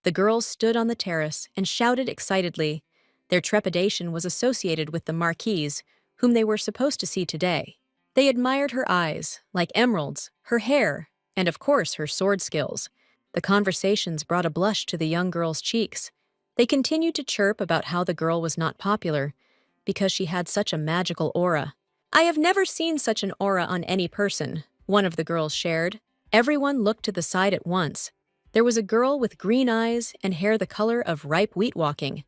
The girls stood on the terrace and shouted excitedly. Their trepidation was associated with the marquise, whom they were supposed to see today. They admired her eyes, like emeralds, her hair, and of course her sword skills. The conversations brought a blush to the young girl's cheeks. They continued to chirp about how the girl was not popular, because she had such a magical aura. "I have never seen such an aura on any person," one of the girls shared. Everyone looked to the side at once. There was a girl with green eyes and hair the color of ripe wheat walking.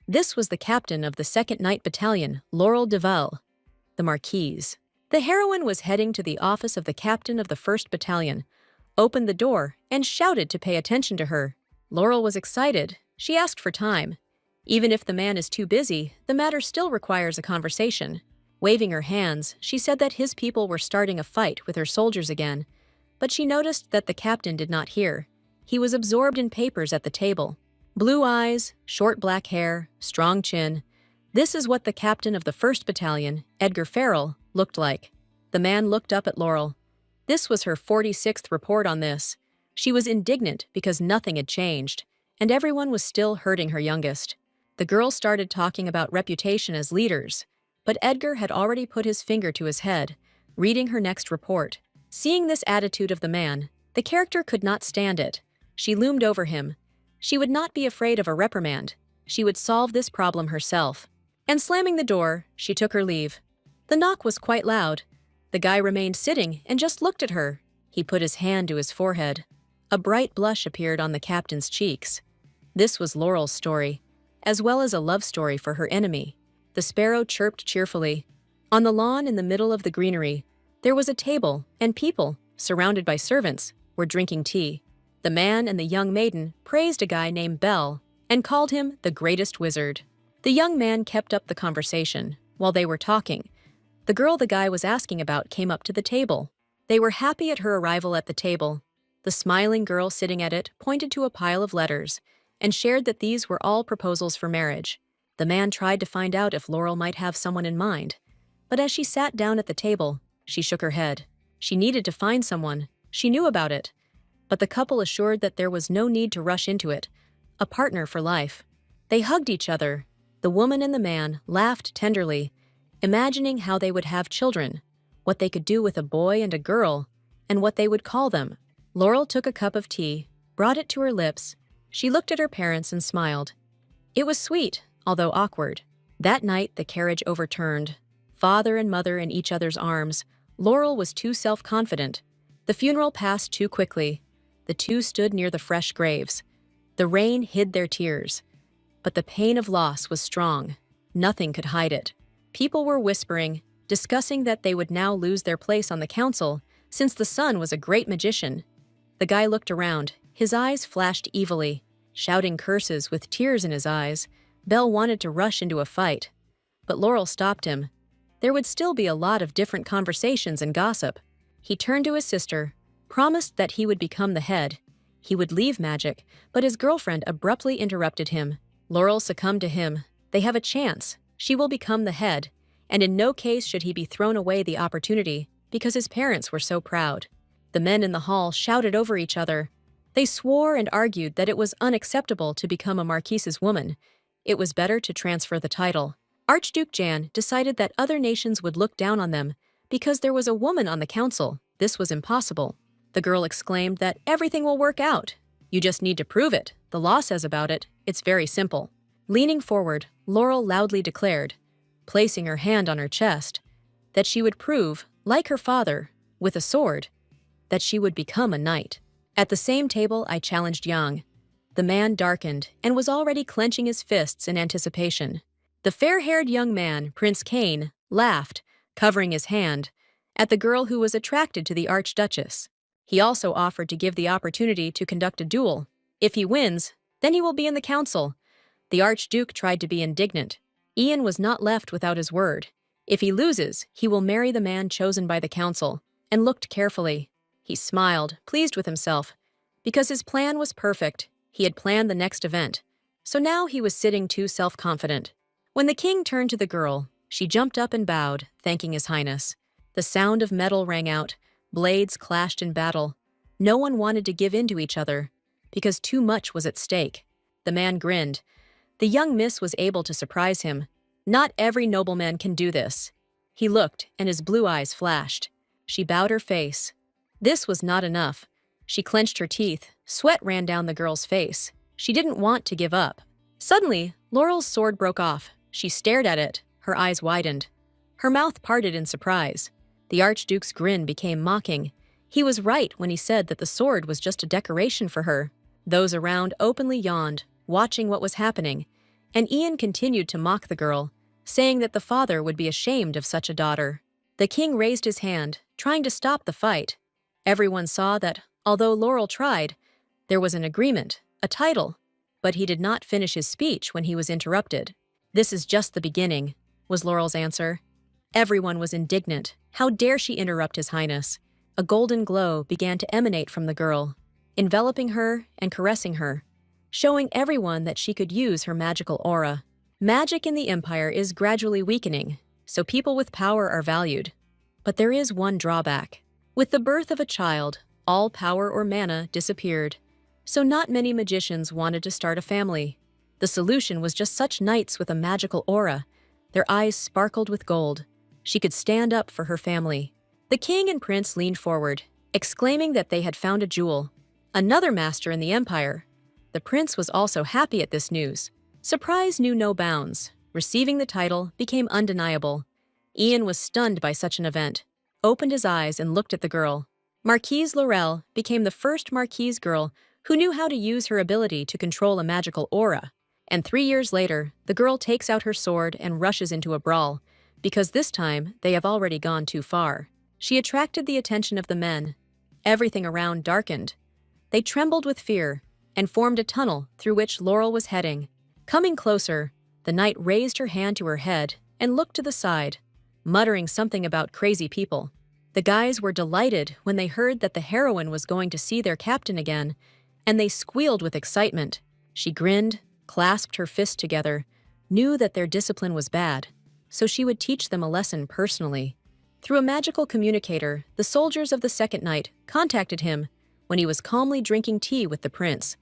This was the captain of the 2nd Night Battalion, Laurel Deval, the Marquise. The heroine was heading to the office of the captain of the 1st Battalion, opened the door, and shouted to pay attention to her. Laurel was excited. She asked for time. Even if the man is too busy, the matter still requires a conversation. Waving her hands, she said that his people were starting a fight with her soldiers again, but she noticed that the captain did not hear. He was absorbed in papers at the table. Blue eyes, short black hair, strong chin. This is what the captain of the 1st Battalion, Edgar Farrell, looked like. The man looked up at Laurel. This was her 46th report on this. She was indignant because nothing had changed, and everyone was still hurting her youngest. The girl started talking about reputation as leaders, but Edgar had already put his finger to his head, reading her next report. Seeing this attitude of the man, the character could not stand it. She loomed over him. She would not be afraid of a reprimand. She would solve this problem herself. And slamming the door, she took her leave. The knock was quite loud. The guy remained sitting and just looked at her. He put his hand to his forehead. A bright blush appeared on the captain's cheeks. This was Laurel's story, as well as a love story for her enemy. The sparrow chirped cheerfully. On the lawn in the middle of the greenery, there was a table, and people, surrounded by servants, were drinking tea. The man and the young maiden praised a guy named Bell and called him the greatest wizard. The young man kept up the conversation. While they were talking, the girl the guy was asking about came up to the table. They were happy at her arrival at the table. The smiling girl sitting at it pointed to a pile of letters and shared that these were all proposals for marriage. The man tried to find out if Laurel might have someone in mind, but as she sat down at the table, she shook her head. She needed to find someone. She knew about it. But the couple assured that there was no need to rush into it. A partner for life. They hugged each other. The woman and the man laughed tenderly, imagining how they would have children, what they could do with a boy and a girl, and what they would call them. Laurel took a cup of tea, brought it to her lips. She looked at her parents and smiled. It was sweet, although awkward. That night, the carriage overturned. Father and mother in each other's arms. Laurel was too self-confident. The funeral passed too quickly. The two stood near the fresh graves. The rain hid their tears. But the pain of loss was strong. Nothing could hide it. People were whispering, discussing that they would now lose their place on the council, since the son was a great magician. The guy looked around. His eyes flashed evilly, shouting curses with tears in his eyes. Bell wanted to rush into a fight, but Laurel stopped him. There would still be a lot of different conversations and gossip. He turned to his sister, promised that he would become the head. He would leave magic, but his girlfriend abruptly interrupted him. Laurel succumbed to him. They have a chance. She will become the head, and in no case should he be thrown away the opportunity because his parents were so proud. The men in the hall shouted over each other. They swore and argued that it was unacceptable to become a marquise's woman. It was better to transfer the title. Archduke Jan decided that other nations would look down on them because there was a woman on the council. This was impossible. The girl exclaimed that everything will work out. You just need to prove it. The law says about it. It's very simple. Leaning forward, Laurel loudly declared, placing her hand on her chest, that she would prove, like her father, with a sword, that she would become a knight. At the same table, I challenged Yang. The man darkened and was already clenching his fists in anticipation. The fair-haired young man, Prince Kane, laughed, covering his hand, at the girl who was attracted to the Archduchess. He also offered to give the opportunity to conduct a duel. If he wins, then he will be in the council. The Archduke tried to be indignant. Ian was not left without his word. If he loses, he will marry the man chosen by the council, and looked carefully. He smiled, pleased with himself, because his plan was perfect. He had planned the next event, so now he was sitting too self-confident. When the king turned to the girl, she jumped up and bowed, thanking His Highness. The sound of metal rang out. Blades clashed in battle. No one wanted to give in to each other. because too much was at stake. The man grinned. The young miss was able to surprise him. Not every nobleman can do this. He looked, and his blue eyes flashed. She bowed her face. This was not enough. She clenched her teeth. Sweat ran down the girl's face. She didn't want to give up. Suddenly, Laurel's sword broke off. She stared at it. Her eyes widened. Her mouth parted in surprise. The Archduke's grin became mocking. He was right when he said that the sword was just a decoration for her. Those around openly yawned, watching what was happening, and Ian continued to mock the girl, saying that the father would be ashamed of such a daughter. The king raised his hand, trying to stop the fight. Everyone saw that, although Laurel tried, there was an agreement, a title, but he did not finish his speech when he was interrupted. "This is just the beginning," was Laurel's answer. Everyone was indignant. How dare she interrupt His Highness? A golden glow began to emanate from the girl, enveloping her and caressing her, showing everyone that she could use her magical aura. Magic in the Empire is gradually weakening, so people with power are valued. But there is one drawback. With the birth of a child, all power or mana disappeared, so not many magicians wanted to start a family. The solution was just such knights with a magical aura. Their eyes sparkled with gold. She could stand up for her family. The king and prince leaned forward, exclaiming that they had found a jewel. Another master in the empire. The prince was also happy at this news. Surprise knew no bounds. Receiving the title became undeniable. Ian was stunned by such an event, opened his eyes and looked at the girl. Marquise Laurel became the first Marquise girl who knew how to use her ability to control a magical aura. And 3 years later, the girl takes out her sword and rushes into a brawl, because this time they have already gone too far. She attracted the attention of the men. Everything around darkened. They trembled with fear and formed a tunnel through which Laurel was heading. Coming closer, the knight raised her hand to her head and looked to the side, muttering something about crazy people. The guys were delighted when they heard that the heroine was going to see their captain again, and they squealed with excitement. She grinned, clasped her fists together, knew that their discipline was bad, so she would teach them a lesson personally. Through a magical communicator, the soldiers of the second night contacted him when he was calmly drinking tea with the prince.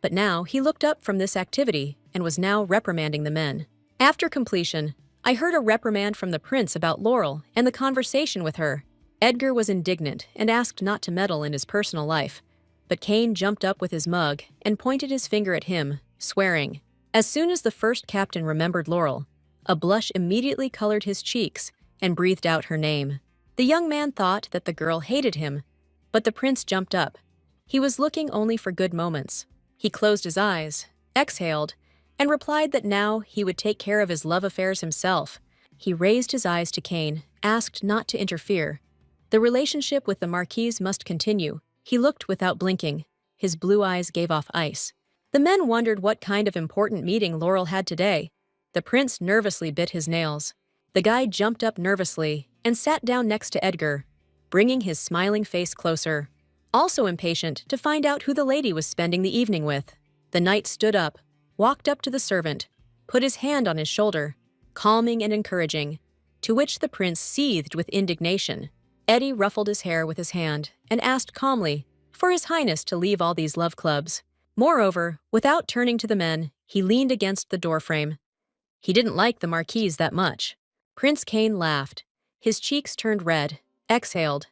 But now he looked up from this activity and was now reprimanding the men. After completion, I heard a reprimand from the prince about Laurel and the conversation with her. Edgar was indignant and asked not to meddle in his personal life, but Kane jumped up with his mug and pointed his finger at him, swearing. As soon as the first captain remembered Laurel, a blush immediately colored his cheeks and breathed out her name. The young man thought that the girl hated him, but the prince jumped up. He was looking only for good moments. He closed his eyes, exhaled, and replied that now he would take care of his love affairs himself. He raised his eyes to Kane, asked not to interfere. The relationship with the Marquise must continue. He looked without blinking. His blue eyes gave off ice. The men wondered what kind of important meeting Laurel had today. The prince nervously bit his nails. The guy jumped up nervously and sat down next to Edgar, bringing his smiling face closer, also impatient to find out who the lady was spending the evening with. The knight stood up, walked up to the servant, put his hand on his shoulder, calming and encouraging, to which the prince seethed with indignation. Eddie ruffled his hair with his hand and asked calmly for His Highness to leave all these love clubs. Moreover, without turning to the men, he leaned against the doorframe. He didn't like the Marquise that much. Prince Kane laughed. His cheeks turned red, exhaled,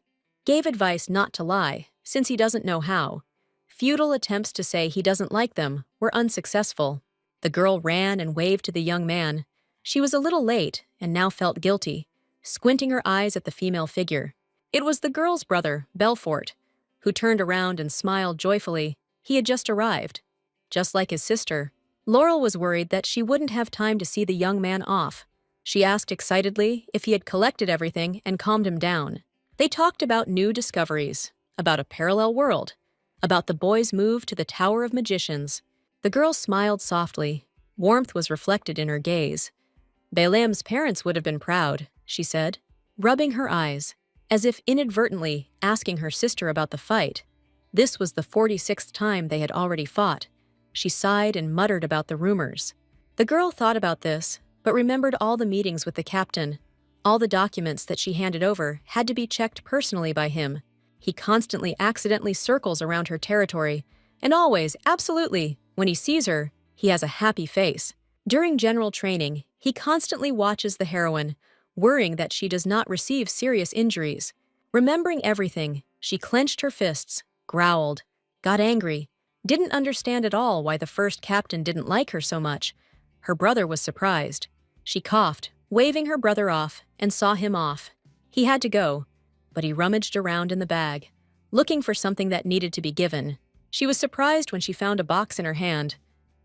gave advice not to lie, since he doesn't know how. Futile attempts to say he doesn't like them were unsuccessful. The girl ran and waved to the young man. She was a little late and now felt guilty, squinting her eyes at the female figure. It was the girl's brother, Belfort, who turned around and smiled joyfully. He had just arrived. Just like his sister, Laurel was worried that she wouldn't have time to see the young man off. She asked excitedly if he had collected everything and calmed him down. They talked about new discoveries, about a parallel world, about the boy's move to the Tower of Magicians. The girl smiled softly. Warmth was reflected in her gaze. Balaam's parents would have been proud, she said, rubbing her eyes, as if inadvertently asking her sister about the fight. This was the 46th time they had already fought. She sighed and muttered about the rumors. The girl thought about this, but remembered all the meetings with the captain. All the documents that she handed over had to be checked personally by him. He constantly accidentally circles around her territory, And always, absolutely, when he sees her, he has a happy face. During general training, he constantly watches the heroine, worrying that she does not receive serious injuries. Remembering everything, she clenched her fists, growled, got angry, didn't understand at all why the first captain didn't like her so much. Her brother was surprised. She coughed, waving her brother off, and saw him off. He had to go, but he rummaged around in the bag, looking for something that needed to be given. She was surprised when she found a box in her hand.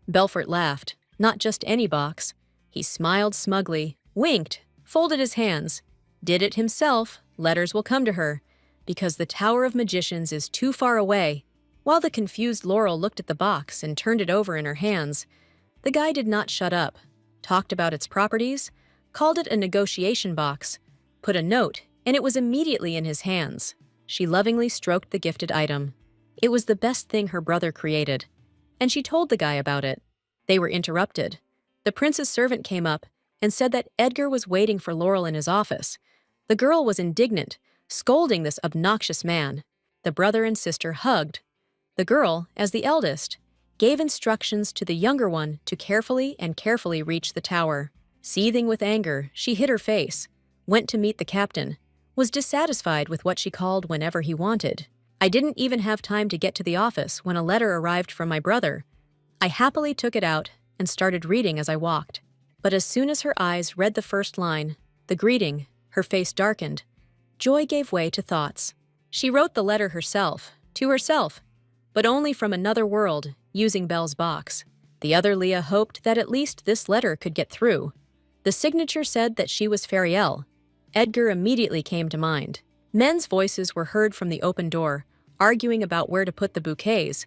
Belfort laughed, not just any box. He smiled smugly, winked, folded his hands. Did it himself, letters will come to her, because the Tower of Magicians is too far away. While the confused Laurel looked at the box and turned it over in her hands, the guy did not shut up, talked about its properties, called it a negotiation box, put a note, and it was immediately in his hands. She lovingly stroked the gifted item. It was the best thing her brother created, and she told the guy about it. They were interrupted. The prince's servant came up and said that Edgar was waiting for Laurel in his office. The girl was indignant, scolding this obnoxious man. The brother and sister hugged. The girl, as the eldest, gave instructions to the younger one to carefully reach the tower. Seething with anger, she hid her face, went to meet the captain, was dissatisfied with what she called whenever he wanted. I didn't even have time to get to the office when a letter arrived from my brother. I happily took it out and started reading as I walked. But as soon as her eyes read the first line, the greeting, her face darkened. Joy gave way to thoughts. She wrote the letter herself, to herself, but only from another world, using Belle's box. The other Leah hoped that at least this letter could get through. The signature said that she was Fariel. Edgar immediately came to mind. Men's voices were heard from the open door, arguing about where to put the bouquets.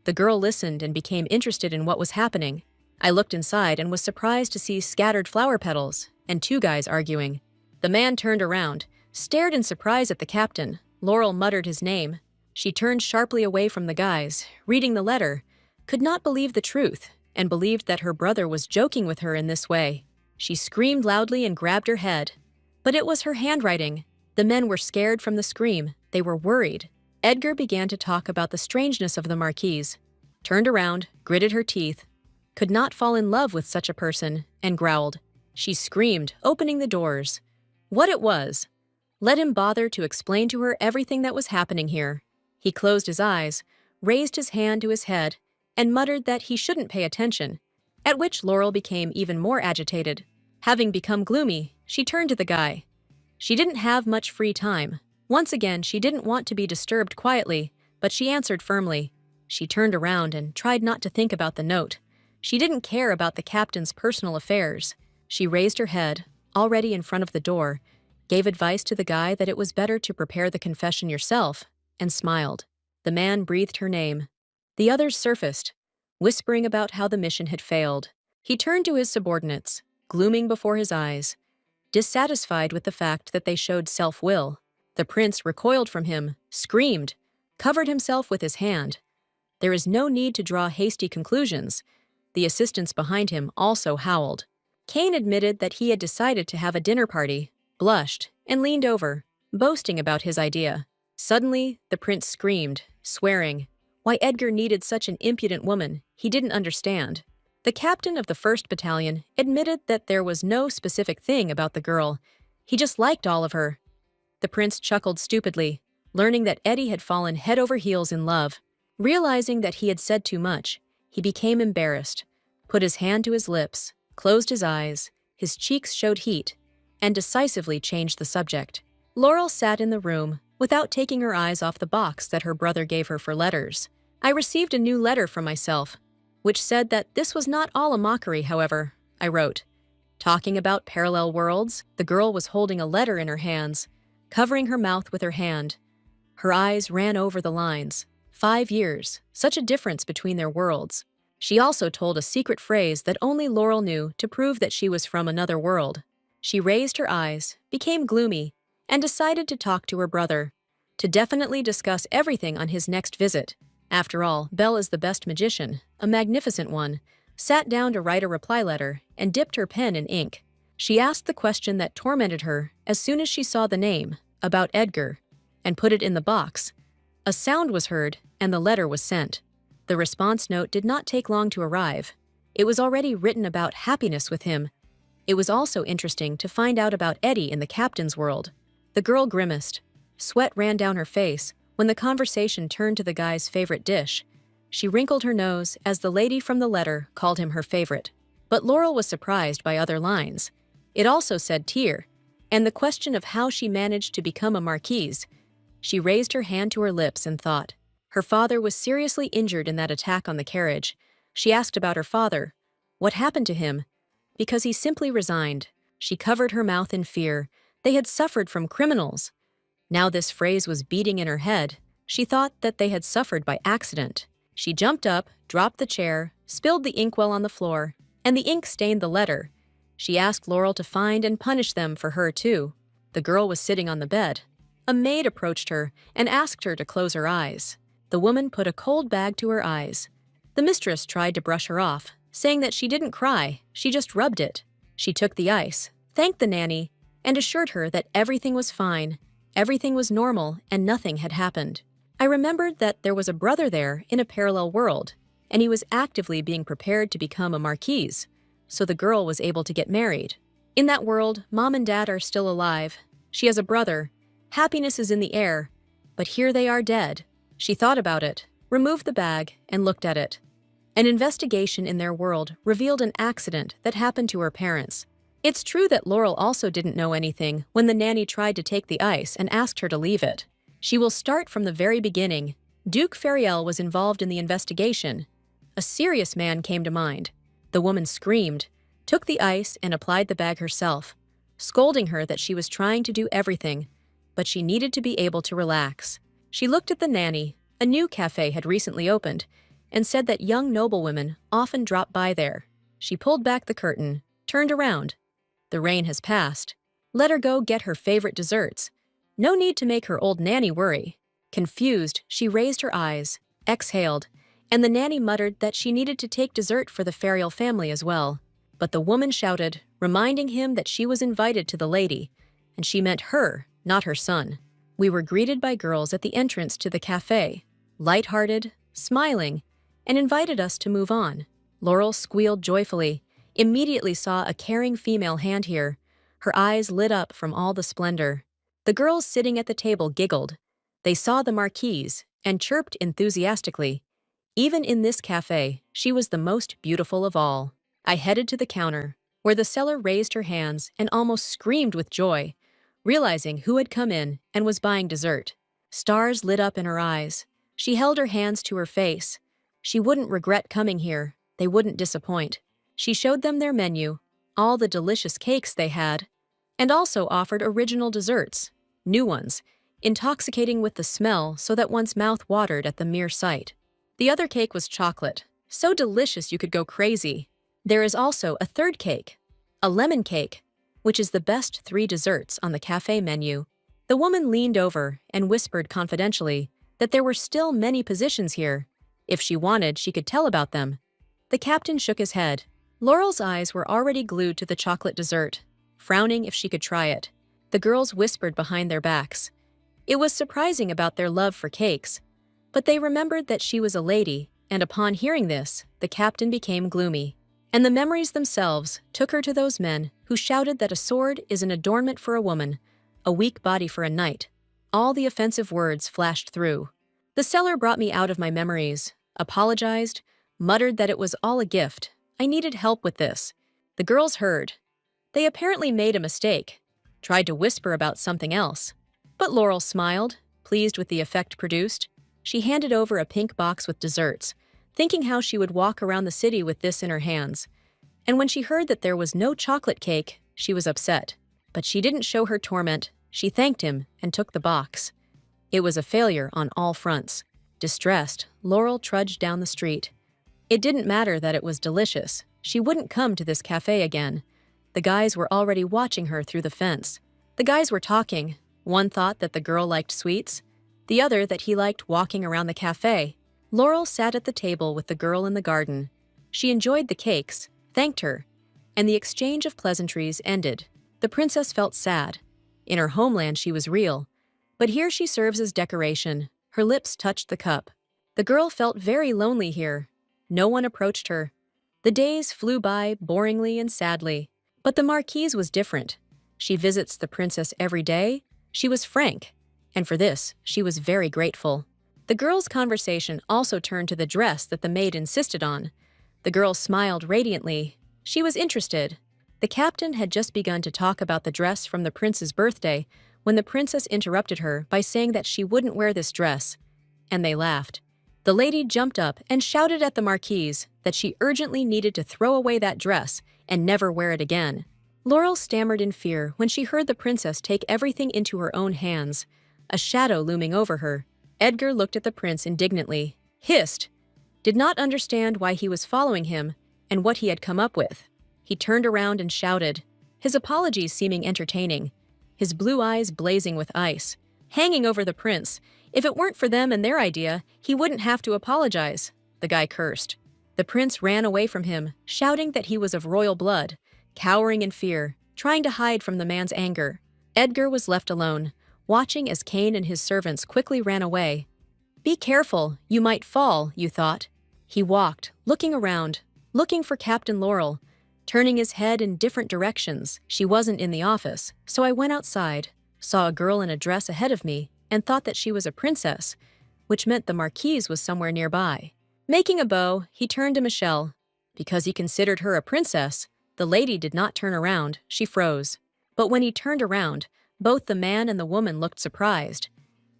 The girl listened and became interested in what was happening. I looked inside and was surprised to see scattered flower petals and two guys arguing. The man turned around, stared in surprise at the captain. Laurel muttered his name. She turned sharply away from the guys, reading the letter, could not believe the truth, and believed that her brother was joking with her in this way. She screamed loudly and grabbed her head. But it was her handwriting. The men were scared from the scream. They were worried. Edgar began to talk about the strangeness of the marquise, turned around, gritted her teeth, could not fall in love with such a person, and growled. She screamed, opening the doors. What it was. Let him bother to explain to her everything that was happening here. He closed his eyes, raised his hand to his head, and muttered that he shouldn't pay attention, at which Laurel became even more agitated. Having become gloomy, she turned to the guy. She didn't have much free time. Once again, she didn't want to be disturbed quietly, but she answered firmly. She turned around and tried not to think about the note. She didn't care about the captain's personal affairs. She raised her head, already in front of the door, gave advice to the guy that it was better to prepare the confession yourself, and smiled. The man breathed her name. The others surfaced, whispering about how the mission had failed. He turned to his subordinates, glooming before his eyes, dissatisfied with the fact that they showed self-will. The prince recoiled from him, screamed, covered himself with his hand. There is no need to draw hasty conclusions. The assistants behind him also howled. Kane admitted that he had decided to have a dinner party, blushed, and leaned over, boasting about his idea. Suddenly, the prince screamed, swearing. Why Edgar needed such an impudent woman, he didn't understand. The captain of the 1st Battalion admitted that there was no specific thing about the girl. He just liked all of her. The prince chuckled stupidly, learning that Eddie had fallen head over heels in love. Realizing that he had said too much, he became embarrassed, put his hand to his lips, closed his eyes, his cheeks showed heat, and decisively changed the subject. Laurel sat in the room, without taking her eyes off the box that her brother gave her for letters. I received a new letter from myself, which said that this was not all a mockery, however. I wrote. Talking about parallel worlds, the girl was holding a letter in her hands, covering her mouth with her hand. Her eyes ran over the lines. 5 years, such a difference between their worlds. She also told a secret phrase that only Laurel knew to prove that she was from another world. She raised her eyes, became gloomy, and decided to talk to her brother, to definitely discuss everything on his next visit. After all, Belle is the best magician, a magnificent one, sat down to write a reply letter and dipped her pen in ink. She asked the question that tormented her as soon as she saw the name, about Edgar, and put it in the box. A sound was heard, and the letter was sent. The response note did not take long to arrive. It was already written about happiness with him. It was also interesting to find out about Eddie in the captain's world. The girl grimaced. Sweat ran down her face when the conversation turned to the guy's favorite dish. She wrinkled her nose as the lady from the letter called him her favorite. But Laurel was surprised by other lines. It also said tear, and the question of how she managed to become a marquise. She raised her hand to her lips and thought. Her father was seriously injured in that attack on the carriage. She asked about her father. What happened to him? Because he simply resigned. She covered her mouth in fear. They had suffered from criminals. Now this phrase was beating in her head. She thought that they had suffered by accident. She jumped up, dropped the chair, spilled the inkwell on the floor, and the ink stained the letter. She asked Laurel to find and punish them for her too. The girl was sitting on the bed. A maid approached her and asked her to close her eyes. The woman put a cold bag to her eyes. The mistress tried to brush her off, saying that she didn't cry, she just rubbed it. She took the ice, thanked the nanny, and assured her that everything was fine, everything was normal, and nothing had happened. I remembered that there was a brother there in a parallel world, and he was actively being prepared to become a marquise, so the girl was able to get married. In that world, Mom and Dad are still alive. She has a brother. Happiness is in the air, but here they are dead. She thought about it, removed the bag, and looked at it. An investigation in their world revealed an accident that happened to her parents. It's true that Laurel also didn't know anything when the nanny tried to take the ice and asked her to leave it. She will start from the very beginning. Duke Fariel was involved in the investigation. A serious man came to mind. The woman screamed, took the ice, and applied the bag herself, scolding her that she was trying to do everything, but she needed to be able to relax. She looked at the nanny. A new cafe had recently opened, and said that young noblewomen often drop by there. She pulled back the curtain, turned around. The rain has passed. Let her go get her favorite desserts. No need to make her old nanny worry. Confused, she raised her eyes, exhaled, and the nanny muttered that she needed to take dessert for the Fariel family as well. But the woman shouted, reminding him that she was invited to the lady, and she meant her, not her son. We were greeted by girls at the entrance to the cafe, light-hearted, smiling, and invited us to move on. Laurel squealed joyfully, immediately saw a caring female hand here. Her eyes lit up from all the splendor. The girls sitting at the table giggled. They saw the marquise and chirped enthusiastically. Even in this cafe, she was the most beautiful of all. I headed to the counter, where the seller raised her hands and almost screamed with joy, realizing who had come in and was buying dessert. Stars lit up in her eyes. She held her hands to her face. She wouldn't regret coming here. They wouldn't disappoint. She showed them their menu, all the delicious cakes they had, and also offered original desserts, new ones, intoxicating with the smell so that one's mouth watered at the mere sight. The other cake was chocolate, so delicious you could go crazy. There is also a third cake, a lemon cake, which is the best 3 desserts on the cafe menu. The woman leaned over and whispered confidentially that there were still many positions here. If she wanted, she could tell about them. The captain shook his head. Laurel's eyes were already glued to the chocolate dessert, frowning if she could try it. The girls whispered behind their backs. It was surprising about their love for cakes, but they remembered that she was a lady, and upon hearing this, the captain became gloomy. And the memories themselves took her to those men who shouted that a sword is an adornment for a woman, a weak body for a knight. All the offensive words flashed through. The seller brought me out of my memories, apologized, muttered that it was all a gift. I needed help with this. The girls heard. They apparently made a mistake, tried to whisper about something else. But Laurel smiled, pleased with the effect produced. She handed over a pink box with desserts, thinking how she would walk around the city with this in her hands. And when she heard that there was no chocolate cake, she was upset. But she didn't show her torment. She thanked him and took the box. It was a failure on all fronts. Distressed, Laurel trudged down the street. It didn't matter that it was delicious. She wouldn't come to this cafe again. The guys were already watching her through the fence. The guys were talking. One thought that the girl liked sweets, the other that he liked walking around the cafe. Laurel sat at the table with the girl in the garden. She enjoyed the cakes, thanked her, and the exchange of pleasantries ended. The princess felt sad. In her homeland she was real, but here she serves as decoration. Her lips touched the cup. The girl felt very lonely here. No one approached her. The days flew by boringly and sadly. But the Marquise was different. She visits the princess every day. She was frank, and for this, she was very grateful. The girl's conversation also turned to the dress that the maid insisted on. The girl smiled radiantly. She was interested. The captain had just begun to talk about the dress from the prince's birthday when the princess interrupted her by saying that she wouldn't wear this dress, and they laughed. The lady jumped up and shouted at the Marquise that she urgently needed to throw away that dress and never wear it again. Laurel stammered in fear when she heard the princess take everything into her own hands, a shadow looming over her. Edgar looked at the prince indignantly, hissed, did not understand why he was following him and what he had come up with. He turned around and shouted, his apologies seeming entertaining, his blue eyes blazing with ice, hanging over the prince. If it weren't for them and their idea, he wouldn't have to apologize, the guy cursed. The prince ran away from him, shouting that he was of royal blood, cowering in fear, trying to hide from the man's anger. Edgar was left alone, watching as Cain and his servants quickly ran away. Be careful, you might fall, you thought. He walked, looking around, looking for Captain Laurel, turning his head in different directions. She wasn't in the office, so I went outside, saw a girl in a dress ahead of me, and thought that she was a princess, which meant the Marquise was somewhere nearby. Making a bow, he turned to Michelle. Because he considered her a princess, the lady did not turn around, she froze. But when he turned around, both the man and the woman looked surprised.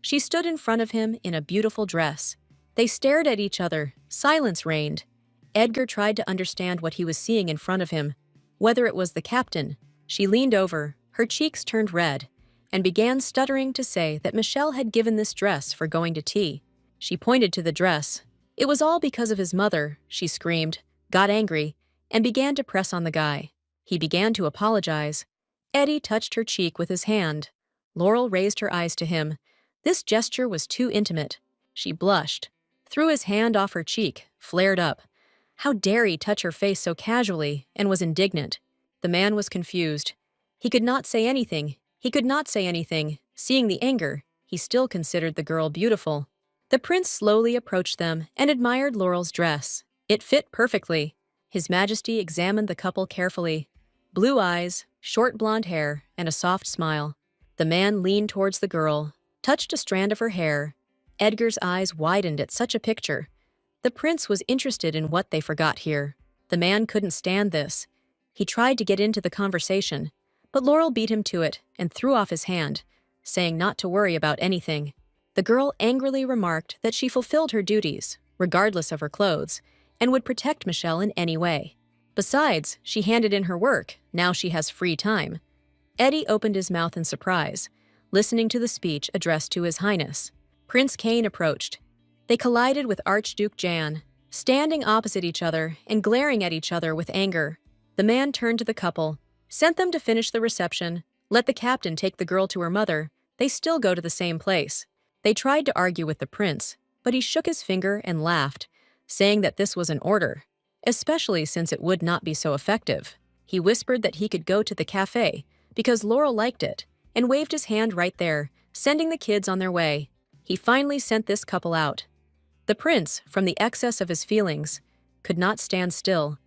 She stood in front of him in a beautiful dress. They stared at each other, silence reigned. Edgar tried to understand what he was seeing in front of him, whether it was the captain. She leaned over, her cheeks turned red, and began stuttering to say that Michelle had given this dress for going to tea. She pointed to the dress. It was all because of his mother, she screamed, got angry, and began to press on the guy. He began to apologize. Eddie touched her cheek with his hand. Laurel raised her eyes to him. This gesture was too intimate. She blushed, threw his hand off her cheek, flared up. How dare he touch her face so casually, and was indignant. The man was confused. He could not say anything. Seeing the anger, he still considered the girl beautiful. The prince slowly approached them and admired Laurel's dress. It fit perfectly. His Majesty examined the couple carefully. Blue eyes, short blonde hair, and a soft smile. The man leaned towards the girl, touched a strand of her hair. Edgar's eyes widened at such a picture. The prince was interested in what they forgot here. The man couldn't stand this. He tried to get into the conversation, but Laurel beat him to it and threw off his hand, saying not to worry about anything. The girl angrily remarked that she fulfilled her duties, regardless of her clothes, and would protect Michelle in any way. Besides, she handed in her work, now she has free time. Eddie opened his mouth in surprise, listening to the speech addressed to His Highness. Prince Cain approached. They collided with Archduke Jan, standing opposite each other and glaring at each other with anger. The man turned to the couple, sent them to finish the reception, let the captain take the girl to her mother. They still go to the same place. They tried to argue with the prince, but he shook his finger and laughed, saying that this was an order, especially since it would not be so effective. He whispered that he could go to the cafe because Laurel liked it, and waved his hand right there, sending the kids on their way. He finally sent this couple out. The prince, from the excess of his feelings, could not stand still.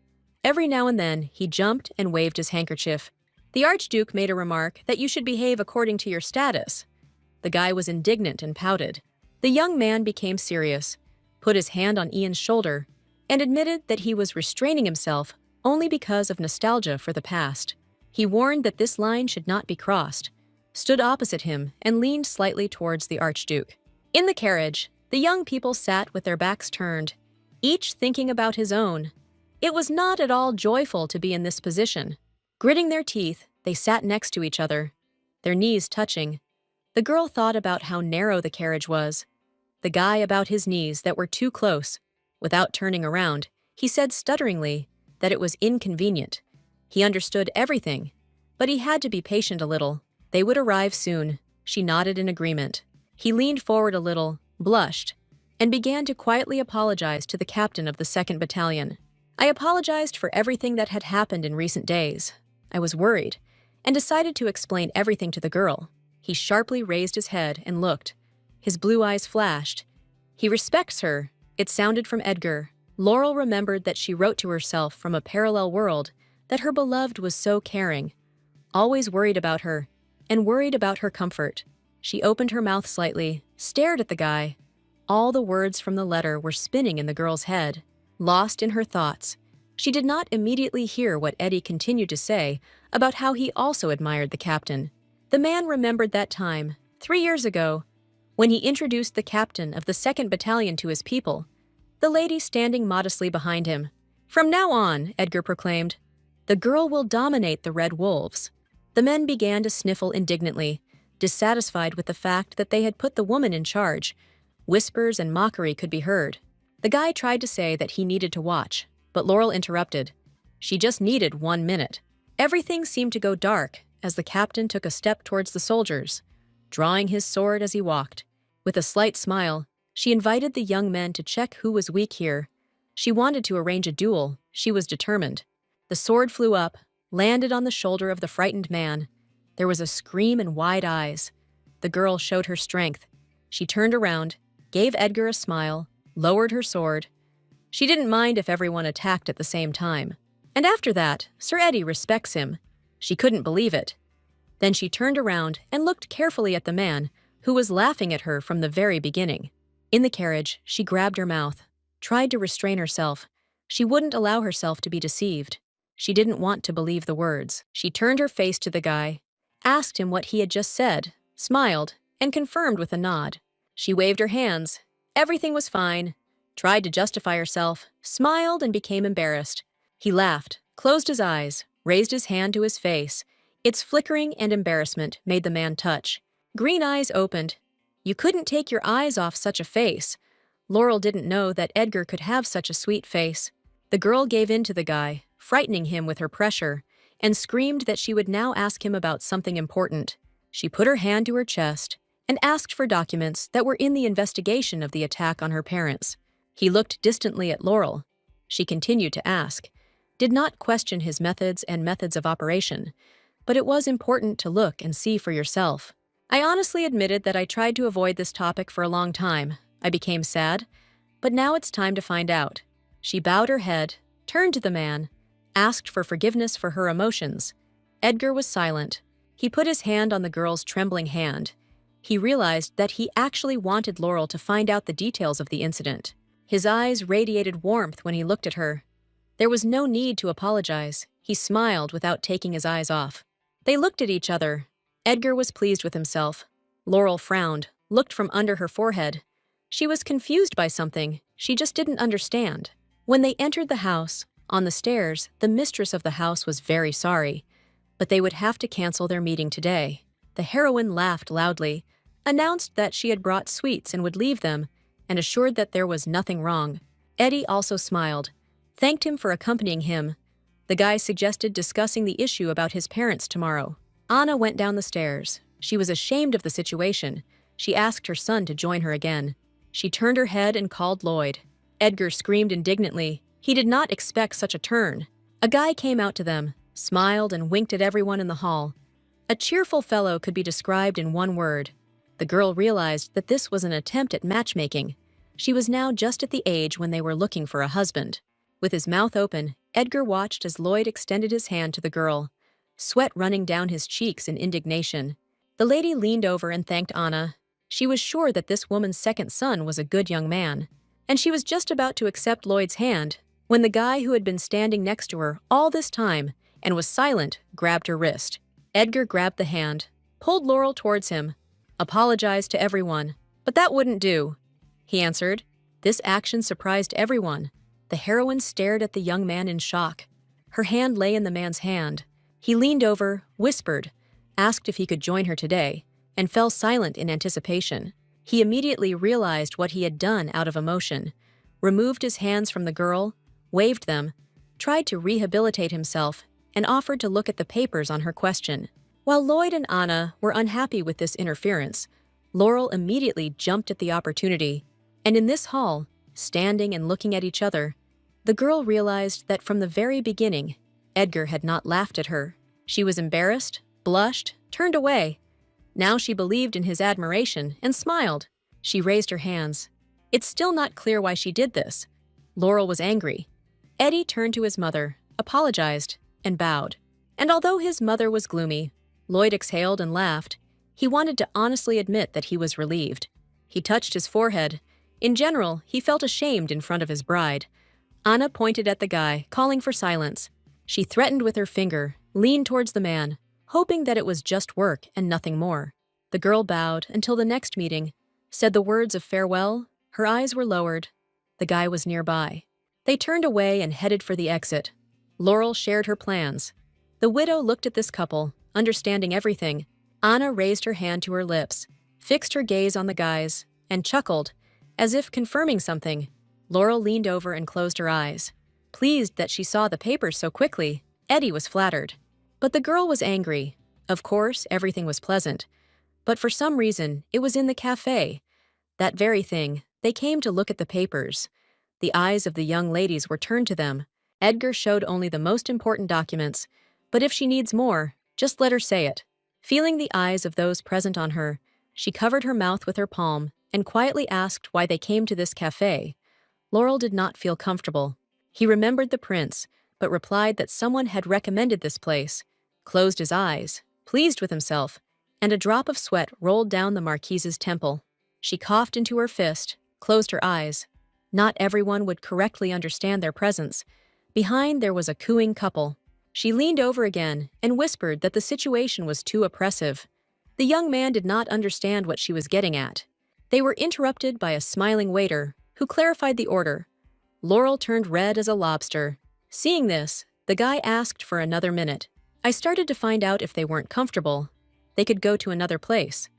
Every now and then, he jumped and waved his handkerchief. The Archduke made a remark that you should behave according to your status. The guy was indignant and pouted. The young man became serious, put his hand on Ian's shoulder, and admitted that he was restraining himself only because of nostalgia for the past. He warned that this line should not be crossed, stood opposite him, and leaned slightly towards the Archduke. In the carriage, the young people sat with their backs turned, each thinking about his own. It was not at all joyful to be in this position. Gritting their teeth, they sat next to each other, their knees touching. The girl thought about how narrow the carriage was. The guy about his knees that were too close. Without turning around, he said stutteringly that it was inconvenient. He understood everything, but he had to be patient a little. They would arrive soon. She nodded in agreement. He leaned forward a little, blushed, and began to quietly apologize to the captain of the 2nd Battalion. I apologized for everything that had happened in recent days. I was worried, and decided to explain everything to the girl. He sharply raised his head and looked. His blue eyes flashed. He respects her, It sounded from Edgar. Laurel remembered that she wrote to herself from a parallel world that her beloved was so caring, always worried about her, and worried about her comfort. She opened her mouth slightly, stared at the guy. All the words from the letter were spinning in the girl's head. Lost in her thoughts, she did not immediately hear what Eddie continued to say about how he also admired the captain. The man remembered that time, 3 years ago, when he introduced the captain of the 2nd Battalion to his people, the lady standing modestly behind him. "From now on," Edgar proclaimed, "the girl will dominate the Red Wolves." The men began to sniffle indignantly, dissatisfied with the fact that they had put the woman in charge. Whispers and mockery could be heard. The guy tried to say that he needed to watch, but Laurel interrupted. She just needed 1 minute. Everything seemed to go dark as the captain took a step towards the soldiers, drawing his sword as he walked. With a slight smile, she invited the young men to check who was weak here. She wanted to arrange a duel. She was determined. The sword flew up, landed on the shoulder of the frightened man. There was a scream and wide eyes. The girl showed her strength. She turned around, gave Edgar a smile, lowered her sword. She didn't mind if everyone attacked at the same time. And after that, Sir Eddie respects him. She couldn't believe it. Then she turned around and looked carefully at the man who was laughing at her from the very beginning. In the carriage, she grabbed her mouth, tried to restrain herself. She wouldn't allow herself to be deceived. She didn't want to believe the words. She turned her face to the guy, asked him what he had just said, smiled, and confirmed with a nod. She waved her hands. Everything was fine. Tried to justify herself, smiled, and became embarrassed. He laughed, closed his eyes, raised his hand to his face. Its flickering and embarrassment made the man touch. Green eyes opened. You couldn't take your eyes off such a face. Laurel didn't know that Edgar could have such a sweet face. The girl gave in to the guy, frightening him with her pressure, and screamed that she would now ask him about something important. She put her hand to her chest and asked for documents that were in the investigation of the attack on her parents. He looked distantly at Laurel. She continued to ask, did not question his methods and methods of operation, but it was important to look and see for yourself. I honestly admitted that I tried to avoid this topic for a long time. I became sad, but now it's time to find out. She bowed her head, turned to the man, asked for forgiveness for her emotions. Edgar was silent. He put his hand on the girl's trembling hand. He realized that he actually wanted Laurel to find out the details of the incident. His eyes radiated warmth when he looked at her. There was no need to apologize. He smiled without taking his eyes off. They looked at each other. Edgar was pleased with himself. Laurel frowned, looked from under her forehead. She was confused by something. She just didn't understand. When they entered the house, on the stairs, the mistress of the house was very sorry, but they would have to cancel their meeting today. The heroine laughed loudly, announced that she had brought sweets and would leave them, and assured that there was nothing wrong. Eddie also smiled, thanked him for accompanying him. The guy suggested discussing the issue about his parents tomorrow. Anna went down the stairs. She was ashamed of the situation. She asked her son to join her again. She turned her head and called Lloyd. Edgar screamed indignantly. He did not expect such a turn. A guy came out to them, smiled and winked at everyone in the hall. A cheerful fellow could be described in one word. The girl realized that this was an attempt at matchmaking. She was now just at the age when they were looking for a husband. With his mouth open, Edgar watched as Lloyd extended his hand to the girl, sweat running down his cheeks in indignation. The lady leaned over and thanked Anna. She was sure that this woman's second son was a good young man, and she was just about to accept Lloyd's hand when the guy who had been standing next to her all this time and was silent grabbed her wrist. Edgar grabbed the hand, pulled Laurel towards him, apologized to everyone, but that wouldn't do. He answered. This action surprised everyone. The heroine stared at the young man in shock. Her hand lay in the man's hand. He leaned over, whispered, asked if he could join her today, and fell silent in anticipation. He immediately realized what he had done out of emotion, removed his hands from the girl, waved them, tried to rehabilitate himself, and offered to look at the papers on her question. While Lloyd and Anna were unhappy with this interference, Laurel immediately jumped at the opportunity, and in this hall, standing and looking at each other, the girl realized that from the very beginning, Edgar had not laughed at her. She was embarrassed, blushed, turned away. Now she believed in his admiration and smiled. She raised her hands. It's still not clear why she did this. Laurel was angry. Eddie turned to his mother, apologized, and bowed. And although his mother was gloomy, Lloyd exhaled and laughed. He wanted to honestly admit that he was relieved. He touched his forehead. In general, he felt ashamed in front of his bride. Anna pointed at the guy, calling for silence. She threatened with her finger, leaned towards the man, hoping that it was just work and nothing more. The girl bowed until the next meeting, said the words of farewell. Her eyes were lowered. The guy was nearby. They turned away and headed for the exit. Laurel shared her plans. The widow looked at this couple, understanding everything. Anna raised her hand to her lips, fixed her gaze on the guys, and chuckled, as if confirming something. Laurel leaned over and closed her eyes. Pleased that she saw the papers so quickly, Eddie was flattered. But the girl was angry. Of course, everything was pleasant. But for some reason, it was in the cafe. That very thing, they came to look at the papers. The eyes of the young ladies were turned to them. Edgar showed only the most important documents, but if she needs more, just let her say it. Feeling the eyes of those present on her, she covered her mouth with her palm and quietly asked why they came to this cafe. Laurel did not feel comfortable. He remembered the prince, but replied that someone had recommended this place, closed his eyes, pleased with himself, and a drop of sweat rolled down the marquise's temple. She coughed into her fist, closed her eyes. Not everyone would correctly understand their presence. Behind there was a cooing couple. She leaned over again and whispered that the situation was too oppressive. The young man did not understand what she was getting at. They were interrupted by a smiling waiter, who clarified the order. Laurel turned red as a lobster. Seeing this, the guy asked for another minute. I started to find out if they weren't comfortable, they could go to another place.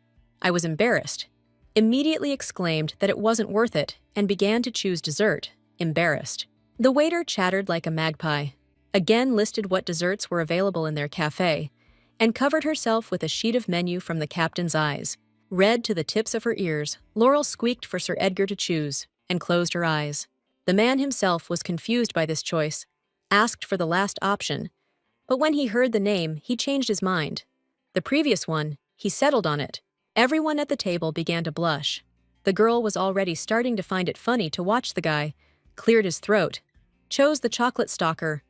I was embarrassed. Immediately exclaimed that it wasn't worth it and began to choose dessert, embarrassed. The waiter chattered like a magpie, again listed what desserts were available in their cafe, and covered herself with a sheet of menu from the captain's eyes. Red to the tips of her ears, Laurel squeaked for Sir Edgar to choose and closed her eyes. The man himself was confused by this choice, asked for the last option, but when he heard the name, he changed his mind. The previous one, he settled on it. Everyone at the table began to blush. The girl was already starting to find it funny to watch the guy, cleared his throat, chose the chocolate stalker.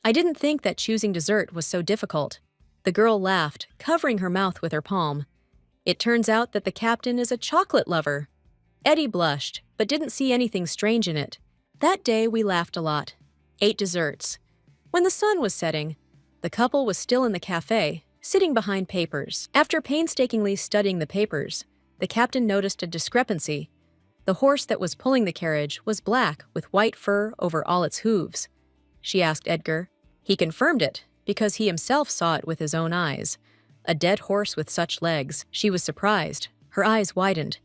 I didn't think that choosing dessert was so difficult. The girl laughed, covering her mouth with her palm. It turns out that the captain is a chocolate lover. Eddie blushed, but didn't see anything strange in it. That day we laughed a lot, ate desserts. When the sun was setting, the couple was still in the cafe, sitting behind papers. After painstakingly studying the papers, the captain noticed a discrepancy. The horse that was pulling the carriage was black with white fur over all its hooves. She asked Edgar. He confirmed it, because he himself saw it with his own eyes. A dead horse with such legs. She was surprised. Her eyes widened.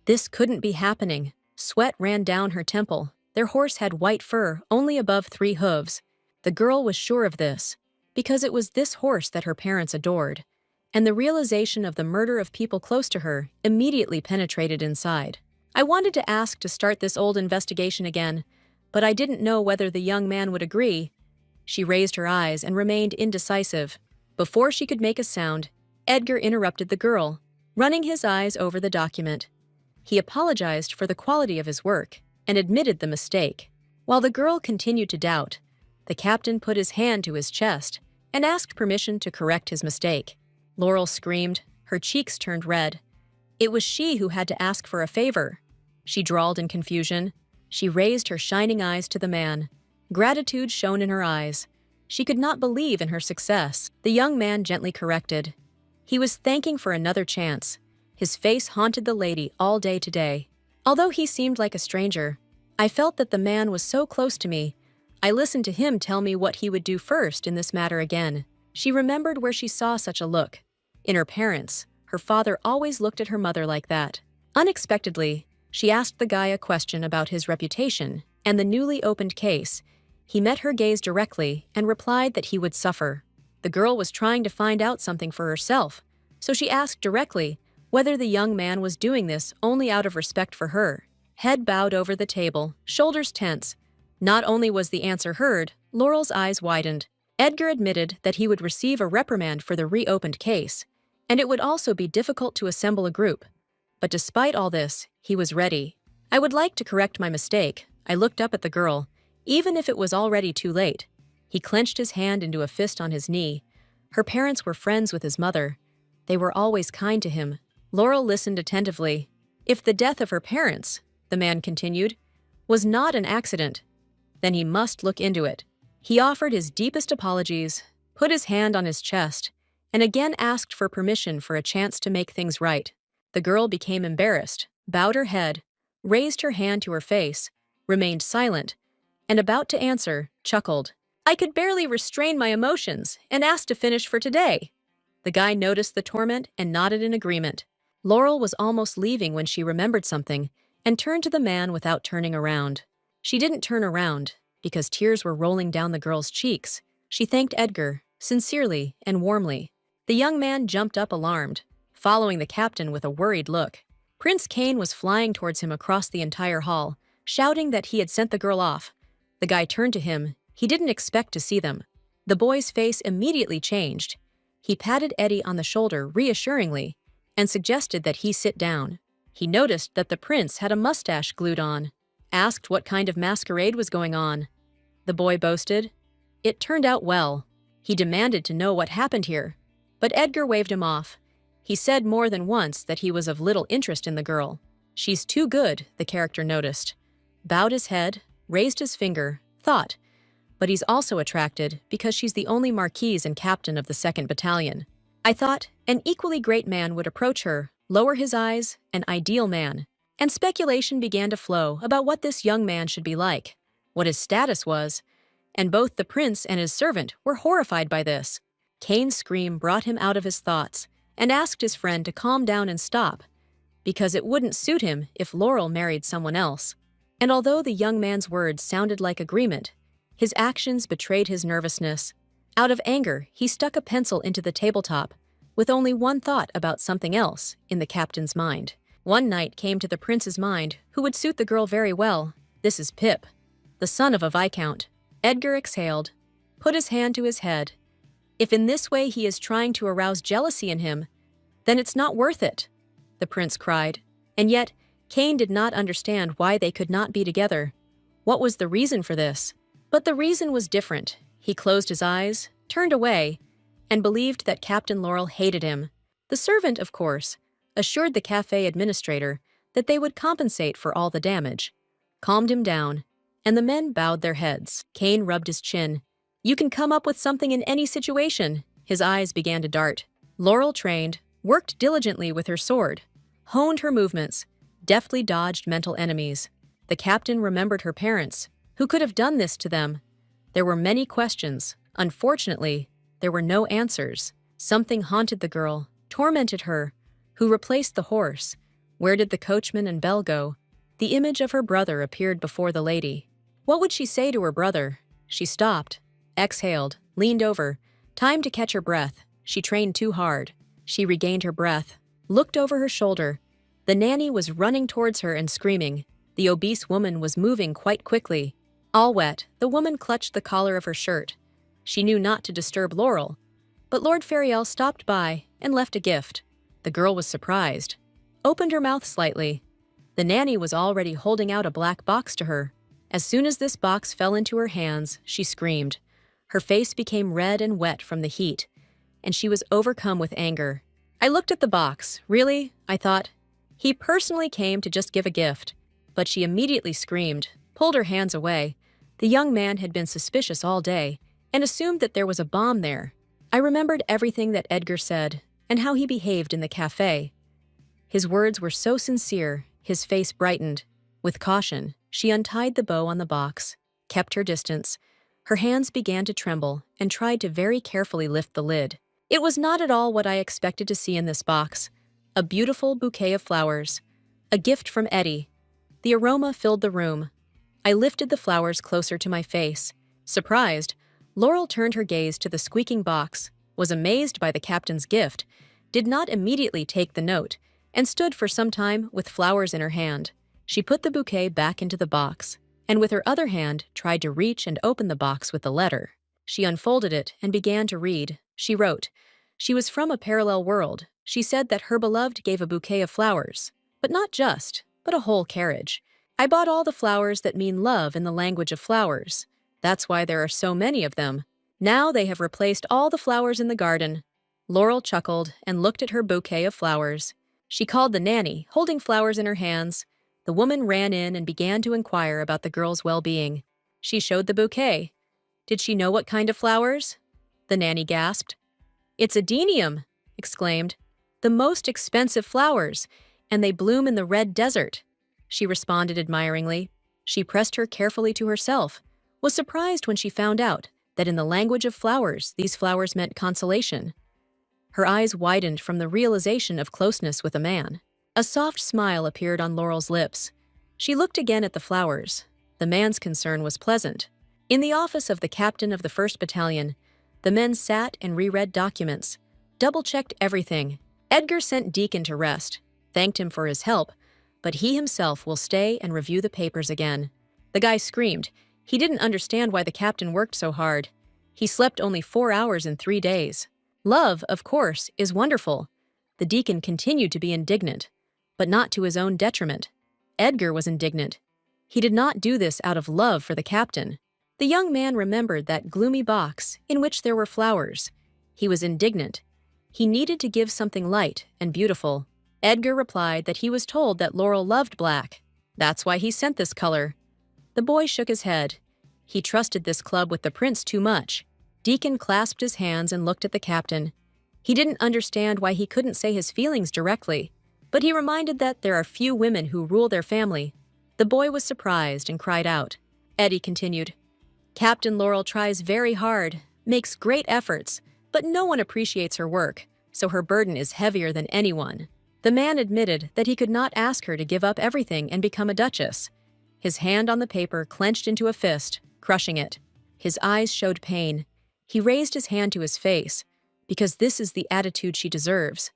This couldn't be happening. Sweat ran down her temple. Their horse had white fur only above 3 hooves. The girl was sure of this, because it was this horse that her parents adored, and the realization of the murder of people close to her immediately penetrated inside. I wanted to ask to start this old investigation again, but I didn't know whether the young man would agree. She raised her eyes and remained indecisive. Before she could make a sound, Edgar interrupted the girl, running his eyes over the document. He apologized for the quality of his work and admitted the mistake. While the girl continued to doubt, the captain put his hand to his chest and asked permission to correct his mistake. Laurel screamed. Her cheeks turned red. It was she who had to ask for a favor. She drawled in confusion. She raised her shining eyes to the man. Gratitude shone in her eyes. She could not believe in her success. The young man gently corrected. He was thanking for another chance. His face haunted the lady all day today. Although he seemed like a stranger, I felt that the man was so close to me. I listened to him tell me what he would do first in this matter again. She remembered where she saw such a look. In her parents, her father always looked at her mother like that. Unexpectedly, she asked the guy a question about his reputation and the newly opened case. He met her gaze directly and replied that he would suffer. The girl was trying to find out something for herself, so she asked directly whether the young man was doing this only out of respect for her. Head bowed over the table, shoulders tense. Not only was the answer heard, Laurel's eyes widened. Edgar admitted that he would receive a reprimand for the reopened case, and it would also be difficult to assemble a group. But despite all this, he was ready. I would like to correct my mistake. I looked up at the girl, even if it was already too late. He clenched his hand into a fist on his knee. Her parents were friends with his mother. They were always kind to him. Laurel listened attentively. If the death of her parents, the man continued, was not an accident, then he must look into it. He offered his deepest apologies, put his hand on his chest, and again asked for permission for a chance to make things right. The girl became embarrassed, bowed her head, raised her hand to her face, remained silent, and about to answer, chuckled. I could barely restrain my emotions and asked to finish for today. The guy noticed the torment and nodded in agreement. Laurel was almost leaving when she remembered something and turned to the man without turning around. She didn't turn around because tears were rolling down the girl's cheeks. She thanked Edgar, sincerely and warmly. The young man jumped up alarmed, following the captain with a worried look. Prince Cain was flying towards him across the entire hall, shouting that he had sent the girl off. The guy turned to him. He didn't expect to see them. The boy's face immediately changed. He patted Eddie on the shoulder reassuringly and suggested that he sit down. He noticed that the prince had a mustache glued on, asked what kind of masquerade was going on. The boy boasted. It turned out well. He demanded to know what happened here, but Edgar waved him off. He said more than once that he was of little interest in the girl. She's too good, the character noticed. Bowed his head, raised his finger, thought. But he's also attracted because she's the only marquise and captain of the 2nd Battalion. I thought an equally great man would approach her, lower his eyes, an ideal man. And speculation began to flow about what this young man should be like, what his status was, and both the prince and his servant were horrified by this. Cain's scream brought him out of his thoughts and asked his friend to calm down and stop, because it wouldn't suit him if Laurel married someone else. And although the young man's words sounded like agreement, his actions betrayed his nervousness. Out of anger, he stuck a pencil into the tabletop, with only one thought about something else in the captain's mind. One knight came to the prince's mind who would suit the girl very well. This is Pip, the son of a viscount. Edgar exhaled, put his hand to his head. If in this way he is trying to arouse jealousy in him, then it's not worth it, the prince cried. And yet, Cain did not understand why they could not be together. What was the reason for this? But the reason was different. He closed his eyes, turned away, and believed that Captain Laurel hated him. The servant, of course, assured the cafe administrator that they would compensate for all the damage, calmed him down, and the men bowed their heads. Cain rubbed his chin. You can come up with something in any situation. His eyes began to dart. Laurel trained, worked diligently with her sword, honed her movements, deftly dodged mental enemies. The captain remembered her parents. Who could have done this to them? There were many questions. Unfortunately, there were no answers. Something haunted the girl, tormented her. Who replaced the horse? Where did the coachman and bell go? The image of her brother appeared before the lady. What would she say to her brother? She stopped, exhaled, leaned over. Time to catch her breath. She trained too hard. She regained her breath, looked over her shoulder. The nanny was running towards her and screaming. The obese woman was moving quite quickly. All wet, the woman clutched the collar of her shirt. She knew not to disturb Laurel, but Lord Fariel stopped by and left a gift. The girl was surprised, opened her mouth slightly. The nanny was already holding out a black box to her. As soon as this box fell into her hands, she screamed. Her face became red and wet from the heat, and she was overcome with anger. I looked at the box. Really? I thought. He personally came to just give a gift. But she immediately screamed, pulled her hands away. The young man had been suspicious all day and assumed that there was a bomb there. I remembered everything that Edgar said and how he behaved in the cafe. His words were so sincere, his face brightened. With caution, she untied the bow on the box, kept her distance. Her hands began to tremble and tried to very carefully lift the lid. It was not at all what I expected to see in this box. A beautiful bouquet of flowers. A gift from Eddie. The aroma filled the room. I lifted the flowers closer to my face. Surprised, Laurel turned her gaze to the squeaking box, was amazed by the captain's gift, did not immediately take the note, and stood for some time with flowers in her hand. She put the bouquet back into the box, and with her other hand tried to reach and open the box with the letter. She unfolded it and began to read. She wrote, she was from a parallel world. She said that her beloved gave a bouquet of flowers, but not just, but a whole carriage. I bought all the flowers that mean love in the language of flowers. That's why there are so many of them. Now they have replaced all the flowers in the garden." Laurel chuckled and looked at her bouquet of flowers. She called the nanny, holding flowers in her hands. The woman ran in and began to inquire about the girl's well-being. She showed the bouquet. Did she know what kind of flowers? The nanny gasped. "It's adenium," exclaimed. "The most expensive flowers, and they bloom in the red desert." She responded admiringly. She pressed her carefully to herself, was surprised when she found out that in the language of flowers, these flowers meant consolation. Her eyes widened from the realization of closeness with a man. A soft smile appeared on Laurel's lips. She looked again at the flowers. The man's concern was pleasant. In the office of the captain of the 1st Battalion, the men sat and reread documents, double-checked everything. Edgar sent Deacon to rest, thanked him for his help, but he himself will stay and review the papers again. The guy screamed. He didn't understand why the captain worked so hard. He slept only 4 hours in 3 days. Love, of course, is wonderful. The deacon continued to be indignant, but not to his own detriment. Edgar was indignant. He did not do this out of love for the captain. The young man remembered that gloomy box in which there were flowers. He was indignant. He needed to give something light and beautiful. Edgar replied that he was told that Laurel loved black. That's why he sent this color. The boy shook his head. He trusted this club with the prince too much. Deacon clasped his hands and looked at the captain. He didn't understand why he couldn't say his feelings directly, but he reminded that there are few women who rule their family. The boy was surprised and cried out. Eddie continued, "Captain Laurel tries very hard, makes great efforts, but no one appreciates her work, so her burden is heavier than anyone." The man admitted that he could not ask her to give up everything and become a duchess. His hand on the paper clenched into a fist, crushing it. His eyes showed pain. He raised his hand to his face, "Because this is the attitude she deserves,"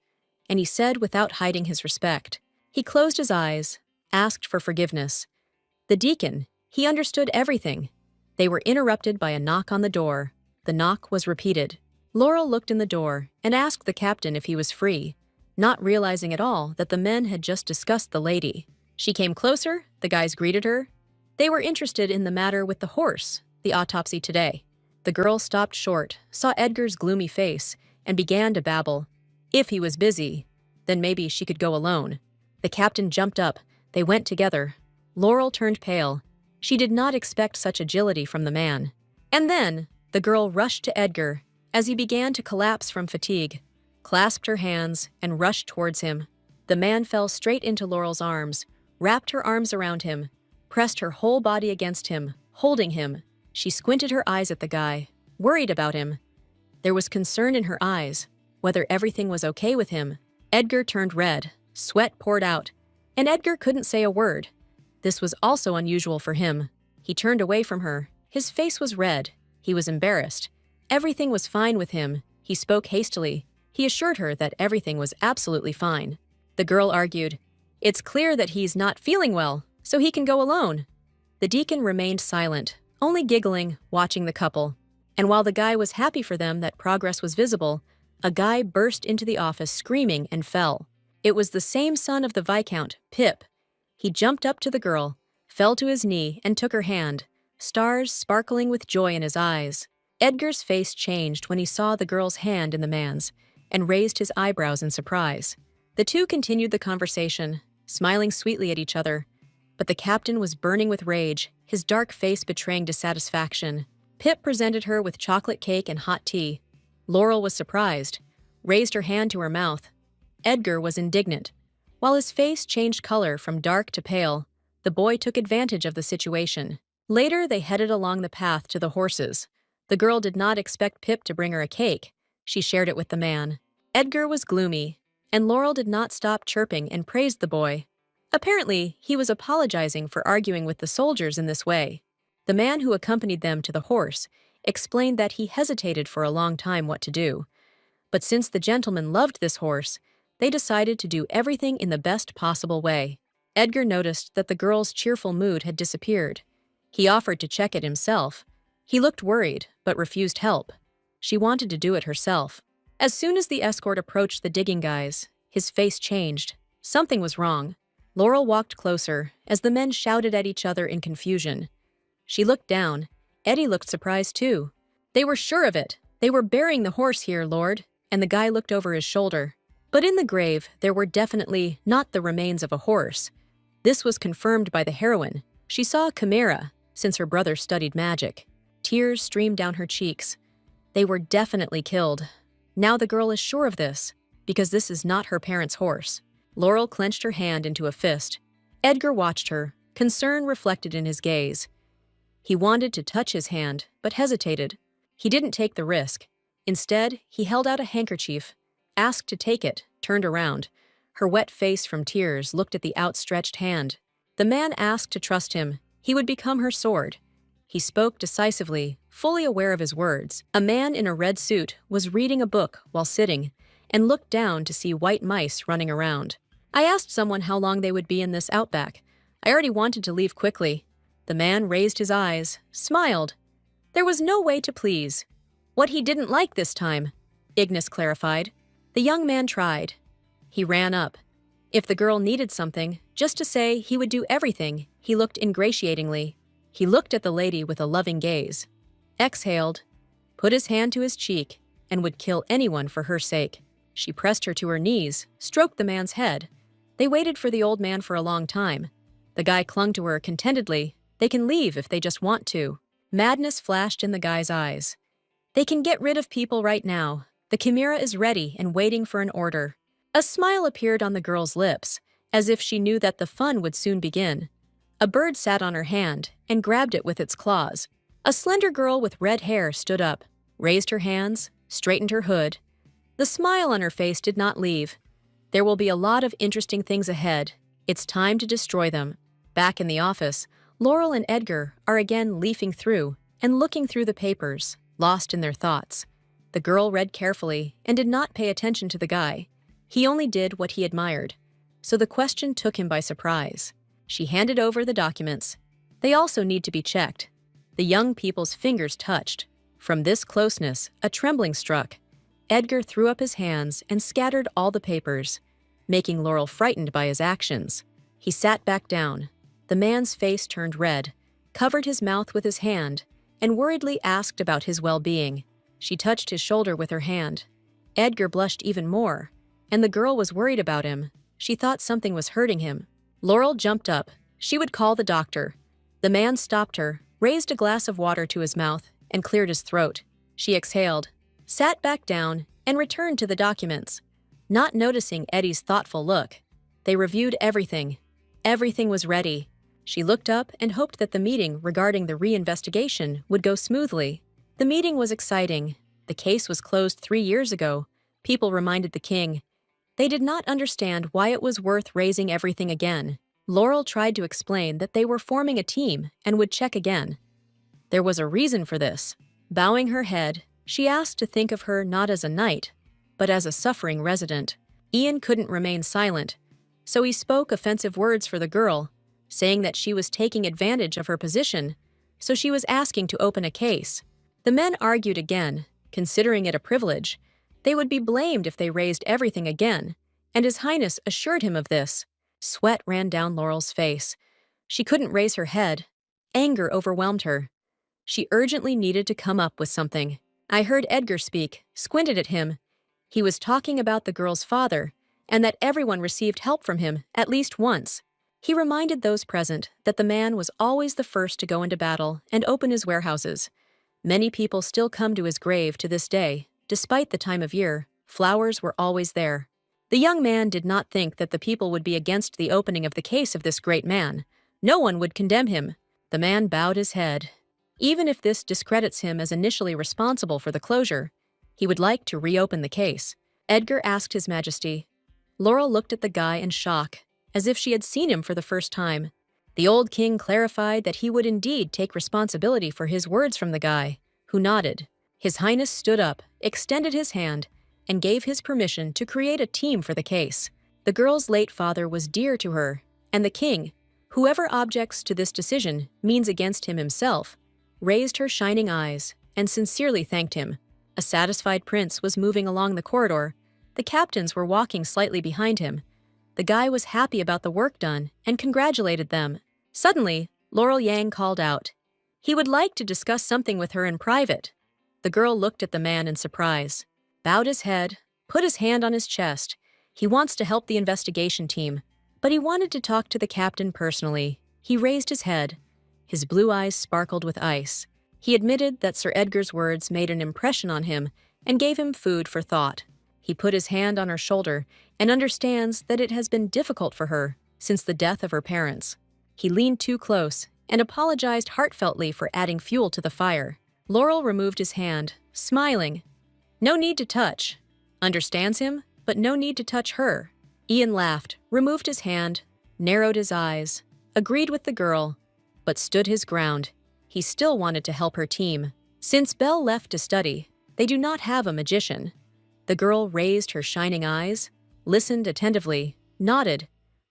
and he said without hiding his respect. He closed his eyes, asked for forgiveness. The deacon, he understood everything. They were interrupted by a knock on the door. The knock was repeated. Laurel looked in the door and asked the captain if he was free, not realizing at all that the men had just discussed the lady. She came closer, the guys greeted her. They were interested in the matter with the horse, the autopsy today. The girl stopped short, saw Edgar's gloomy face, and began to babble. If he was busy, then maybe she could go alone. The captain jumped up. They went together. Laurel turned pale. She did not expect such agility from the man. And then, the girl rushed to Edgar as he began to collapse from fatigue, clasped her hands, and rushed towards him. The man fell straight into Laurel's arms, wrapped her arms around him, pressed her whole body against him, holding him. She squinted her eyes at the guy, worried about him. There was concern in her eyes, whether everything was okay with him. Edgar turned red, sweat poured out, and Edgar couldn't say a word. This was also unusual for him. He turned away from her. His face was red. He was embarrassed. Everything was fine with him. He spoke hastily. He assured her that everything was absolutely fine. The girl argued, "It's clear that he's not feeling well, so he can go alone." The deacon remained silent, only giggling, watching the couple. And while the guy was happy for them that progress was visible, a guy burst into the office screaming and fell. It was the same son of the Viscount, Pip. He jumped up to the girl, fell to his knee, and took her hand, stars sparkling with joy in his eyes. Edgar's face changed when he saw the girl's hand in the man's, and raised his eyebrows in surprise. The two continued the conversation, smiling sweetly at each other. But the captain was burning with rage, his dark face betraying dissatisfaction. Pip presented her with chocolate cake and hot tea. Laurel was surprised, raised her hand to her mouth. Edgar was indignant. While his face changed color from dark to pale, the boy took advantage of the situation. Later, they headed along the path to the horses. The girl did not expect Pip to bring her a cake. She shared it with the man. Edgar was gloomy, and Laurel did not stop chirping and praised the boy. Apparently, he was apologizing for arguing with the soldiers in this way. The man who accompanied them to the horse explained that he hesitated for a long time what to do. But since the gentleman loved this horse, they decided to do everything in the best possible way. Edgar noticed that the girl's cheerful mood had disappeared. He offered to check it himself. He looked worried, but refused help. She wanted to do it herself. As soon as the escort approached the digging guys, his face changed. Something was wrong. Laurel walked closer as the men shouted at each other in confusion. She looked down. Eddie looked surprised too. They were sure of it. They were burying the horse here, Lord, and the guy looked over his shoulder. But in the grave, there were definitely not the remains of a horse. This was confirmed by the heroine. She saw a chimera, since her brother studied magic. Tears streamed down her cheeks. They were definitely killed. Now the girl is sure of this, because this is not her parents' horse. Laurel clenched her hand into a fist. Edgar watched her, concern reflected in his gaze. He wanted to touch his hand, but hesitated. He didn't take the risk. Instead, he held out a handkerchief, asked to take it, turned around. Her wet face from tears looked at the outstretched hand. The man asked to trust him. He would become her sword. He spoke decisively, fully aware of his words. A man in a red suit was reading a book while sitting, and looked down to see white mice running around. I asked someone how long they would be in this outback. I already wanted to leave quickly. The man raised his eyes, smiled. There was no way to please. What he didn't like this time, Ignis clarified. The young man tried. He ran up. If the girl needed something, just to say he would do everything, he looked ingratiatingly. He looked at the lady with a loving gaze. Exhaled, put his hand to his cheek, and would kill anyone for her sake. She pressed her to her knees, stroked the man's head. They waited for the old man for a long time. The guy clung to her contentedly. They can leave if they just want to. Madness flashed in the guy's eyes. They can get rid of people right now. The chimera is ready and waiting for an order. A smile appeared on the girl's lips, as if she knew that the fun would soon begin. A bird sat on her hand and grabbed it with its claws. A slender girl with red hair stood up, raised her hands, straightened her hood. The smile on her face did not leave. There will be a lot of interesting things ahead. It's time to destroy them. Back in the office, Laurel and Edgar are again leafing through and looking through the papers, lost in their thoughts. The girl read carefully and did not pay attention to the guy. He only did what he admired, so the question took him by surprise. She handed over the documents. They also need to be checked. The young people's fingers touched. From this closeness, a trembling struck. Edgar threw up his hands and scattered all the papers, making Laurel frightened by his actions. He sat back down. The man's face turned red, covered his mouth with his hand, and worriedly asked about his well-being. She touched his shoulder with her hand. Edgar blushed even more, and the girl was worried about him. She thought something was hurting him. Laurel jumped up. She would call the doctor. The man stopped her, raised a glass of water to his mouth, and cleared his throat. She exhaled, sat back down, and returned to the documents. Not noticing Eddie's thoughtful look, they reviewed everything. Everything was ready. She looked up and hoped that the meeting regarding the reinvestigation would go smoothly. The meeting was exciting. The case was closed 3 years ago. People reminded the king. They did not understand why it was worth raising everything again. Laurel tried to explain that they were forming a team and would check again. There was a reason for this. Bowing her head, she asked to think of her not as a knight, but as a suffering resident. Ian couldn't remain silent, so he spoke offensive words for the girl, saying that she was taking advantage of her position, so she was asking to open a case. The men argued again, considering it a privilege. They would be blamed if they raised everything again, and His Highness assured him of this. Sweat ran down Laurel's face. She couldn't raise her head. Anger overwhelmed her. She urgently needed to come up with something. I heard Edgar speak, squinted at him. He was talking about the girl's father, and that everyone received help from him at least once. He reminded those present that the man was always the first to go into battle and open his warehouses. Many people still come to his grave to this day. Despite the time of year, flowers were always there. The young man did not think that the people would be against the opening of the case of this great man. No one would condemn him. The man bowed his head. Even if this discredits him as initially responsible for the closure, he would like to reopen the case. Edgar asked His Majesty. Laurel looked at the guy in shock, as if she had seen him for the first time. The old king clarified that he would indeed take responsibility for his words from the guy, who nodded. His Highness stood up, extended his hand, and gave his permission to create a team for the case. The girl's late father was dear to her, and the king, whoever objects to this decision means against him himself, raised her shining eyes and sincerely thanked him. A satisfied prince was moving along the corridor. The captains were walking slightly behind him. The guy was happy about the work done and congratulated them. Suddenly, Laurel Yang called out. He would like to discuss something with her in private. The girl looked at the man in surprise, bowed his head, put his hand on his chest. He wants to help the investigation team, but he wanted to talk to the captain personally. He raised his head. His blue eyes sparkled with ice. He admitted that Sir Edgar's words made an impression on him and gave him food for thought. He put his hand on her shoulder and understands that it has been difficult for her since the death of her parents. He leaned too close and apologized heartfeltly for adding fuel to the fire. Laurel removed his hand, smiling. No need to touch. Understands him, but no need to touch her. Ian laughed, removed his hand, narrowed his eyes, agreed with the girl, but stood his ground. He still wanted to help her team. Since Belle left to study, they do not have a magician. The girl raised her shining eyes, listened attentively, nodded,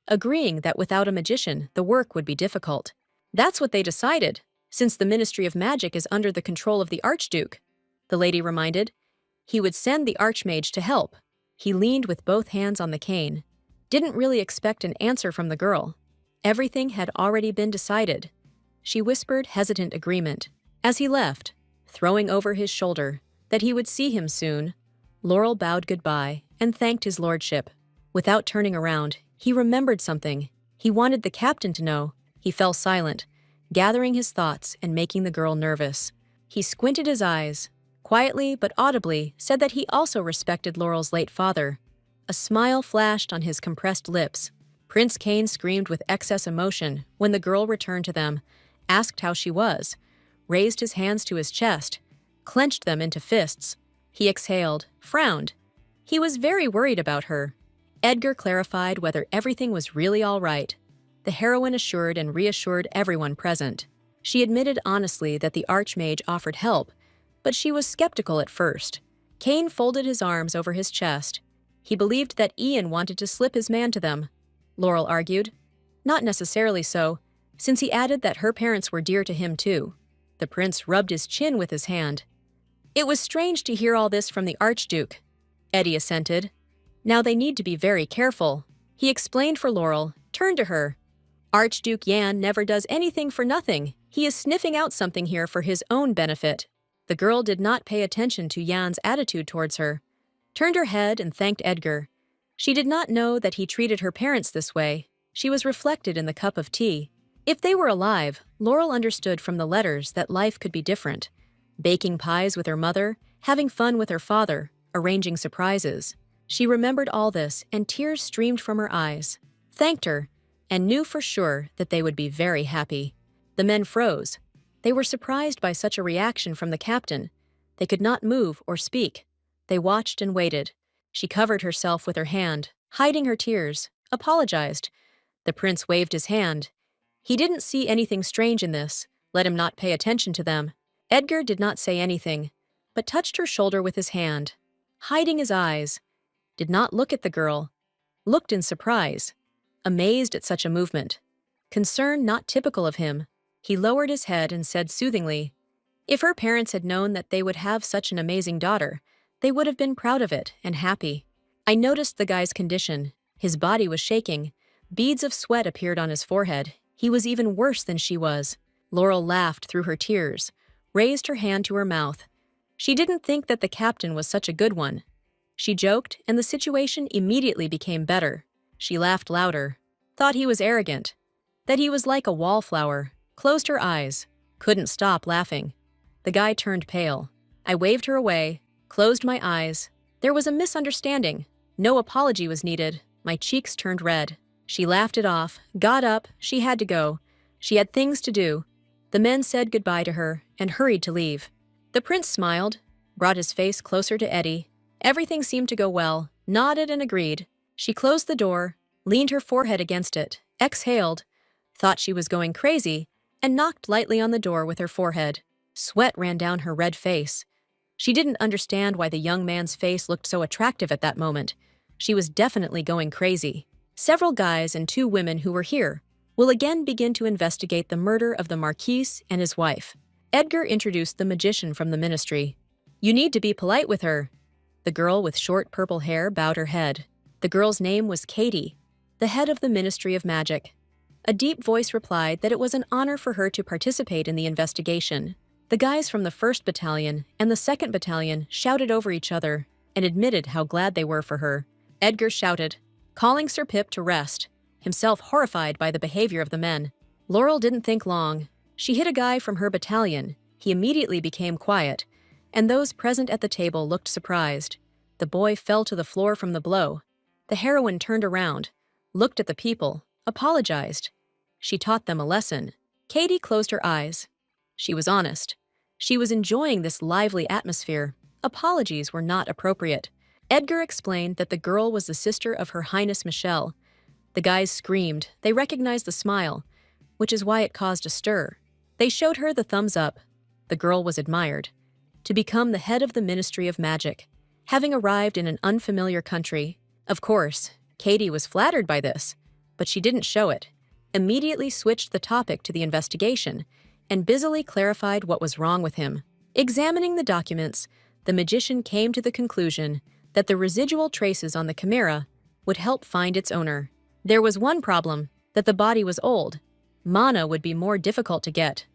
agreeing that without a magician, the work would be difficult. That's what they decided, since the Ministry of Magic is under the control of the Archduke, the lady reminded. He would send the Archmage to help. He leaned with both hands on the cane. Didn't really expect an answer from the girl. Everything had already been decided. She whispered hesitant agreement. As he left, throwing over his shoulder that he would see him soon, Laurel bowed goodbye and thanked his lordship. Without turning around, he remembered something. He wanted the captain to know. He fell silent, gathering his thoughts and making the girl nervous. He squinted his eyes, quietly but audibly said that he also respected Laurel's late father. A smile flashed on his compressed lips. Prince Cain screamed with excess emotion when the girl returned to them, asked how she was, raised his hands to his chest, clenched them into fists. He exhaled, frowned. He was very worried about her. Edgar clarified whether everything was really all right. The heroine assured and reassured everyone present. She admitted honestly that the Archmage offered help, but she was skeptical at first. Cain folded his arms over his chest. He believed that Ian wanted to slip his man to them. Laurel argued. Not necessarily so, since he added that her parents were dear to him too. The prince rubbed his chin with his hand. It was strange to hear all this from the Archduke. Eddie assented. Now they need to be very careful. He explained for Laurel, turned to her. Archduke Yan never does anything for nothing. He is sniffing out something here for his own benefit. The girl did not pay attention to Yan's attitude towards her, turned her head and thanked Edgar. She did not know that he treated her parents this way. She was reflected in the cup of tea. If they were alive, Laurel understood from the letters that life could be different. Baking pies with her mother, having fun with her father, arranging surprises. She remembered all this, and tears streamed from her eyes, thanked her, and knew for sure that they would be very happy. The men froze. They were surprised by such a reaction from the captain. They could not move or speak. They watched and waited. She covered herself with her hand, hiding her tears, apologized. The prince waved his hand. He didn't see anything strange in this. Let him not pay attention to them. Edgar did not say anything, but touched her shoulder with his hand, hiding his eyes. Did not look at the girl. Looked in surprise, amazed at such a movement. Concern not typical of him. He lowered his head and said soothingly, if her parents had known that they would have such an amazing daughter, they would have been proud of it and happy. I noticed the guy's condition. His body was shaking. Beads of sweat appeared on his forehead. He was even worse than she was. Laurel laughed through her tears, raised her hand to her mouth. She didn't think that the captain was such a good one. She joked, and the situation immediately became better. She laughed louder, thought he was arrogant, that he was like a wallflower, closed her eyes, couldn't stop laughing. The guy turned pale. I waved her away, closed my eyes. There was a misunderstanding. No apology was needed. My cheeks turned red. She laughed it off, got up. She had to go. She had things to do. The men said goodbye to her and hurried to leave. The prince smiled, brought his face closer to Eddie. Everything seemed to go well, nodded and agreed. She closed the door, leaned her forehead against it, exhaled, thought she was going crazy, and knocked lightly on the door with her forehead. Sweat ran down her red face. She didn't understand why the young man's face looked so attractive at that moment. She was definitely going crazy. Several guys and 2 women who were here will again begin to investigate the murder of the Marquis and his wife. Edgar introduced the magician from the ministry. You need to be polite with her. The girl with short purple hair bowed her head. The girl's name was Katie. the head of the Ministry of Magic. A deep voice replied that it was an honor for her to participate in the investigation. The guys from the 1st Battalion and the 2nd Battalion shouted over each other and admitted how glad they were for her. Edgar shouted, calling Sir Pip to rest, himself horrified by the behavior of the men. Laurel didn't think long. She hit a guy from her battalion. He immediately became quiet, and those present at the table looked surprised. The boy fell to the floor from the blow. The heroine turned around, looked at the people, apologized. She taught them a lesson. Katie closed her eyes. She was honest. She was enjoying this lively atmosphere. Apologies were not appropriate. Edgar explained that the girl was the sister of Her Highness Michelle. The guys screamed. They recognized the smile, which is why it caused a stir. They showed her the thumbs up. The girl was admired. To become the head of the Ministry of Magic, having arrived in an unfamiliar country. Of course, Katie was flattered by this, but she didn't show it. Immediately switched the topic to the investigation and busily clarified what was wrong with him. Examining the documents, the magician came to the conclusion that the residual traces on the chimera would help find its owner. There was one problem, that the body was old. Mana would be more difficult to get,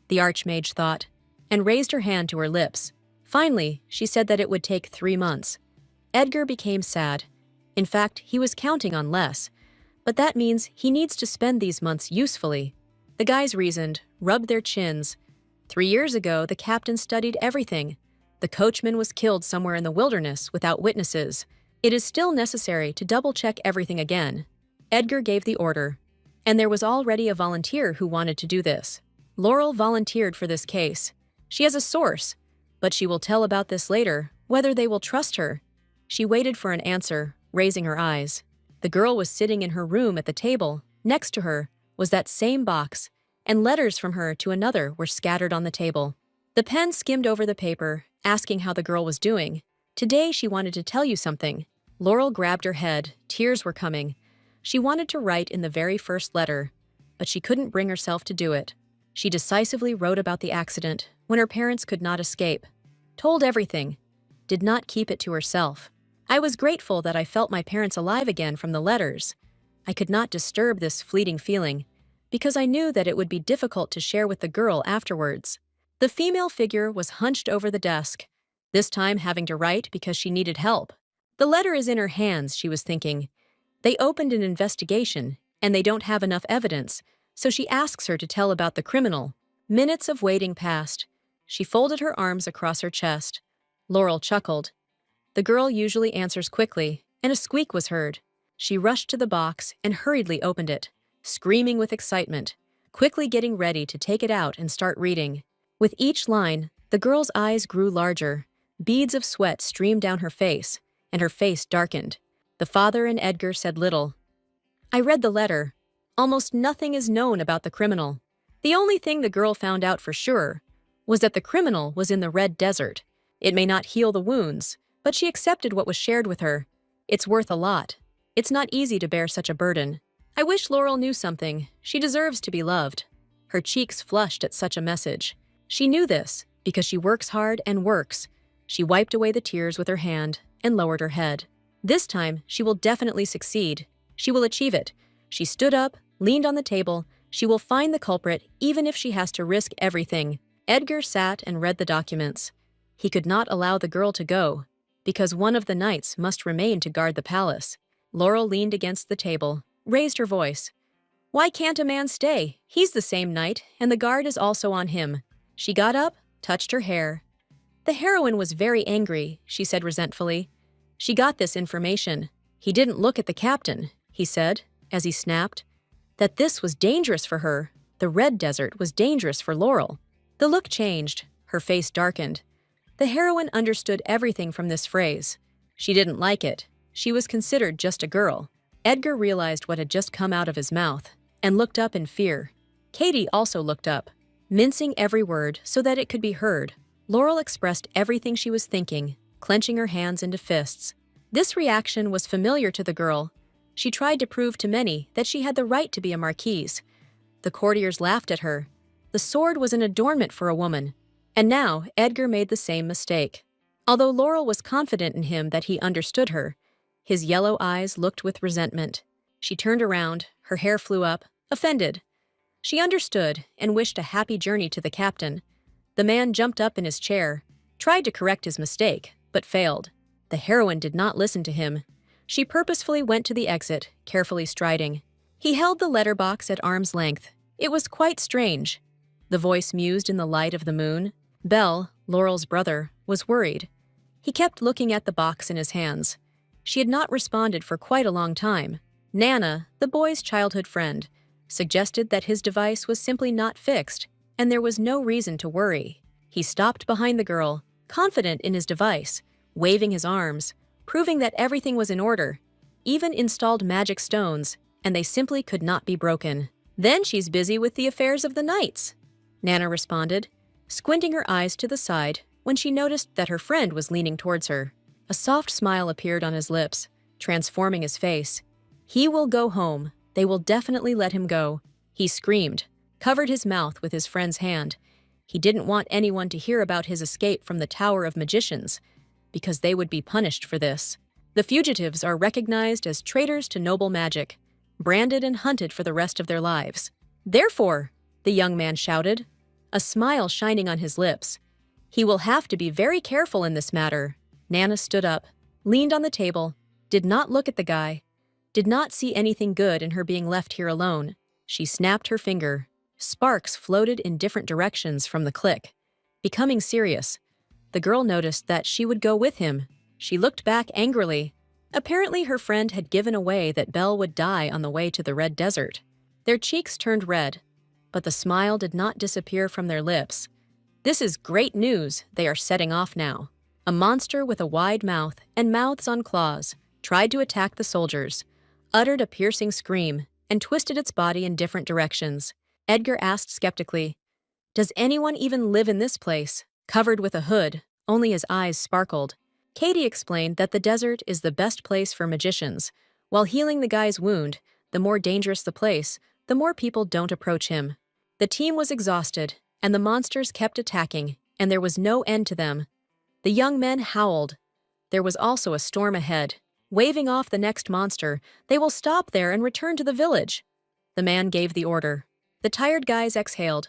the Archmage thought, and raised her hand to her lips. Finally, she said that it would take 3 months. Edgar became sad. In fact, he was counting on less, but that means he needs to spend these months usefully. The guys reasoned, rubbed their chins. 3 years ago, the captain studied everything. The coachman was killed somewhere in the wilderness without witnesses. It is still necessary to double-check everything again. Edgar gave the order, and there was already a volunteer who wanted to do this. Laurel volunteered for this case. She has a source, but she will tell about this later, whether they will trust her. She waited for an answer, raising her eyes. The girl was sitting in her room at the table. Next to her was that same box, and letters from her to another were scattered on the table. The pen skimmed over the paper, asking how the girl was doing. Today she wanted to tell you something. Laurel grabbed her head. Tears were coming. She wanted to write in the very first letter, but she couldn't bring herself to do it. She decisively wrote about the accident when her parents could not escape. Told everything. Did not keep it to herself. I was grateful that I felt my parents alive again from the letters. I could not disturb this fleeting feeling, because I knew that it would be difficult to share with the girl afterwards. The female figure was hunched over the desk, this time having to write because she needed help. The letter is in her hands, she was thinking. They opened an investigation, and they don't have enough evidence, so she asks her to tell about the criminal. Minutes of waiting passed. She folded her arms across her chest. Laurel chuckled. The girl usually answers quickly, and a squeak was heard. She rushed to the box and hurriedly opened it, screaming with excitement, quickly getting ready to take it out and start reading. With each line, the girl's eyes grew larger. Beads of sweat streamed down her face, and her face darkened. The father and Edgar said little. I read the letter. Almost nothing is known about the criminal. The only thing the girl found out for sure was that the criminal was in the Red Desert. It may not heal the wounds, but she accepted what was shared with her. It's worth a lot. It's not easy to bear such a burden. I wish Laurel knew something. She deserves to be loved. Her cheeks flushed at such a message. She knew this because she works hard and works. She wiped away the tears with her hand and lowered her head. This time, she will definitely succeed. She will achieve it. She stood up, leaned on the table. She will find the culprit even if she has to risk everything. Edgar sat and read the documents. He could not allow the girl to go, because one of the knights must remain to guard the palace. Laurel leaned against the table, raised her voice. Why can't a man stay? He's the same knight, and the guard is also on him. She got up, touched her hair. The heroine was very angry, she said resentfully. She got this information. He didn't look at the captain, he said, as he snapped, that this was dangerous for her. The Red Desert was dangerous for Laurel. The look changed. Her face darkened. The heroine understood everything from this phrase. She didn't like it. She was considered just a girl. Edgar realized what had just come out of his mouth and looked up in fear. Katie also looked up, mincing every word so that it could be heard. Laurel expressed everything she was thinking, clenching her hands into fists. This reaction was familiar to the girl. She tried to prove to many that she had the right to be a marquise. The courtiers laughed at her. The sword was an adornment for a woman. And now Edgar made the same mistake. Although Laurel was confident in him that he understood her, his yellow eyes looked with resentment. She turned around, her hair flew up, offended. She understood and wished a happy journey to the captain. The man jumped up in his chair, tried to correct his mistake, but failed. The heroine did not listen to him. She purposefully went to the exit, carefully striding. He held the letterbox at arm's length. It was quite strange. The voice mused in the light of the moon. Bell, Laurel's brother, was worried. He kept looking at the box in his hands. She had not responded for quite a long time. Nana, the boy's childhood friend, suggested that his device was simply not fixed, and there was no reason to worry. He stopped behind the girl, confident in his device, waving his arms, proving that everything was in order, even installed magic stones, and they simply could not be broken. Then she's busy with the affairs of the knights, Nana responded, squinting her eyes to the side when she noticed that her friend was leaning towards her. A soft smile appeared on his lips, transforming his face. He will go home. They will definitely let him go. He screamed, covered his mouth with his friend's hand. He didn't want anyone to hear about his escape from the Tower of Magicians, because they would be punished for this. The fugitives are recognized as traitors to noble magic, branded and hunted for the rest of their lives. Therefore, the young man shouted, a smile shining on his lips. He will have to be very careful in this matter. Nana stood up, leaned on the table, did not look at the guy, did not see anything good in her being left here alone. She snapped her finger. Sparks floated in different directions from the click. Becoming serious, the girl noticed that she would go with him. She looked back angrily. Apparently her friend had given away that Belle would die on the way to the Red Desert. Their cheeks turned red, but the smile did not disappear from their lips. This is great news. They are setting off now. A monster with a wide mouth and mouths on claws tried to attack the soldiers, uttered a piercing scream, and twisted its body in different directions. Edgar asked skeptically, "Does anyone even live in this place?" Covered with a hood, only his eyes sparkled. Katie explained that the desert is the best place for magicians. While healing the guy's wound, the more dangerous the place, the more people don't approach him. The team was exhausted, and the monsters kept attacking, and there was no end to them. The young men howled. There was also a storm ahead. Waving off the next monster, they will stop there and return to the village. The man gave the order. The tired guys exhaled.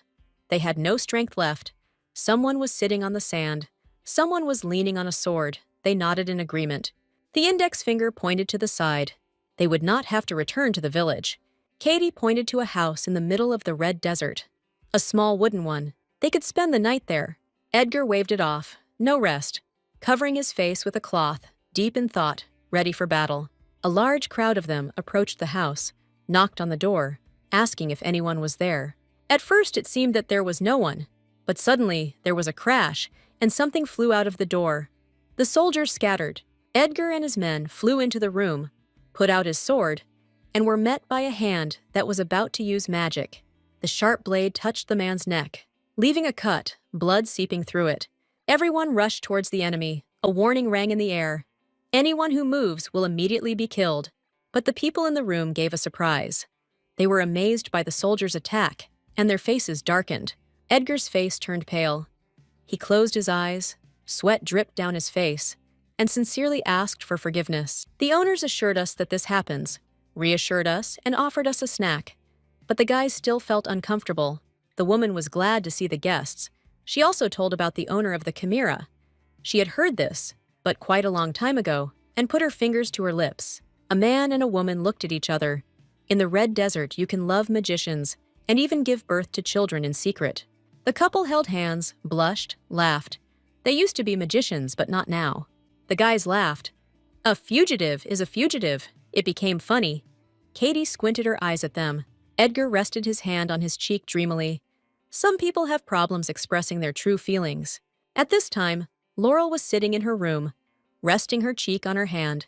They had no strength left. Someone was sitting on the sand. Someone was leaning on a sword. They nodded in agreement. The index finger pointed to the side. They would not have to return to the village. Katie pointed to a house in the middle of the Red Desert. A small wooden one. They could spend the night there. Edgar waved it off. No rest. Covering his face with a cloth, deep in thought, ready for battle. A large crowd of them approached the house, knocked on the door, asking if anyone was there. At first it seemed that there was no one, but suddenly there was a crash, and something flew out of the door. The soldiers scattered. Edgar and his men flew into the room, put out his sword, and were met by a hand that was about to use magic. The sharp blade touched the man's neck, leaving a cut, blood seeping through it. Everyone rushed towards the enemy. A warning rang in the air. Anyone who moves will immediately be killed. But the people in the room gave a surprise. They were amazed by the soldiers' attack, and their faces darkened. Edgar's face turned pale. He closed his eyes, sweat dripped down his face, and sincerely asked for forgiveness. The owners assured us that this happens, reassured us, and offered us a snack. But the guys still felt uncomfortable. The woman was glad to see the guests. She also told about the owner of the chimera. She had heard this, but quite a long time ago, and put her fingers to her lips. A man and a woman looked at each other. In the Red Desert, you can love magicians and even give birth to children in secret. The couple held hands, blushed, laughed. They used to be magicians, but not now. The guys laughed. A fugitive is a fugitive. It became funny. Katie squinted her eyes at them. Edgar rested his hand on his cheek dreamily. Some people have problems expressing their true feelings. At this time, Laurel was sitting in her room, resting her cheek on her hand,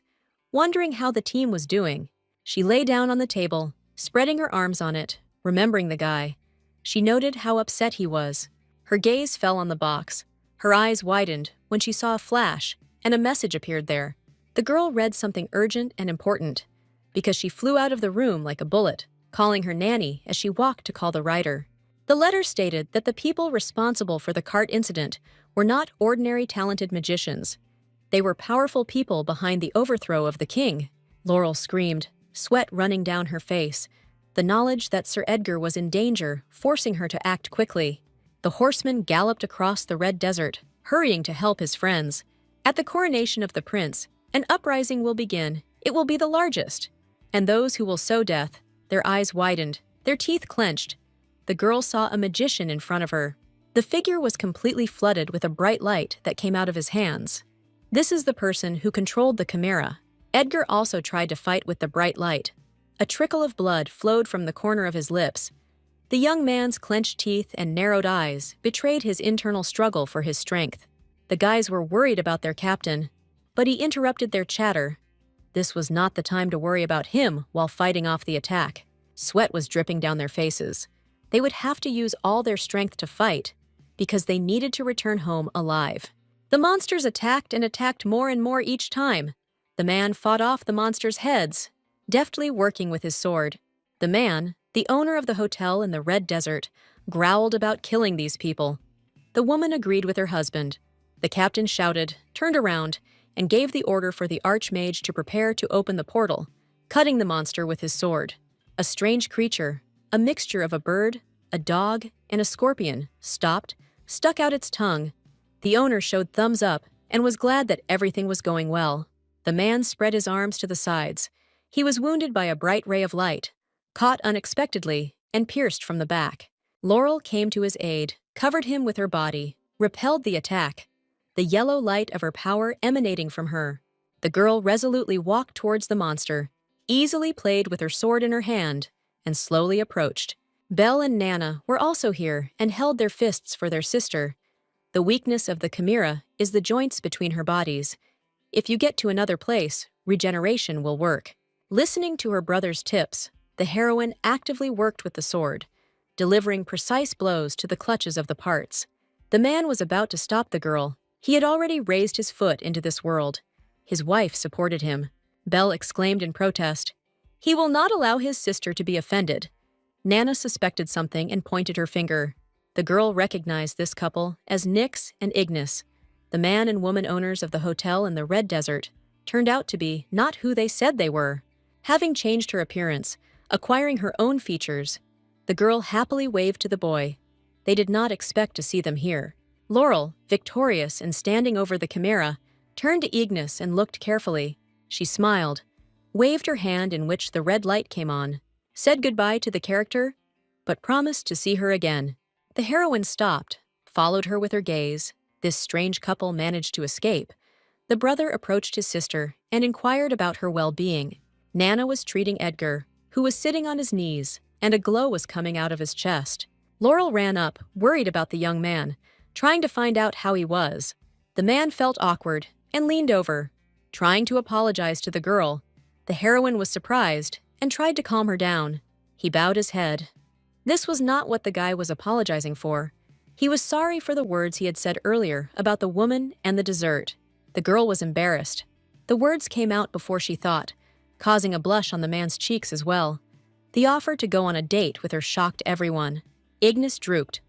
wondering how the team was doing. She lay down on the table, spreading her arms on it, remembering the guy. She noted how upset he was. Her gaze fell on the box. Her eyes widened when she saw a flash, and a message appeared there. The girl read something urgent and important, because she flew out of the room like a bullet, calling her nanny as she walked to call the writer. The letter stated that the people responsible for the cart incident were not ordinary talented magicians. They were powerful people behind the overthrow of the king. Laurel screamed, sweat running down her face, the knowledge that Sir Edgar was in danger, forcing her to act quickly. The horseman galloped across the red desert, hurrying to help his friends. At the coronation of the prince, an uprising will begin. It will be the largest. And those who will sow death, their eyes widened, their teeth clenched. The girl saw a magician in front of her. The figure was completely flooded with a bright light that came out of his hands. This is the person who controlled the chimera. Edgar also tried to fight with the bright light. A trickle of blood flowed from the corner of his lips. The young man's clenched teeth and narrowed eyes betrayed his internal struggle for his strength. The guys were worried about their captain, but he interrupted their chatter. This was not the time to worry about him while fighting off the attack. Sweat was dripping down their faces. They would have to use all their strength to fight, because they needed to return home alive. The monsters attacked and attacked more and more each time. The man fought off the monsters' heads, deftly working with his sword. The man, the owner of the hotel in the Red Desert, growled about killing these people. The woman agreed with her husband. The captain shouted, turned around, and gave the order for the archmage to prepare to open the portal, cutting the monster with his sword. A strange creature, a mixture of a bird, a dog, and a scorpion, stopped, stuck out its tongue. The owner showed thumbs up and was glad that everything was going well. The man spread his arms to the sides. He was wounded by a bright ray of light, caught unexpectedly, and pierced from the back. Laurel came to his aid, covered him with her body, repelled the attack, the yellow light of her power emanating from her. The girl resolutely walked towards the monster, easily played with her sword in her hand, and slowly approached. Belle and Nana were also here and held their fists for their sister. The weakness of the chimera is the joints between her bodies. If you get to another place, regeneration will work. Listening to her brother's tips, the heroine actively worked with the sword, delivering precise blows to the clutches of the parts. The man was about to stop the girl. He had already raised his foot into this world. His wife supported him. Belle exclaimed in protest, "He will not allow his sister to be offended." Nana suspected something and pointed her finger. The girl recognized this couple as Nix and Ignis. The man and woman owners of the hotel in the Red Desert turned out to be not who they said they were. Having changed her appearance, acquiring her own features, the girl happily waved to the boy. They did not expect to see them here. Laurel, victorious and standing over the chimera, turned to Ignis and looked carefully. She smiled, waved her hand in which the red light came on, said goodbye to the character, but promised to see her again. The heroine stopped, followed her with her gaze. This strange couple managed to escape. The brother approached his sister and inquired about her well-being. Nana was treating Edgar, who was sitting on his knees, and a glow was coming out of his chest. Laurel ran up, worried about the young man, trying to find out how he was. The man felt awkward and leaned over, trying to apologize to the girl. The heroine was surprised and tried to calm her down. He bowed his head. This was not what the guy was apologizing for. He was sorry for the words he had said earlier about the woman and the dessert. The girl was embarrassed. The words came out before she thought, causing a blush on the man's cheeks as well. The offer to go on a date with her shocked everyone. Ignis drooped.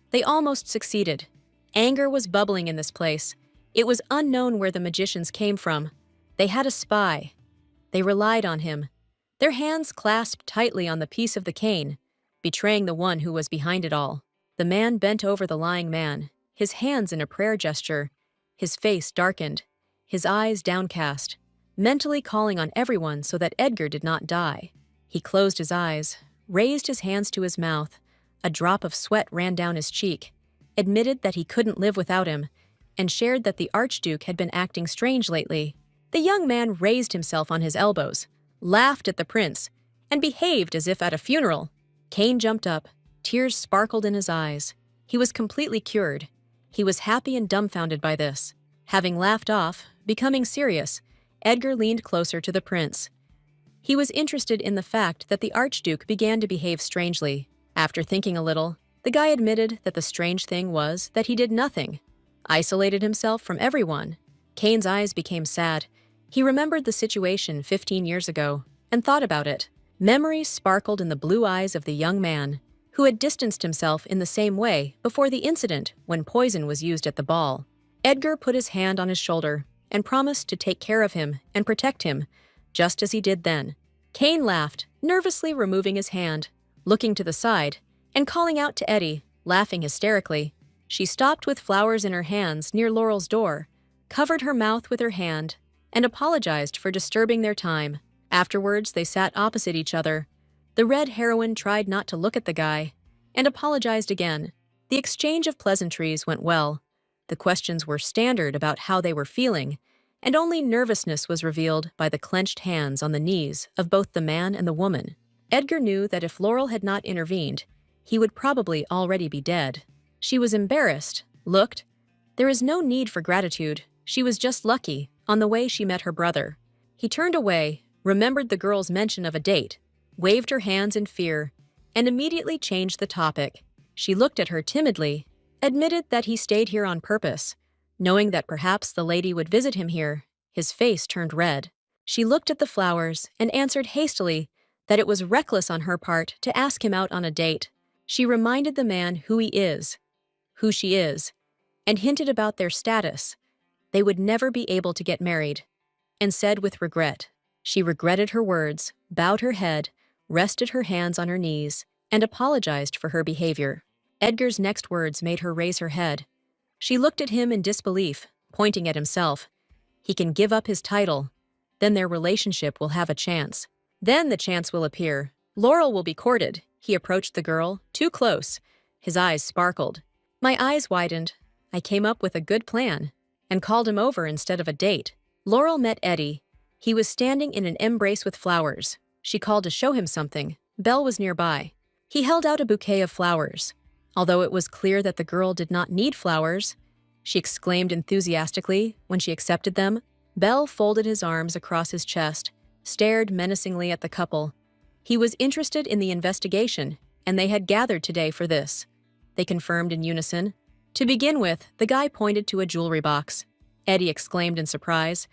They almost succeeded. Anger was bubbling in this place. It was unknown where the magicians came from. They had a spy. They relied on him. Their hands clasped tightly on the piece of the cane, betraying the one who was behind it all. The man bent over the lying man, his hands in a prayer gesture, his face darkened, his eyes downcast, mentally calling on everyone so that Edgar did not die. He closed his eyes, raised his hands to his mouth. A drop of sweat ran down his cheek, admitted that he couldn't live without him, and shared that the Archduke had been acting strange lately. The young man raised himself on his elbows, laughed at the prince, and behaved as if at a funeral. Kane jumped up. Tears sparkled in his eyes. He was completely cured. He was happy and dumbfounded by this. Having laughed off, becoming serious, Edgar leaned closer to the prince. He was interested in the fact that the Archduke began to behave strangely. After thinking a little, the guy admitted that the strange thing was that he did nothing, isolated himself from everyone. Kane's eyes became sad. He remembered the situation 15 years ago and thought about it. Memories sparkled in the blue eyes of the young man, who had distanced himself in the same way before the incident when poison was used at the ball. Edgar put his hand on his shoulder and promised to take care of him and protect him, just as he did then. Kane laughed, nervously removing his hand, looking to the side, and calling out to Eddie, laughing hysterically. She stopped with flowers in her hands near Laurel's door, covered her mouth with her hand, and apologized for disturbing their time. Afterwards, they sat opposite each other. The red heroine tried not to look at the guy, and apologized again. The exchange of pleasantries went well. The questions were standard about how they were feeling, and only nervousness was revealed by the clenched hands on the knees of both the man and the woman. Edgar knew that if Laurel had not intervened, he would probably already be dead. She was embarrassed, looked. There is no need for gratitude. She was just lucky, on the way she met her brother. He turned away, remembered the girl's mention of a date, waved her hands in fear, and immediately changed the topic. She looked at her timidly, admitted that he stayed here on purpose, knowing that perhaps the lady would visit him here. His face turned red. She looked at the flowers and answered hastily that it was reckless on her part to ask him out on a date. She reminded the man who he is, who she is, and hinted about their status. They would never be able to get married, and said with regret. She regretted her words, bowed her head, rested her hands on her knees, and apologized for her behavior. Edgar's next words made her raise her head. She looked at him in disbelief, pointing at himself. He can give up his title. Then their relationship will have a chance. Then the chance will appear. Laurel will be courted. He approached the girl, too close. His eyes sparkled. My eyes widened. I came up with a good plan, and called him over instead of a date. Laurel met Eddie. He was standing in an embrace with flowers. She called to show him something. Belle was nearby. He held out a bouquet of flowers. Although it was clear that the girl did not need flowers, she exclaimed enthusiastically when she accepted them. Belle folded his arms across his chest, stared menacingly at the couple. He was interested in the investigation, and they had gathered today for this. They confirmed in unison. To begin with, the guy pointed to a jewelry box. Eddie exclaimed in surprise.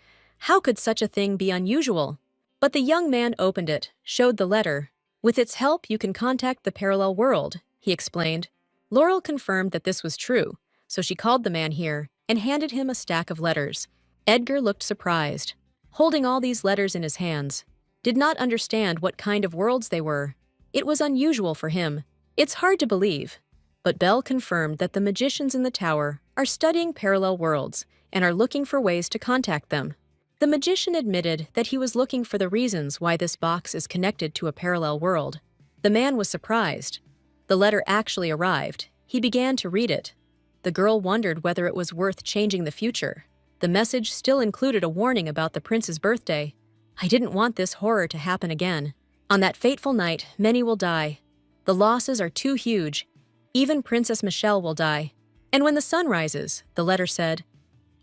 How could such a thing be unusual? But the young man opened it, showed the letter. With its help, you can contact the parallel world, he explained. Laurel confirmed that this was true, so she called the man here and handed him a stack of letters. Edgar looked surprised, holding all these letters in his hands. Did not understand what kind of worlds they were. It was unusual for him. It's hard to believe. But Belle confirmed that the magicians in the tower are studying parallel worlds and are looking for ways to contact them. The magician admitted that he was looking for the reasons why this box is connected to a parallel world. The man was surprised. The letter actually arrived. He began to read it. The girl wondered whether it was worth changing the future. The message still included a warning about the prince's birthday. I didn't want this horror to happen again. On that fateful night, many will die. The losses are too huge. Even Princess Michelle will die. And when the sun rises, the letter said,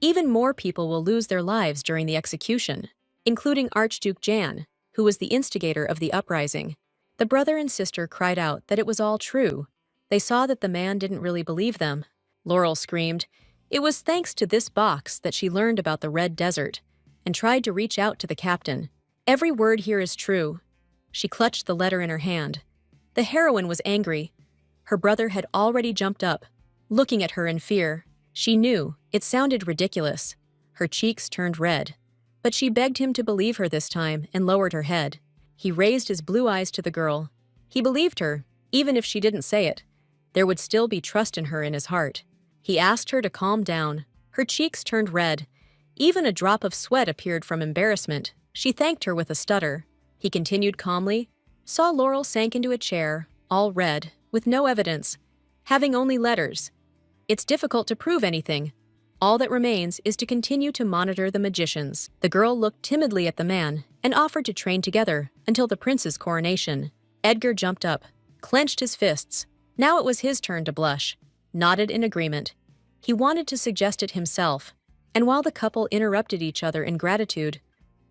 even more people will lose their lives during the execution, including Archduke Jan, who was the instigator of the uprising. The brother and sister cried out that it was all true. They saw that the man didn't really believe them. Laurel screamed. It was thanks to this box that she learned about the Red Desert and tried to reach out to the captain. Every word here is true. She clutched the letter in her hand. The heroine was angry. Her brother had already jumped up, looking at her in fear. She knew it sounded ridiculous. Her cheeks turned red. But she begged him to believe her this time and lowered her head. He raised his blue eyes to the girl. He believed her, even if she didn't say it. There would still be trust in her in his heart. He asked her to calm down. Her cheeks turned red. Even a drop of sweat appeared from embarrassment. She thanked her with a stutter. He continued calmly. Saw Laurel sank into a chair, all red, with no evidence, having only letters. It's difficult to prove anything. All that remains is to continue to monitor the magicians. The girl looked timidly at the man and offered to train together until the prince's coronation. Edgar jumped up, clenched his fists. Now it was his turn to blush, nodded in agreement. He wanted to suggest it himself, and while the couple interrupted each other in gratitude,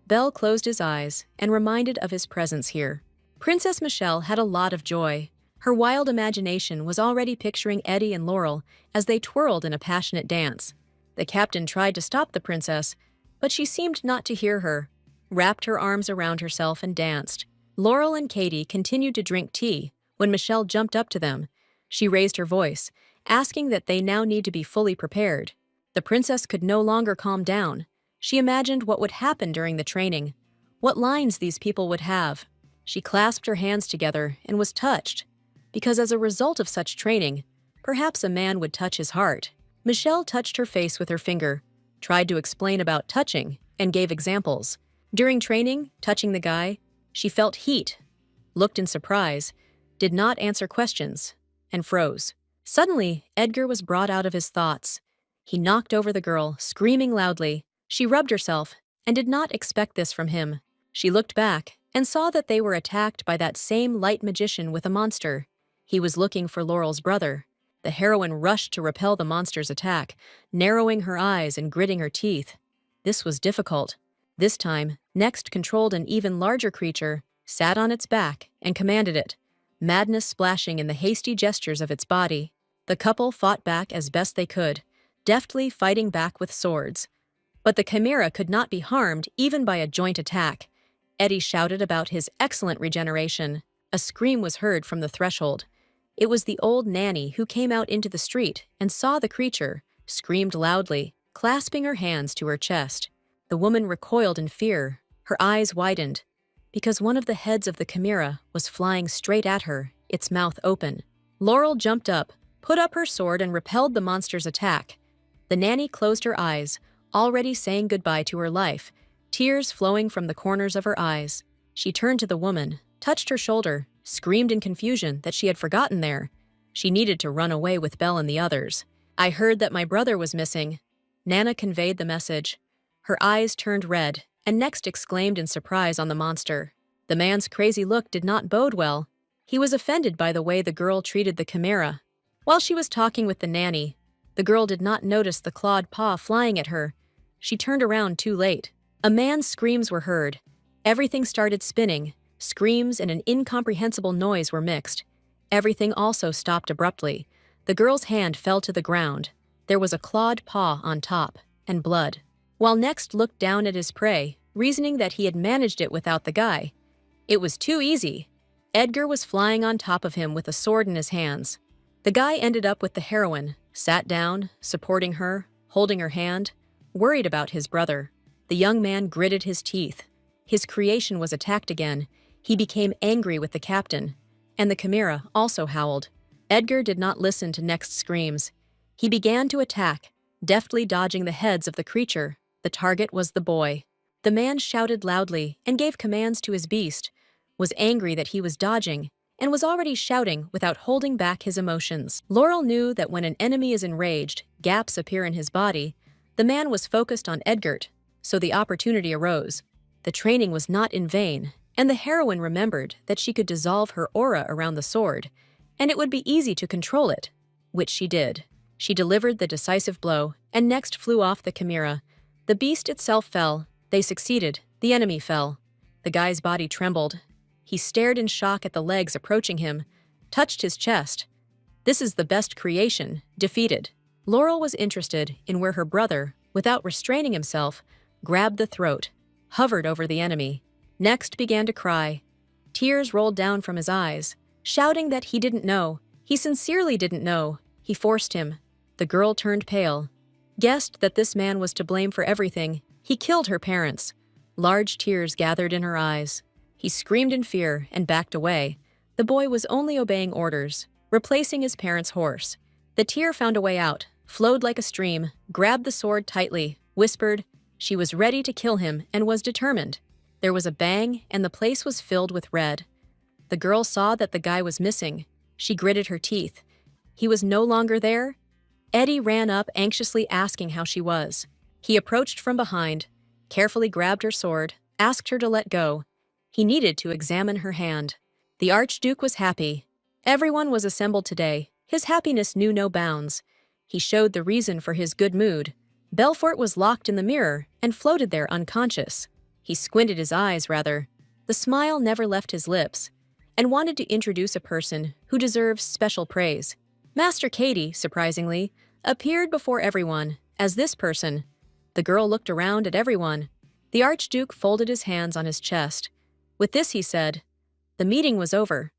Belle closed his eyes and reminded of his presence here. Princess Michelle had a lot of joy. Her wild imagination was already picturing Eddie and Laurel as they twirled in a passionate dance. The captain tried to stop the princess, but she seemed not to hear her, wrapped her arms around herself and danced. Laurel and Katie continued to drink tea when Michelle jumped up to them. She raised her voice, asking that they now need to be fully prepared. The princess could no longer calm down. She imagined what would happen during the training, what lines these people would have. She clasped her hands together and was touched, because as a result of such training, perhaps a man would touch his heart. Michelle touched her face with her finger, tried to explain about touching, and gave examples. During training, touching the guy, she felt heat, looked in surprise, did not answer questions, and froze. Suddenly, Edgar was brought out of his thoughts. He knocked over the girl, screaming loudly. She rubbed herself and did not expect this from him. She looked back and saw that they were attacked by that same light magician with a monster. He was looking for Laurel's brother. The heroine rushed to repel the monster's attack, narrowing her eyes and gritting her teeth. This was difficult. This time, Next controlled an even larger creature, sat on its back, and commanded it, madness splashing in the hasty gestures of its body. The couple fought back as best they could, deftly fighting back with swords. But the chimera could not be harmed even by a joint attack. Eddie shouted about his excellent regeneration. A scream was heard from the threshold. It was the old nanny who came out into the street and saw the creature, screamed loudly, clasping her hands to her chest. The woman recoiled in fear, her eyes widened, because one of the heads of the chimera was flying straight at her, its mouth open. Laurel jumped up, put up her sword and repelled the monster's attack. The nanny closed her eyes, already saying goodbye to her life, tears flowing from the corners of her eyes. She turned to the woman, touched her shoulder, screamed in confusion that she had forgotten there. She needed to run away with Belle and the others. "I heard that my brother was missing." Nana conveyed the message. Her eyes turned red, and Next exclaimed in surprise on the monster. The man's crazy look did not bode well. He was offended by the way the girl treated the chimera. While she was talking with the nanny, the girl did not notice the clawed paw flying at her. She turned around too late. A man's screams were heard. Everything started spinning. Screams and an incomprehensible noise were mixed. Everything also stopped abruptly. The girl's hand fell to the ground. There was a clawed paw on top, and blood. While Next looked down at his prey, reasoning that he had managed it without the guy. It was too easy. Edgar was flying on top of him with a sword in his hands. The guy ended up with the heroine, sat down, supporting her, holding her hand, worried about his brother. The young man gritted his teeth. His creation was attacked again. He became angry with the captain, and the chimera also howled. Edgar did not listen to Next's screams. He began to attack, deftly dodging the heads of the creature. The target was the boy. The man shouted loudly and gave commands to his beast, was angry that he was dodging, and was already shouting without holding back his emotions. Laurel knew that when an enemy is enraged, gaps appear in his body. The man was focused on Edgar, so the opportunity arose. The training was not in vain, and the heroine remembered that she could dissolve her aura around the sword, and it would be easy to control it, which she did. She delivered the decisive blow, and Next flew off the chimera. The beast itself fell. They succeeded. The enemy fell. The guy's body trembled. He stared in shock at the legs approaching him, touched his chest. This is the best creation, defeated. Laurel was interested in where her brother, without restraining himself, grabbed the throat, hovered over the enemy. Next began to cry. Tears rolled down from his eyes, shouting that he didn't know. He sincerely didn't know. He forced him. The girl turned pale, guessed that this man was to blame for everything. He killed her parents. Large tears gathered in her eyes. He screamed in fear and backed away. The boy was only obeying orders, replacing his parents' horse. The tear found a way out, flowed like a stream, grabbed the sword tightly, whispered. She was ready to kill him and was determined. There was a bang, and the place was filled with red. The girl saw that the guy was missing. She gritted her teeth. He was no longer there. Eddie ran up, anxiously asking how she was. He approached from behind, carefully grabbed her sword, asked her to let go. He needed to examine her hand. The Archduke was happy. Everyone was assembled today. His happiness knew no bounds. He showed the reason for his good mood. Belfort was locked in the mirror and floated there unconscious. He squinted his eyes, rather. The smile never left his lips, and wanted to introduce a person who deserves special praise. Master Katie, surprisingly, appeared before everyone as this person. The girl looked around at everyone. The Archduke folded his hands on his chest. With this, he said, the meeting was over.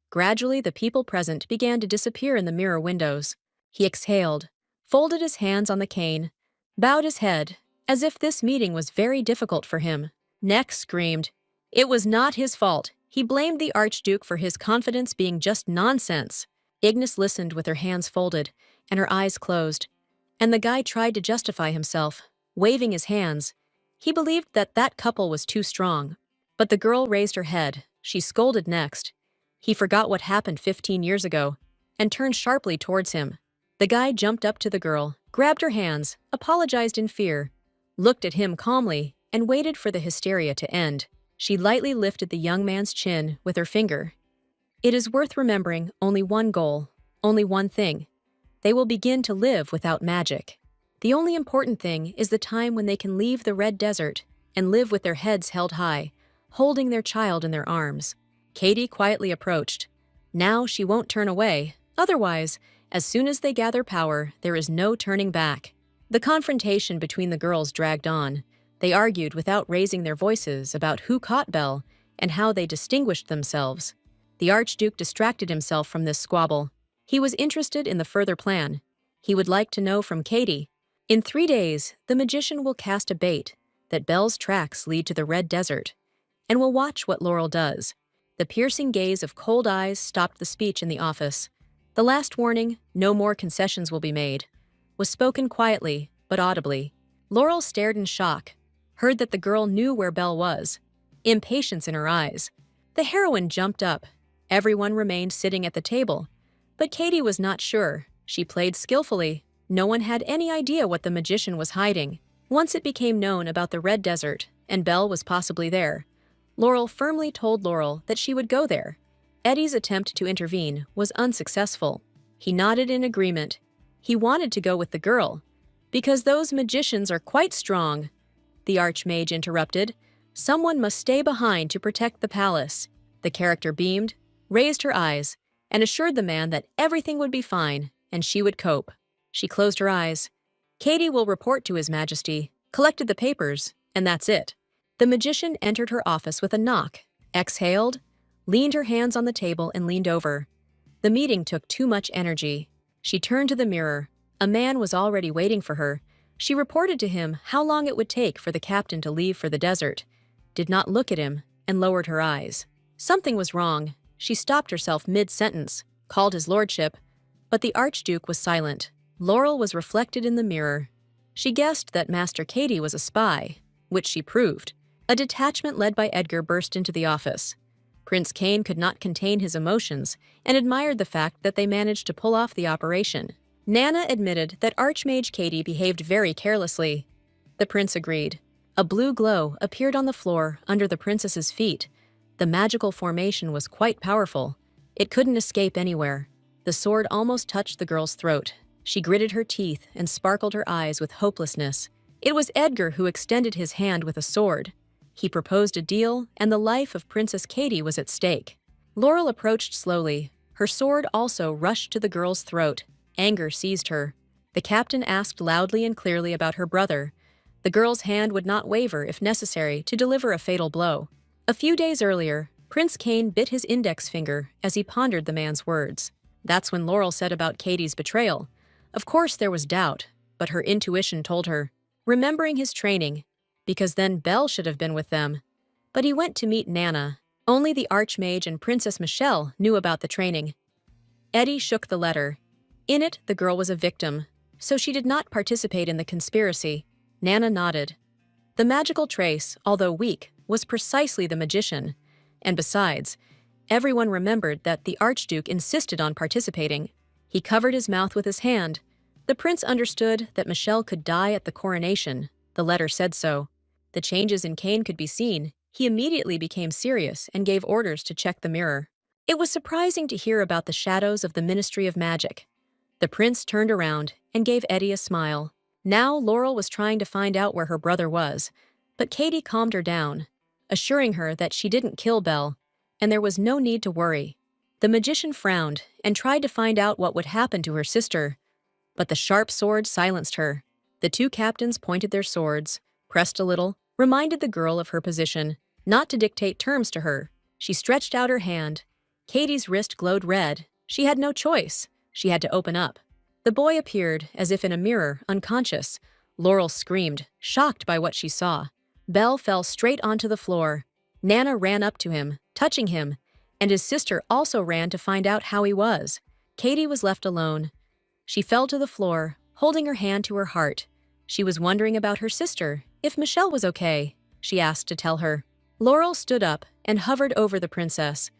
Gradually, the people present began to disappear in the mirror windows. He exhaled, folded his hands on the cane, bowed his head, as if this meeting was very difficult for him. Next screamed. It was not his fault. He blamed the Archduke for his confidence being just nonsense. Ignis listened with her hands folded and her eyes closed, and the guy tried to justify himself, waving his hands. He believed that that couple was too strong. But the girl raised her head. She scolded next. He forgot what happened 15 years ago and turned sharply towards him. The guy jumped up to the girl, grabbed her hands, apologized in fear, looked at him calmly, and waited for the hysteria to end. She lightly lifted the young man's chin with her finger. It is worth remembering only one goal, only one thing. They will begin to live without magic. The only important thing is the time when they can leave the Red Desert and live with their heads held high, holding their child in their arms. Katie quietly approached. Now she won't turn away. Otherwise, as soon as they gather power, there is no turning back. The confrontation between the girls dragged on. They argued without raising their voices about who caught Belle and how they distinguished themselves. The Archduke distracted himself from this squabble. He was interested in the further plan. He would like to know from Katie. In 3 days, the magician will cast a bait that Belle's tracks lead to the Red Desert, and will watch what Laurel does. The piercing gaze of cold eyes stopped the speech in the office. The last warning, no more concessions will be made, was spoken quietly but audibly. Laurel stared in shock, heard that the girl knew where Belle was, impatience in her eyes. The heroine jumped up. Everyone remained sitting at the table, but Katie was not sure. She played skillfully. No one had any idea what the magician was hiding. Once it became known about the Red Desert, and Belle was possibly there, Laurel firmly told Laurel that she would go there. Eddie's attempt to intervene was unsuccessful. He nodded in agreement. He wanted to go with the girl, because those magicians are quite strong. The Archmage interrupted. Someone must stay behind to protect the palace. The character beamed, raised her eyes, and assured the man that everything would be fine, and she would cope. She closed her eyes. Katie will report to His Majesty, collected the papers, and that's it. The magician entered her office with a knock, exhaled, leaned her hands on the table and leaned over. The meeting took too much energy. She turned to the mirror. A man was already waiting for her. She reported to him how long it would take for the captain to leave for the desert, did not look at him, and lowered her eyes. Something was wrong. She stopped herself mid-sentence, called his lordship, but the Archduke was silent. Laurel was reflected in the mirror. She guessed that Master Katie was a spy, which she proved. A detachment led by Edgar burst into the office. Prince Cain could not contain his emotions and admired the fact that they managed to pull off the operation. Nana admitted that Archmage Katie behaved very carelessly. The prince agreed. A blue glow appeared on the floor under the princess's feet. The magical formation was quite powerful. It couldn't escape anywhere. The sword almost touched the girl's throat. She gritted her teeth and sparkled her eyes with hopelessness. It was Edgar who extended his hand with a sword. He proposed a deal, and the life of Princess Katie was at stake. Laurel approached slowly. Her sword also rushed to the girl's throat. Anger seized her. The captain asked loudly and clearly about her brother. The girl's hand would not waver if necessary to deliver a fatal blow. A few days earlier, Prince Cain bit his index finger as he pondered the man's words. That's when Laurel said about Katie's betrayal. Of course there was doubt, but her intuition told her, remembering his training, because then Belle should have been with them. But he went to meet Nana. Only the Archmage and Princess Michelle knew about the training. Eddie shook the letter. In it, the girl was a victim, so she did not participate in the conspiracy. Nana nodded. The magical trace, although weak, was precisely the magician. And besides, everyone remembered that the Archduke insisted on participating. He covered his mouth with his hand. The prince understood that Michelle could die at the coronation. The letter said so. The changes in Cain could be seen. He immediately became serious and gave orders to check the mirror. It was surprising to hear about the shadows of the Ministry of Magic. The prince turned around and gave Eddie a smile. Now Laurel was trying to find out where her brother was, but Katie calmed her down, assuring her that she didn't kill Belle, and there was no need to worry. The magician frowned and tried to find out what would happen to her sister, but the sharp sword silenced her. The two captains pointed their swords, pressed a little, reminded the girl of her position, not to dictate terms to her. She stretched out her hand. Katie's wrist glowed red. She had no choice. She had to open up. The boy appeared, as if in a mirror, unconscious. Laurel screamed, shocked by what she saw. Belle fell straight onto the floor. Nana ran up to him, touching him, and his sister also ran to find out how he was. Katie was left alone. She fell to the floor, holding her hand to her heart. She was wondering about her sister, if Michelle was okay. She asked to tell her. Laurel stood up and hovered over the princess,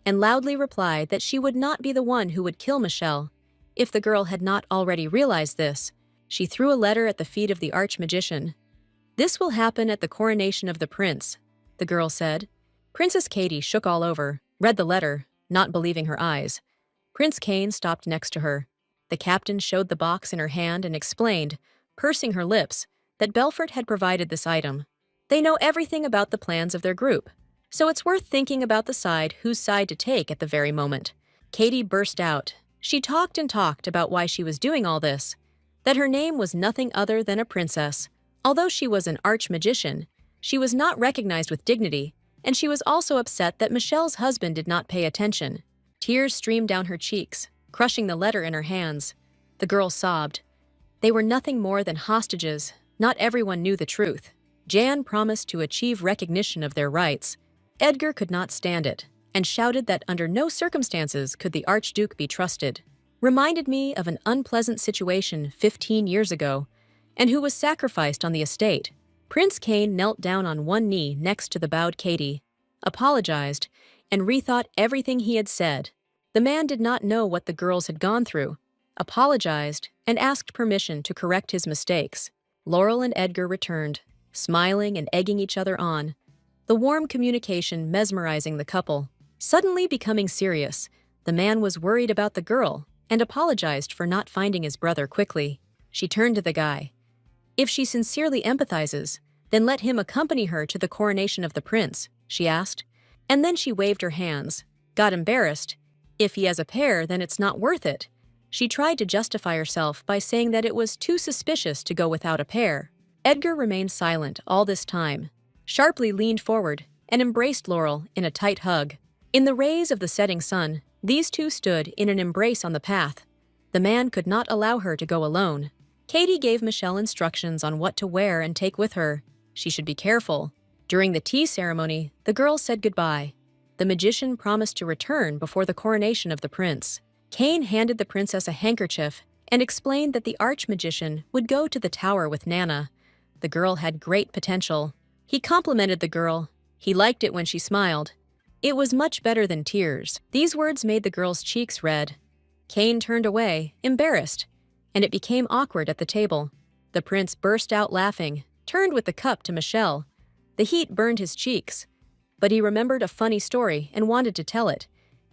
and loudly replied that she would not be the one who would kill Michelle. If the girl had not already realized this, she threw a letter at the feet of the arch-magician. "This will happen at the coronation of the prince," the girl said. Princess Katie shook all over, read the letter, not believing her eyes. Prince Cain stopped next to her. The captain showed the box in her hand and explained, pursing her lips, that Belfort had provided this item. They know everything about the plans of their group, so it's worth thinking about whose side to take at the very moment. Katie burst out. She talked and talked about why she was doing all this, that her name was nothing other than a princess. Although she was an arch-magician, she was not recognized with dignity, and she was also upset that Michelle's husband did not pay attention. Tears streamed down her cheeks, crushing the letter in her hands. The girl sobbed. They were nothing more than hostages. Not everyone knew the truth. Jan promised to achieve recognition of their rights. Edgar could not stand it, and shouted that under no circumstances could the Archduke be trusted. Reminded me of an unpleasant situation 15 years ago, and who was sacrificed on the estate. Prince Cain knelt down on one knee next to the bowed Katie, apologized, and rethought everything he had said. The man did not know what the girls had gone through, apologized, and asked permission to correct his mistakes. Laurel and Edgar returned, smiling and egging each other on, the warm communication mesmerizing the couple. Suddenly becoming serious, the man was worried about the girl and apologized for not finding his brother quickly. She turned to the guy. "If she sincerely empathizes, then let him accompany her to the coronation of the prince," she asked. And then she waved her hands, got embarrassed. "If he has a pair, then it's not worth it." She tried to justify herself by saying that it was too suspicious to go without a pair. Edgar remained silent all this time, sharply leaned forward and embraced Laurel in a tight hug. In the rays of the setting sun, these two stood in an embrace on the path. The man could not allow her to go alone. Katie gave Michelle instructions on what to wear and take with her. She should be careful. During the tea ceremony, the girls said goodbye. The magician promised to return before the coronation of the prince. Cain handed the princess a handkerchief and explained that the arch-magician would go to the tower with Nana. The girl had great potential. He complimented the girl. He liked it when she smiled. It was much better than tears. These words made the girl's cheeks red. Cain turned away, embarrassed, and it became awkward at the table. The prince burst out laughing, turned with the cup to Michelle. The heat burned his cheeks, but he remembered a funny story and wanted to tell it.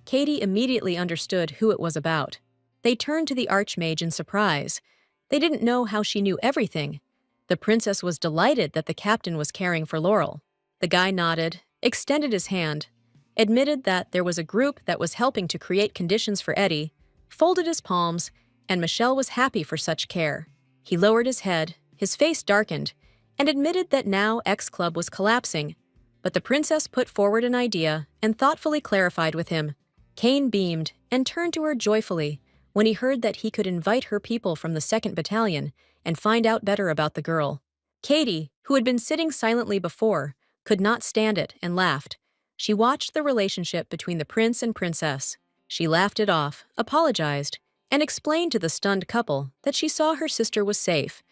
Katie immediately understood who it was about. They turned to the archmage in surprise. They didn't know how she knew everything. The princess was delighted that the captain was caring for Laurel. The guy nodded, extended his hand, admitted that there was a group that was helping to create conditions for Eddie, folded his palms, and Michelle was happy for such care. He lowered his head, his face darkened, and admitted that now X Club was collapsing. But the princess put forward an idea and thoughtfully clarified with him. Cain beamed and turned to her joyfully when he heard that he could invite her people from the 2nd Battalion and find out better about the girl. Katie, who had been sitting silently before, could not stand it and laughed. She watched the relationship between the prince and princess. She laughed it off, apologized, and explained to the stunned couple that she saw her sister was safe,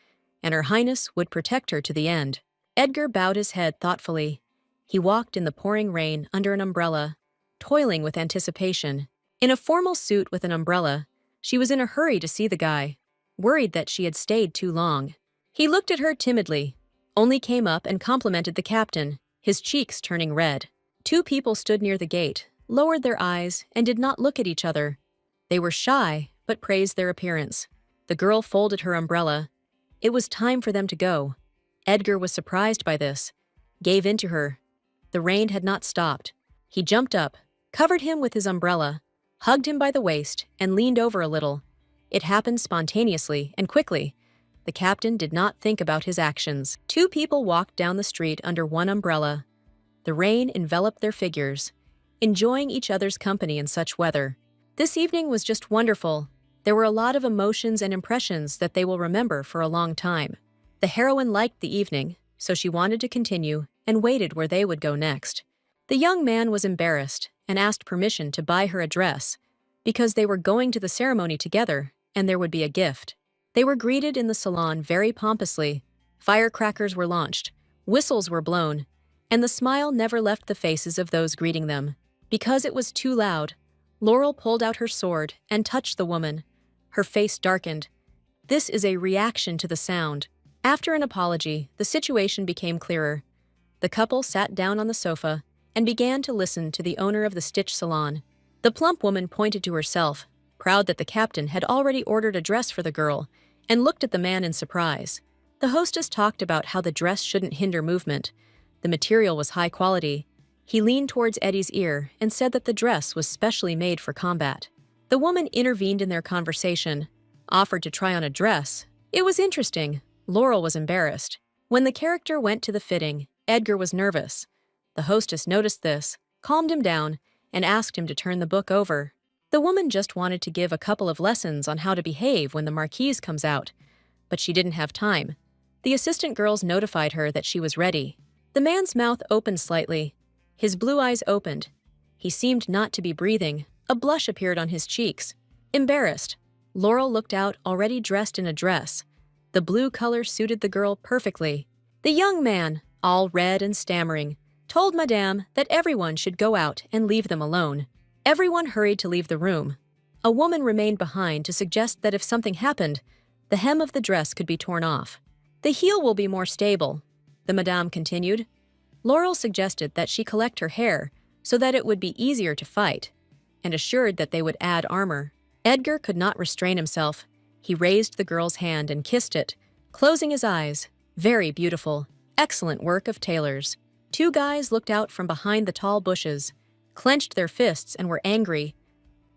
and Her Highness would protect her to the end. Edgar bowed his head thoughtfully. He walked in the pouring rain under an umbrella, toiling with anticipation. In a formal suit with an umbrella, she was in a hurry to see the guy, worried that she had stayed too long. He looked at her timidly, only came up and complimented the captain, his cheeks turning red. Two people stood near the gate, lowered their eyes, and did not look at each other. They were shy, but praised their appearance. The girl folded her umbrella. It was time for them to go. Edgar was surprised by this, gave in to her. The rain had not stopped. He jumped up, covered him with his umbrella, hugged him by the waist, and leaned over a little. It happened spontaneously and quickly. The captain did not think about his actions. Two people walked down the street under one umbrella. The rain enveloped their figures, enjoying each other's company in such weather. This evening was just wonderful. There were a lot of emotions and impressions that they will remember for a long time. The heroine liked the evening, so she wanted to continue and waited where they would go next. The young man was embarrassed and asked permission to buy her a dress because they were going to the ceremony together and there would be a gift. They were greeted in the salon very pompously. Firecrackers were launched, whistles were blown, and the smile never left the faces of those greeting them. Because it was too loud, Laurel pulled out her sword and touched the woman. Her face darkened. This is a reaction to the sound. After an apology, the situation became clearer. The couple sat down on the sofa and began to listen to the owner of the stitch salon. The plump woman pointed to herself, proud that the captain had already ordered a dress for the girl, and looked at the man in surprise. The hostess talked about how the dress shouldn't hinder movement. The material was high quality. He leaned towards Eddie's ear and said that the dress was specially made for combat. The woman intervened in their conversation, offered to try on a dress. It was interesting. Laurel was embarrassed. When the character went to the fitting, Edgar was nervous. The hostess noticed this, calmed him down, and asked him to turn the book over. The woman just wanted to give a couple of lessons on how to behave when the marquise comes out, but she didn't have time. The assistant girls notified her that she was ready. The man's mouth opened slightly. His blue eyes opened. He seemed not to be breathing. A blush appeared on his cheeks. Embarrassed, Laurel looked out, already dressed in a dress. The blue color suited the girl perfectly. The young man, all red and stammering, told Madame that everyone should go out and leave them alone. Everyone hurried to leave the room. A woman remained behind to suggest that if something happened, the hem of the dress could be torn off. The heel will be more stable, the Madame continued. Laurel suggested that she collect her hair so that it would be easier to fight, and assured that they would add armor. Edgar could not restrain himself. He raised the girl's hand and kissed it, closing his eyes. Very beautiful. Excellent work of tailors. Two guys looked out from behind the tall bushes, clenched their fists and were angry.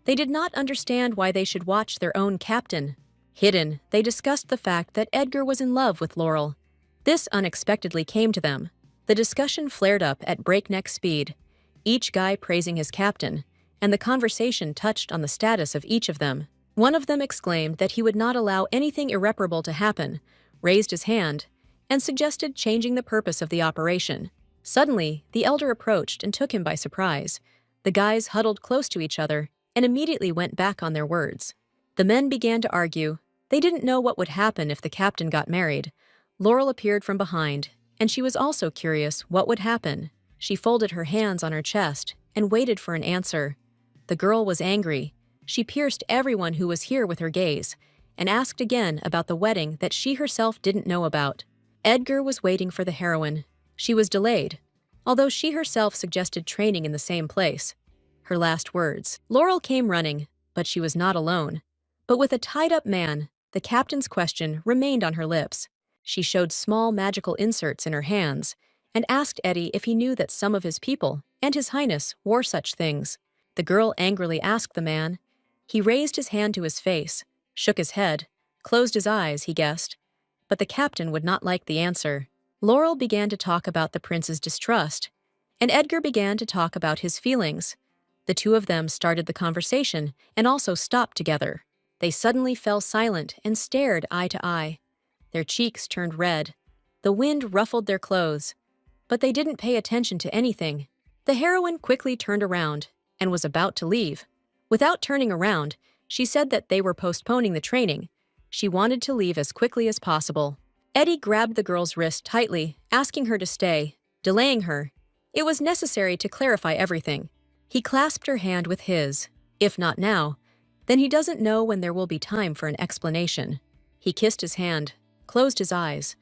They did not understand why they should watch their own captain. Hidden, they discussed the fact that Edgar was in love with Laurel. This unexpectedly came to them. The discussion flared up at breakneck speed, each guy praising his captain, and the conversation touched on the status of each of them. One of them exclaimed that he would not allow anything irreparable to happen, raised his hand, and suggested changing the purpose of the operation. Suddenly, the elder approached and took him by surprise. The guys huddled close to each other and immediately went back on their words. The men began to argue. They didn't know what would happen if the captain got married. Laurel appeared from behind, and she was also curious what would happen. She folded her hands on her chest and waited for an answer. The girl was angry. She pierced everyone who was here with her gaze and asked again about the wedding that she herself didn't know about. Edgar was waiting for the heroine. She was delayed, although she herself suggested training in the same place. Her last words. Laurel came running, but she was not alone. But with a tied-up man, the captain's question remained on her lips. She showed small magical inserts in her hands and asked Eddie if he knew that some of his people and His Highness wore such things. The girl angrily asked the man. He raised his hand to his face, shook his head, closed his eyes, he guessed. But the captain would not like the answer. Laurel began to talk about the prince's distrust, and Edgar began to talk about his feelings. The two of them started the conversation and also stopped together. They suddenly fell silent and stared eye to eye. Their cheeks turned red. The wind ruffled their clothes, but they didn't pay attention to anything. The heroine quickly turned around and was about to leave. Without turning around, she said that they were postponing the training. She wanted to leave as quickly as possible. Eddie grabbed the girl's wrist tightly, asking her to stay, delaying her. It was necessary to clarify everything. He clasped her hand with his. If not now, then he doesn't know when there will be time for an explanation. He kissed his hand, closed his eyes,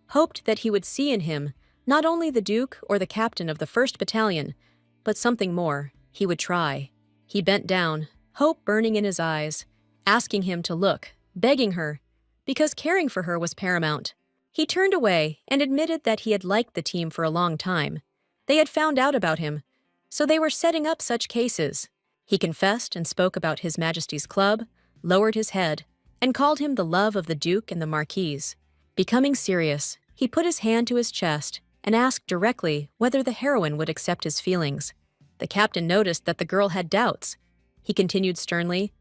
hoped that he would see in him not only the Duke or the captain of the 1st Battalion, but something more. He would try. He bent down, hope burning in his eyes, asking him to look, begging her, because caring for her was paramount. He turned away and admitted that he had liked the team for a long time. They had found out about him, so they were setting up such cases. He confessed and spoke about His Majesty's club, lowered his head, and called him the love of the Duke and the Marquise. Becoming serious, he put his hand to his chest and asked directly whether the heroine would accept his feelings. The captain noticed that the girl had doubts. He continued sternly.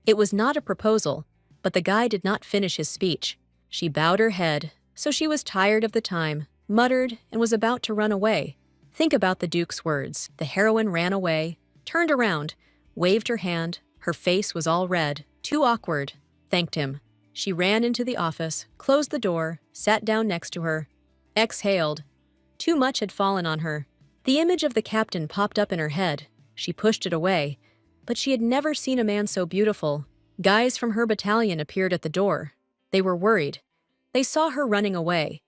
It was not a proposal, but the guy did not finish his speech. She bowed her head, so she was tired of the time, muttered, and was about to run away. Think about the Duke's words. The heroine ran away, turned around, waved her hand. Her face was all red. Too awkward. Thanked him. She ran into the office, closed the door, sat down next to her, exhaled. Too much had fallen on her. The image of the captain popped up in her head. She pushed it away, but she had never seen a man so beautiful. Guys from her battalion appeared at the door. They were worried. They saw her running away.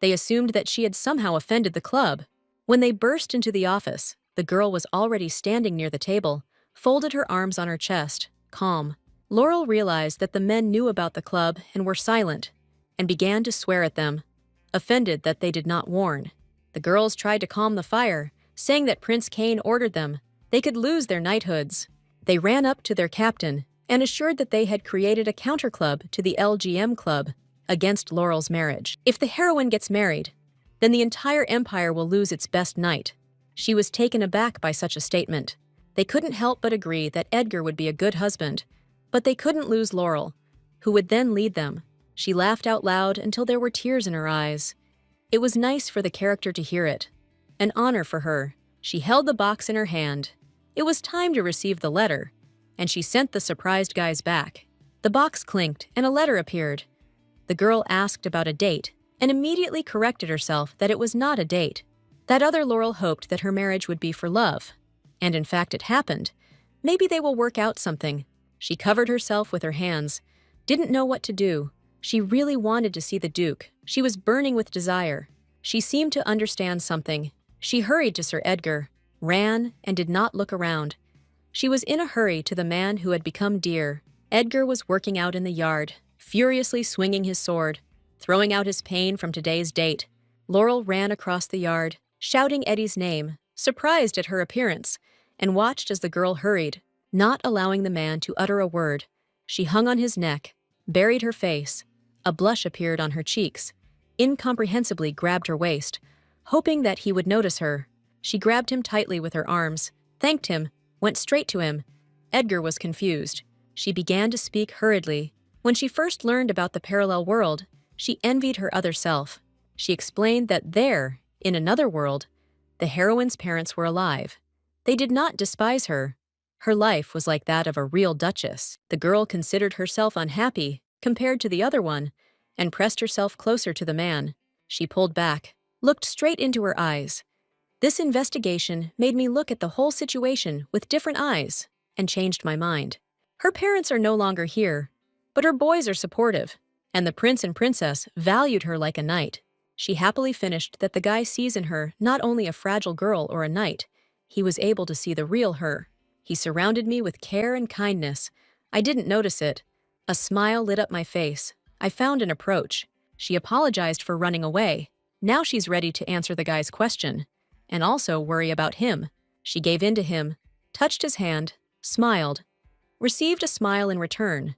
They assumed that she had somehow offended the club. When they burst into the office, the girl was already standing near the table, folded her arms on her chest, calm. Laurel realized that the men knew about the club and were silent, and began to swear at them, offended that they did not warn. The girls tried to calm the fire, saying that Prince Cain ordered them. They could lose their knighthoods. They ran up to their captain and assured that they had created a counterclub to the LGM club against Laurel's marriage. If the heroine gets married, then the entire empire will lose its best knight. She was taken aback by such a statement. They couldn't help but agree that Edgar would be a good husband, but they couldn't lose Laurel, who would then lead them. She laughed out loud until there were tears in her eyes. It was nice for the character to hear it. An honor for her. She held the box in her hand. It was time to receive the letter, and she sent the surprised guys back. The box clinked and a letter appeared. The girl asked about a date and immediately corrected herself that it was not a date. That other Laurel hoped that her marriage would be for love. And in fact it happened. Maybe they will work out something. She covered herself with her hands, didn't know what to do. She really wanted to see the Duke. She was burning with desire. She seemed to understand something. She hurried to Sir Edgar, ran, and did not look around. She was in a hurry to the man who had become dear. Edgar was working out in the yard, furiously swinging his sword, throwing out his pain from today's date. Laurel ran across the yard, shouting Eddie's name, surprised at her appearance, and watched as the girl hurried, not allowing the man to utter a word. She hung on his neck, buried her face. A blush appeared on her cheeks, incomprehensibly grabbed her waist, hoping that he would notice her. She grabbed him tightly with her arms, thanked him, went straight to him. Edgar was confused. She began to speak hurriedly. When she first learned about the parallel world, she envied her other self. She explained that there, in another world, the heroine's parents were alive. They did not despise her. Her life was like that of a real duchess. The girl considered herself unhappy compared to the other one and pressed herself closer to the man. She pulled back, looked straight into her eyes. This investigation made me look at the whole situation with different eyes and changed my mind. Her parents are no longer here, but her boys are supportive, and the prince and princess valued her like a knight. She happily finished that the guy sees in her not only a fragile girl or a knight, he was able to see the real her. He surrounded me with care and kindness. I didn't notice it. A smile lit up my face. I found an approach. She apologized for running away. Now she's ready to answer the guy's question, and also worry about him. She gave in to him, touched his hand, smiled, received a smile in return.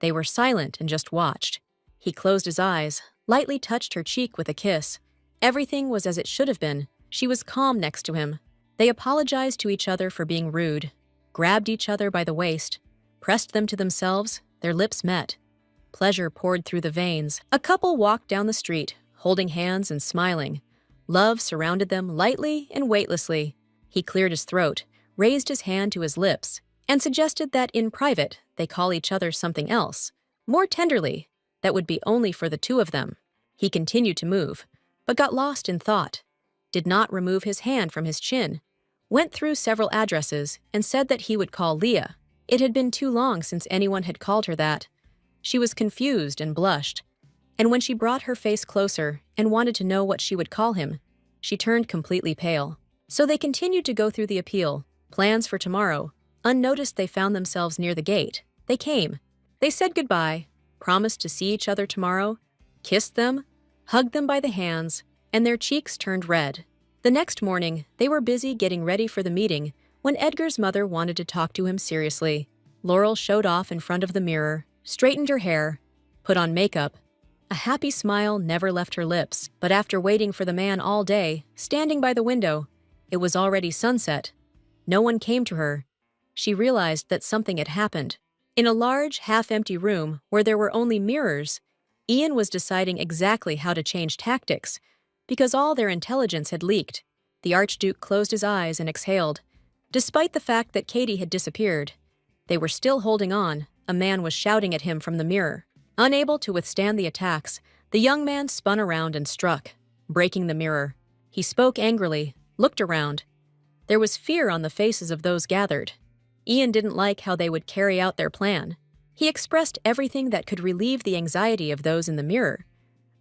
They were silent and just watched. He closed his eyes, lightly touched her cheek with a kiss. Everything was as it should have been. She was calm next to him. They apologized to each other for being rude, grabbed each other by the waist, pressed them to themselves, their lips met. Pleasure poured through the veins. A couple walked down the street, holding hands and smiling. Love surrounded them lightly and weightlessly. He cleared his throat, raised his hand to his lips, and suggested that in private they call each other something else, more tenderly, that would be only for the two of them. He continued to move, but got lost in thought, did not remove his hand from his chin, went through several addresses and said that he would call Leah. It had been too long since anyone had called her that. She was confused and blushed, and when she brought her face closer and wanted to know what she would call him, she turned completely pale. So they continued to go through the appeal, plans for tomorrow. Unnoticed they found themselves near the gate. They came. They said goodbye, promised to see each other tomorrow, kissed them, hugged them by the hands, and their cheeks turned red. The next morning, they were busy getting ready for the meeting when Edgar's mother wanted to talk to him seriously. Laurel showed off in front of the mirror, straightened her hair, put on makeup. A happy smile never left her lips, but after waiting for the man all day, standing by the window, it was already sunset. No one came to her. She realized that something had happened. In a large, half-empty room where there were only mirrors, Ian was deciding exactly how to change tactics, because all their intelligence had leaked. The Archduke closed his eyes and exhaled. Despite the fact that Katie had disappeared, they were still holding on. A man was shouting at him from the mirror. Unable to withstand the attacks, the young man spun around and struck, breaking the mirror. He spoke angrily, looked around. There was fear on the faces of those gathered. Ian didn't like how they would carry out their plan. He expressed everything that could relieve the anxiety of those in the mirror,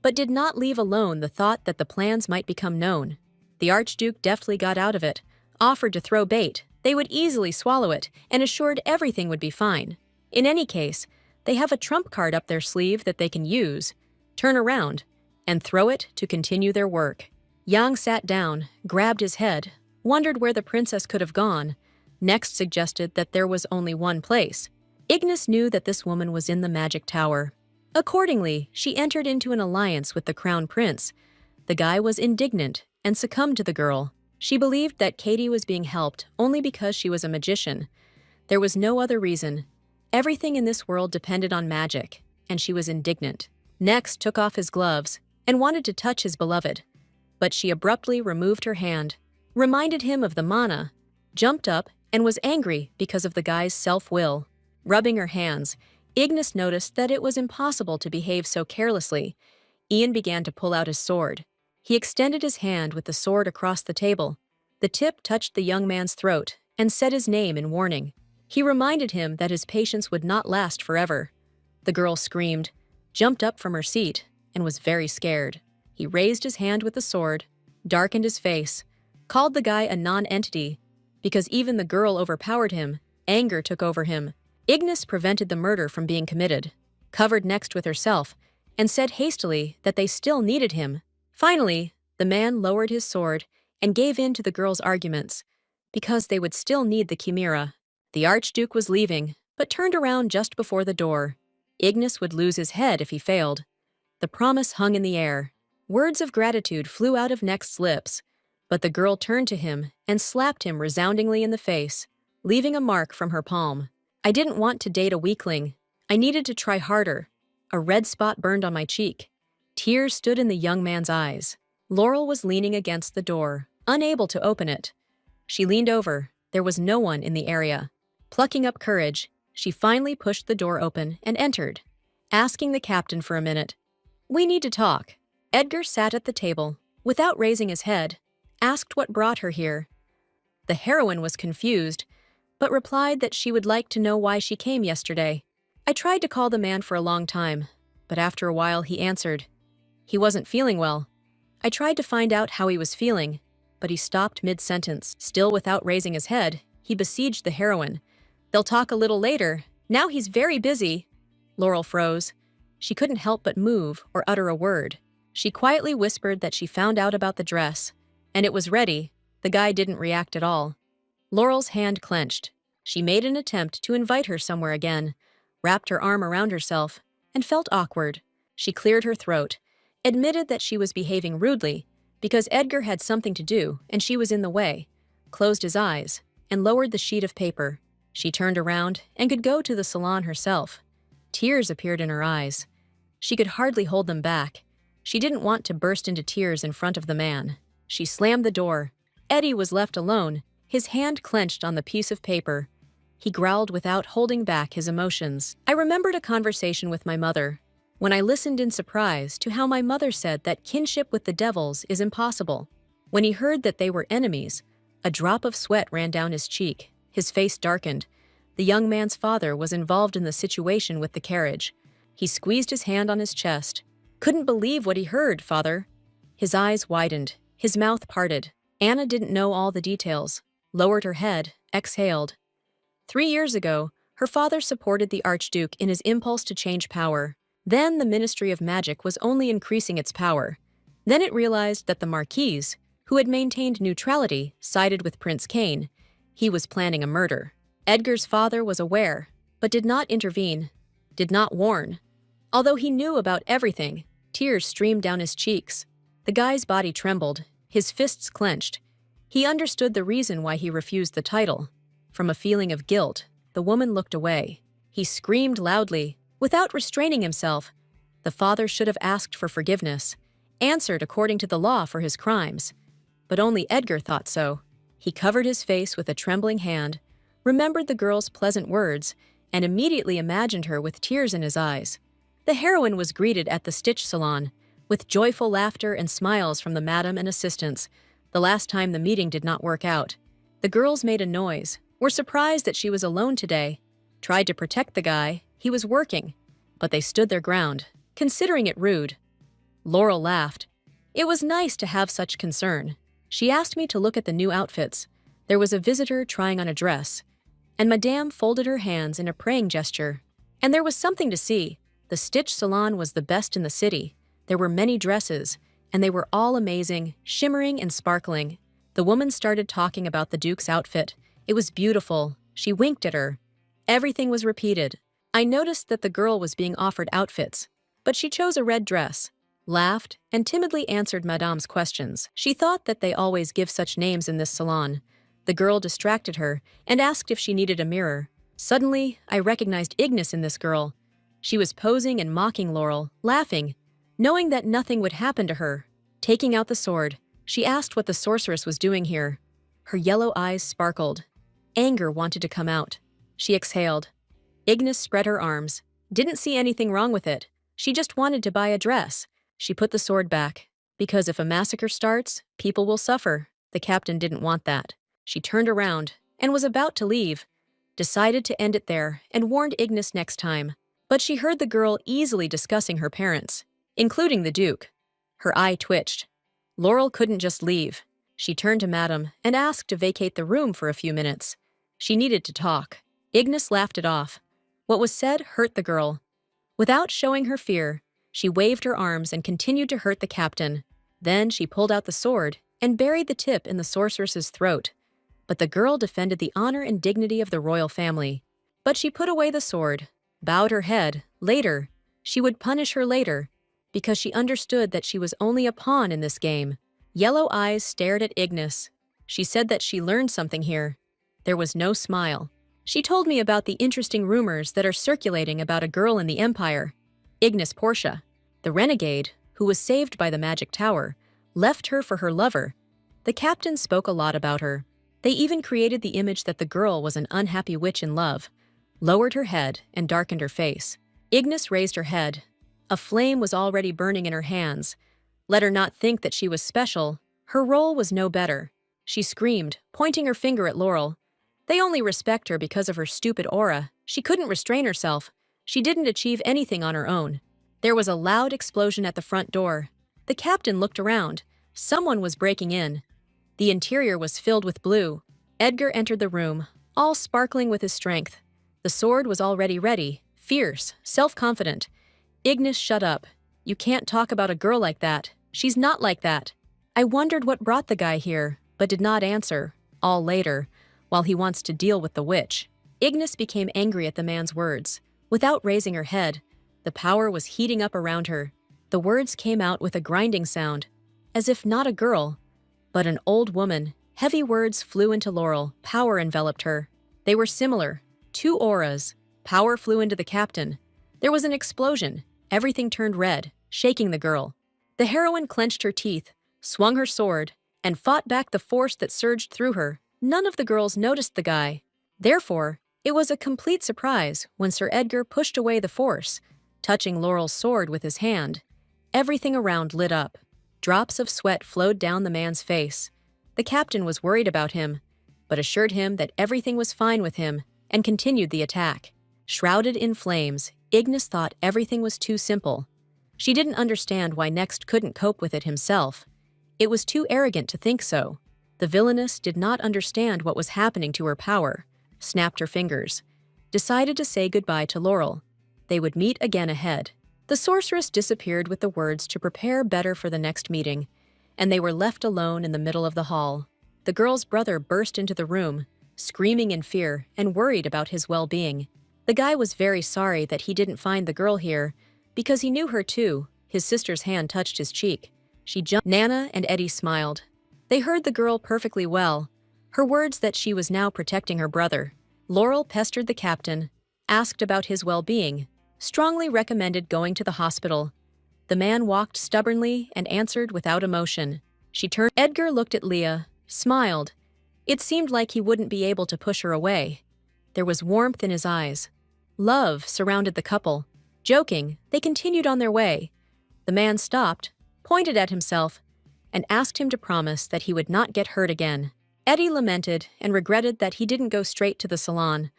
but did not leave alone the thought that the plans might become known. The Archduke deftly got out of it, offered to throw bait. They would easily swallow it, and assured everything would be fine. In any case, they have a trump card up their sleeve that they can use, turn around, and throw it to continue their work. Yang sat down, grabbed his head, wondered where the princess could have gone, next suggested that there was only one place. Ignis knew that this woman was in the magic tower. Accordingly, she entered into an alliance with the crown prince. The guy was indignant and succumbed to the girl. She believed that Katie was being helped only because she was a magician. There was no other reason. Everything in this world depended on magic, and she was indignant. Next took off his gloves and wanted to touch his beloved, but she abruptly removed her hand, reminded him of the mana, jumped up, and was angry because of the guy's self-will. Rubbing her hands, Ignis noticed that it was impossible to behave so carelessly. Ian began to pull out his sword. He extended his hand with the sword across the table. The tip touched the young man's throat and said his name in warning. He reminded him that his patience would not last forever. The girl screamed, jumped up from her seat, and was very scared. He raised his hand with the sword, darkened his face, called the guy a non-entity. Because even the girl overpowered him, anger took over him. Ignis prevented the murder from being committed, covered next with herself, and said hastily that they still needed him. Finally, the man lowered his sword and gave in to the girl's arguments, because they would still need the chimera. The Archduke was leaving, but turned around just before the door. Ignis would lose his head if he failed. The promise hung in the air. Words of gratitude flew out of Next's lips, but the girl turned to him and slapped him resoundingly in the face, leaving a mark from her palm. I didn't want to date a weakling. I needed to try harder. A red spot burned on my cheek. Tears stood in the young man's eyes. Laurel was leaning against the door, unable to open it. She leaned over. There was no one in the area. Plucking up courage, she finally pushed the door open and entered, asking the captain for a minute. "We need to talk." Edgar sat at the table, without raising his head, asked what brought her here. The heroine was confused, but replied that she would like to know why she came yesterday. I tried to call the man for a long time, but after a while he answered. He wasn't feeling well. I tried to find out how he was feeling, but he stopped mid-sentence. Still without raising his head, he besieged the heroine. "They'll talk a little later. Now he's very busy." Laurel froze. She couldn't help but move or utter a word. She quietly whispered that she found out about the dress, and it was ready. The guy didn't react at all. Laurel's hand clenched. She made an attempt to invite her somewhere again, wrapped her arm around herself, and felt awkward. She cleared her throat, admitted that she was behaving rudely because Edgar had something to do and she was in the way, closed his eyes, and lowered the sheet of paper. She turned around and could go to the salon herself. Tears appeared in her eyes. She could hardly hold them back. She didn't want to burst into tears in front of the man. She slammed the door. Eddie was left alone, his hand clenched on the piece of paper. He growled without holding back his emotions. I remembered a conversation with my mother, when I listened in surprise to how my mother said that kinship with the devils is impossible. When he heard that they were enemies, a drop of sweat ran down his cheek. His face darkened. The young man's father was involved in the situation with the carriage. He squeezed his hand on his chest. "Couldn't believe what he heard, father." His eyes widened. His mouth parted. Anna didn't know all the details, lowered her head, exhaled. 3 years ago, her father supported the Archduke in his impulse to change power. Then the Ministry of Magic was only increasing its power. Then it realized that the Marquise, who had maintained neutrality, sided with Prince Cain. He was planning a murder. Edgar's father was aware, but did not intervene, did not warn. Although he knew about everything, tears streamed down his cheeks. The guy's body trembled, his fists clenched. He understood the reason why he refused the title. From a feeling of guilt, the woman looked away. He screamed loudly, without restraining himself. The father should have asked for forgiveness, answered according to the law for his crimes. but only Edgar thought so. He covered his face with a trembling hand, remembered the girl's pleasant words, and immediately imagined her with tears in his eyes. The heroine was greeted at the stitch salon with joyful laughter and smiles from the madam and assistants. The last time the meeting did not work out. The girls made a noise, were surprised that she was alone today, tried to protect the guy, he was working, but they stood their ground, considering it rude. Laurel laughed. It was nice to have such concern. She asked me to look at the new outfits. There was a visitor trying on a dress, and Madame folded her hands in a praying gesture. And there was something to see. The stitch salon was the best in the city. There were many dresses, and they were all amazing, shimmering and sparkling. The woman started talking about the Duke's outfit. It was beautiful. She winked at her. Everything was repeated. I noticed that the girl was being offered outfits, but she chose a red dress, laughed, and timidly answered Madame's questions. She thought that they always give such names in this salon. The girl distracted her and asked if she needed a mirror. Suddenly, I recognized Ignis in this girl. She was posing and mocking Laurel, laughing, knowing that nothing would happen to her. Taking out the sword, she asked what the sorceress was doing here. Her yellow eyes sparkled. Anger wanted to come out. She exhaled. Ignis spread her arms. Didn't see anything wrong with it. She just wanted to buy a dress. She put the sword back. Because if a massacre starts, people will suffer. The captain didn't want that. She turned around and was about to leave, decided to end it there and warned Ignis next time. But she heard the girl easily discussing her parents, including the Duke. Her eye twitched. Laurel couldn't just leave. She turned to Madame and asked to vacate the room for a few minutes. She needed to talk. Ignis laughed it off. What was said hurt the girl. Without showing her fear, she waved her arms and continued to hurt the captain. Then she pulled out the sword and buried the tip in the sorceress's throat. But the girl defended the honor and dignity of the royal family. But she put away the sword, bowed her head. Later, she would punish her later, because she understood that she was only a pawn in this game. Yellow eyes stared at Ignis. She said that she learned something here. There was no smile. She told me about the interesting rumors that are circulating about a girl in the Empire. Ignis Portia, the renegade, who was saved by the magic tower, left her for her lover. The captain spoke a lot about her. They even created the image that the girl was an unhappy witch in love, lowered her head and darkened her face. Ignis raised her head. A flame was already burning in her hands. Let her not think that she was special. Her role was no better. She screamed, pointing her finger at Laurel. They only respect her because of her stupid aura. She couldn't restrain herself. She didn't achieve anything on her own. There was a loud explosion at the front door. The captain looked around. Someone was breaking in. The interior was filled with blue. Edgar entered the room, all sparkling with his strength. The sword was already ready, fierce, self-confident. Ignis, shut up. You can't talk about a girl like that. She's not like that. I wondered what brought the guy here, but did not answer. All later, while he wants to deal with the witch. Ignis became angry at the man's words. Without raising her head, the power was heating up around her. The words came out with a grinding sound, as if not a girl, but an old woman. Heavy words flew into Laurel. Power enveloped her. They were similar. Two auras. Power flew into the captain. There was an explosion. Everything turned red, shaking the girl. The heroine clenched her teeth, swung her sword, and fought back the force that surged through her. None of the girls noticed the guy. Therefore, it was a complete surprise when Sir Edgar pushed away the force, touching Laurel's sword with his hand. Everything around lit up. Drops of sweat flowed down the man's face. The captain was worried about him, but assured him that everything was fine with him and continued the attack. Shrouded in flames, Ignis thought everything was too simple. She didn't understand why Next couldn't cope with it himself. It was too arrogant to think so. The villainess did not understand what was happening to her power, snapped her fingers, decided to say goodbye to Laurel. They would meet again ahead. The sorceress disappeared with the words to prepare better for the next meeting, and they were left alone in the middle of the hall. The girl's brother burst into the room, screaming in fear and worried about his well-being. The guy was very sorry that he didn't find the girl here, because he knew her too. His sister's hand touched his cheek. She jumped. Nana and Eddie smiled. They heard the girl perfectly well, her words that she was now protecting her brother. Laurel pestered the captain, asked about his well-being, strongly recommended going to the hospital. The man walked stubbornly and answered without emotion. She turned. Edgar looked at Leah, smiled. It seemed like he wouldn't be able to push her away. There was warmth in his eyes. Love surrounded the couple. Joking, they continued on their way. The man stopped, pointed at himself, and asked him to promise that he would not get hurt again. Eddie lamented and regretted that he didn't go straight to the salon,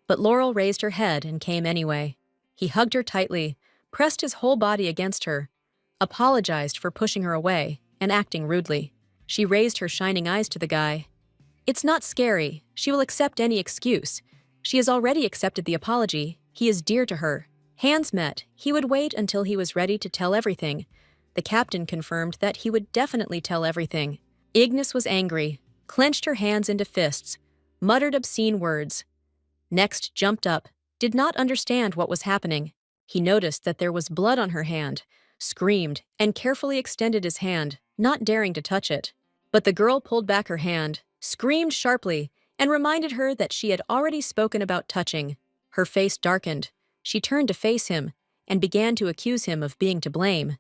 but Laurel raised her head and came anyway. He hugged her tightly, pressed his whole body against her, apologized for pushing her away and acting rudely. She raised her shining eyes to the guy. It's not scary. She will accept any excuse. She has already accepted the apology. He is dear to her. Hands met. He would wait until he was ready to tell everything. The captain confirmed that he would definitely tell everything. Ignis was angry, clenched her hands into fists, muttered obscene words. Next jumped up, did not understand what was happening. He noticed that there was blood on her hand, screamed, and carefully extended his hand, not daring to touch it. But the girl pulled back her hand, screamed sharply, and reminded her that she had already spoken about touching. Her face darkened. She turned to face him and began to accuse him of being to blame.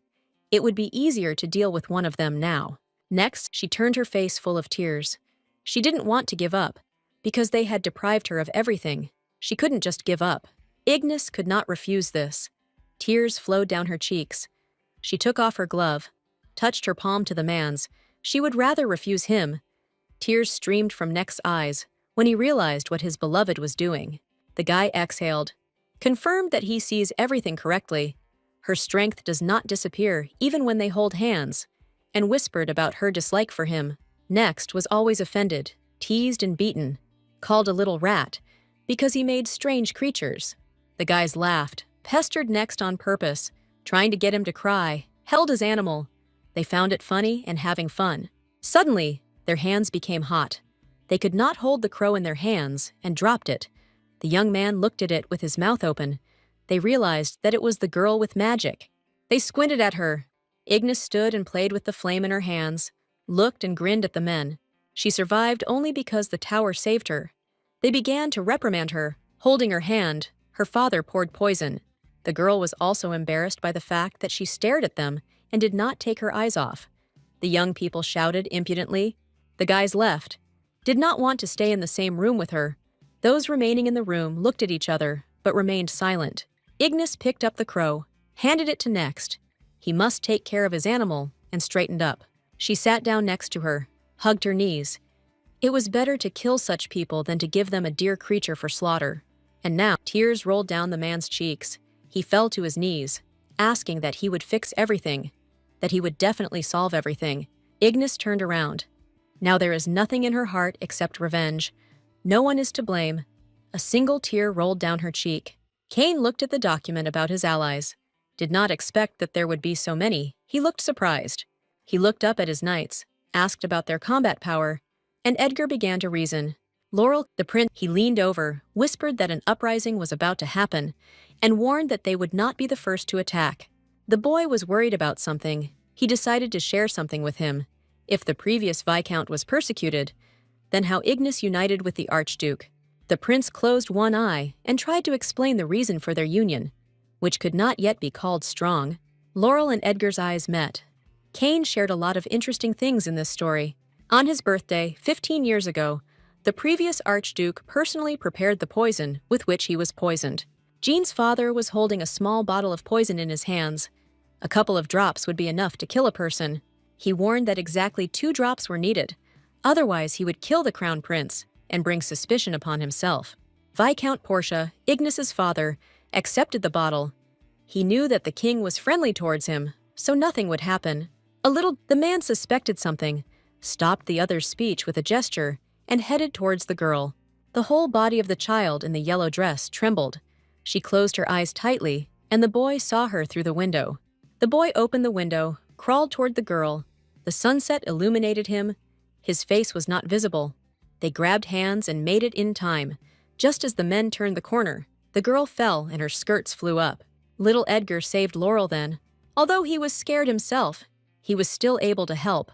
It would be easier to deal with one of them now. Next, she turned her face full of tears. She didn't want to give up, because they had deprived her of everything. She couldn't just give up. Ignis could not refuse this. Tears flowed down her cheeks. She took off her glove, touched her palm to the man's. She would rather refuse him. Tears streamed from Neck's eyes when he realized what his beloved was doing. The guy exhaled, confirmed that he sees everything correctly. Her strength does not disappear even when they hold hands, and whispered about her dislike for him. Next was always offended, teased and beaten, called a little rat, because he made strange creatures. The guys laughed, pestered Next on purpose, trying to get him to cry, held his animal. They found it funny and having fun. Suddenly, their hands became hot. They could not hold the crow in their hands and dropped it. The young man looked at it with his mouth open. They realized that it was the girl with magic. They squinted at her. Ignis stood and played with the flame in her hands, looked and grinned at the men. She survived only because the tower saved her. They began to reprimand her. Holding her hand, her father poured poison. The girl was also embarrassed by the fact that she stared at them and did not take her eyes off. The young people shouted impudently. The guys left, did not want to stay in the same room with her. Those remaining in the room looked at each other, but remained silent. Ignis picked up the crow, handed it to Next. He must take care of his animal, and straightened up. She sat down next to her, hugged her knees. It was better to kill such people than to give them a dear creature for slaughter. And now, tears rolled down the man's cheeks. He fell to his knees, asking that he would fix everything, that he would definitely solve everything. Ignis turned around. Now there is nothing in her heart except revenge. No one is to blame. A single tear rolled down her cheek. Cain looked at the document about his allies. Did not expect that there would be so many. He looked surprised. He looked up at his knights, asked about their combat power, and Edgar began to reason. Laurel, the prince, he leaned over, whispered that an uprising was about to happen, and warned that they would not be the first to attack. The boy was worried about something. He decided to share something with him. If the previous Viscount was persecuted, then how Ignis united with the Archduke. The prince closed one eye and tried to explain the reason for their union, which could not yet be called strong. Laurel and Edgar's eyes met. Cain shared a lot of interesting things in this story. On his birthday, 15 years ago, the previous Archduke personally prepared the poison with which he was poisoned. Jean's father was holding a small bottle of poison in his hands. A couple of drops would be enough to kill a person. He warned that exactly 2 drops were needed. Otherwise, he would kill the crown prince and bring suspicion upon himself. Viscount Portia, Ignis's father, accepted the bottle. He knew that the king was friendly towards him, so nothing would happen. The man suspected something, stopped the other's speech with a gesture, and headed towards the girl. The whole body of the child in the yellow dress trembled. She closed her eyes tightly, and the boy saw her through the window. The boy opened the window, crawled toward the girl. The sunset illuminated him. His face was not visible. They grabbed hands and made it in time. Just as the men turned the corner, the girl fell and her skirts flew up. Little Edgar saved Laurel then. Although he was scared himself, he was still able to help.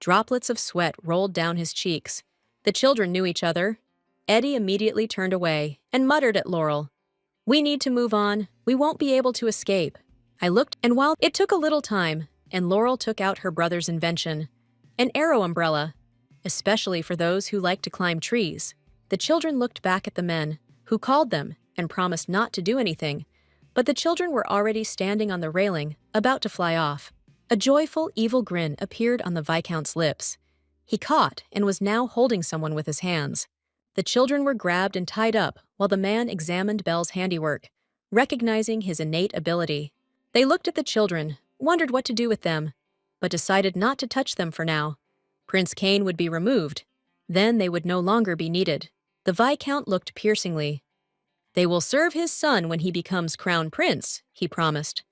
Droplets of sweat rolled down his cheeks. The children knew each other. Eddie immediately turned away and muttered at Laurel, "We need to move on. We won't be able to escape." I looked, and while it took a little time, and Laurel took out her brother's invention, an arrow umbrella, especially for those who like to climb trees. The children looked back at the men, who called them and promised not to do anything, but the children were already standing on the railing, about to fly off. A joyful, evil grin appeared on the Viscount's lips. He caught and was now holding someone with his hands. The children were grabbed and tied up while the man examined Belle's handiwork, recognizing his innate ability. They looked at the children, wondered what to do with them, but decided not to touch them for now. Prince Cain would be removed. Then they would no longer be needed. The Viscount looked piercingly. "They will serve his son when he becomes crown prince," he promised.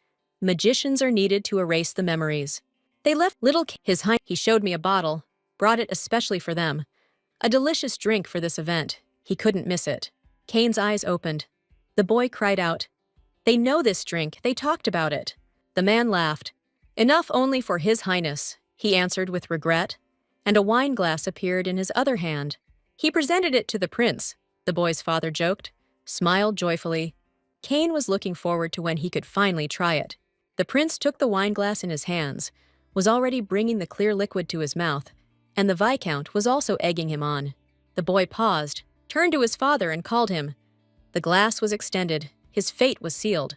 "Magicians are needed to erase the memories." They left he showed me a bottle, brought it especially for them. A delicious drink for this event. He couldn't miss it. Cain's eyes opened. The boy cried out, "They know this drink, they talked about it." The man laughed. "Enough only for His Highness," he answered with regret, and a wine glass appeared in his other hand. He presented it to the prince, the boy's father joked, smiled joyfully. Cain was looking forward to when he could finally try it. The prince took the wineglass in his hands, was already bringing the clear liquid to his mouth, and the Viscount was also egging him on. The boy paused, turned to his father and called him. The glass was extended, his fate was sealed.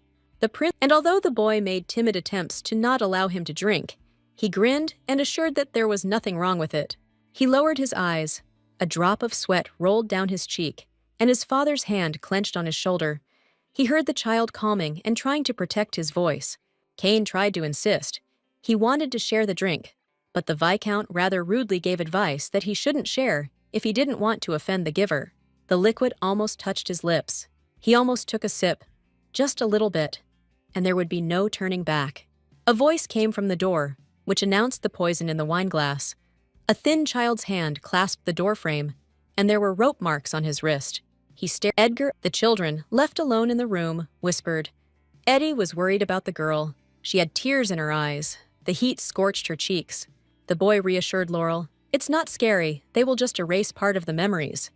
And although the boy made timid attempts to not allow him to drink, he grinned and assured that there was nothing wrong with it. He lowered his eyes. A drop of sweat rolled down his cheek, and his father's hand clenched on his shoulder. He heard the child calming and trying to protect his voice. Cain tried to insist. He wanted to share the drink, but the Viscount rather rudely gave advice that he shouldn't share if he didn't want to offend the giver. The liquid almost touched his lips. He almost took a sip, just a little bit, and there would be no turning back. A voice came from the door, which announced the poison in the wineglass. A thin child's hand clasped the doorframe, and there were rope marks on his wrist. He stared. Edgar, the children, left alone in the room, whispered. Eddie was worried about the girl. She had tears in her eyes. The heat scorched her cheeks. The boy reassured Laurel. "It's not scary. They will just erase part of the memories."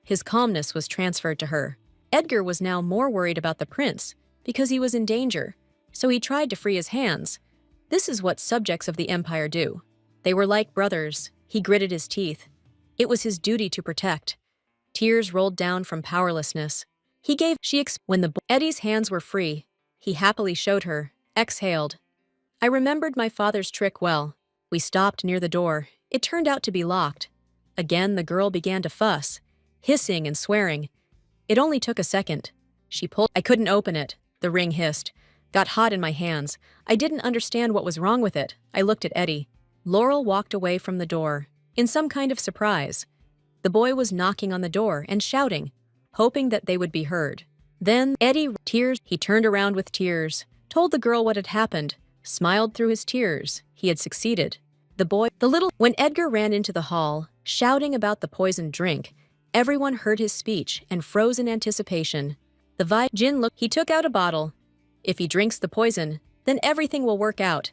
His calmness was transferred to her. Edgar was now more worried about the prince because he was in danger, so he tried to free his hands. This is what subjects of the Empire do. They were like brothers. He gritted his teeth. It was his duty to protect. Tears rolled down from powerlessness. When Eddie's hands were free, he happily showed her, exhaled. "I remembered my father's trick well. We stopped near the door. It turned out to be locked." Again the girl began to fuss, hissing and swearing. It only took a second. I couldn't open it, the ring hissed. Got hot in my hands. I didn't understand what was wrong with it. I looked at Eddie. Laurel walked away from the door, in some kind of surprise. The boy was knocking on the door and shouting, hoping that they would be heard. Then he turned around with tears, told the girl what had happened, smiled through his tears. He had succeeded. When Edgar ran into the hall, shouting about the poisoned drink, everyone heard his speech and froze in anticipation. He took out a bottle. If he drinks the poison, then everything will work out.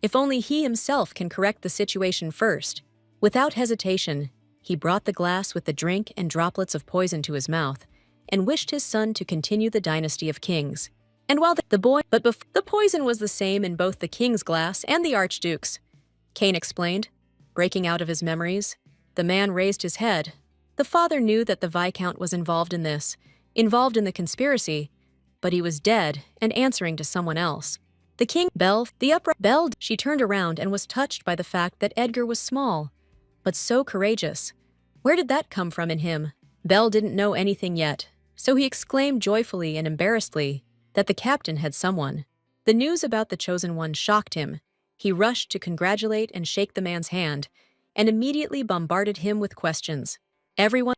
If only he himself can correct the situation first. Without hesitation, he brought the glass with the drink and droplets of poison to his mouth, and wished his son to continue the dynasty of kings. And while the poison was the same in both the king's glass and the archduke's, Cain explained, breaking out of his memories. The man raised his head. The father knew that the Viscount was involved in the conspiracy, but he was dead and answering to someone else. The king belled. She turned around and was touched by the fact that Edgar was small, but so courageous. Where did that come from in him? Belle didn't know anything yet, so he exclaimed joyfully and embarrassedly that the captain had someone. The news about the chosen one shocked him. He rushed to congratulate and shake the man's hand, and immediately bombarded him with questions.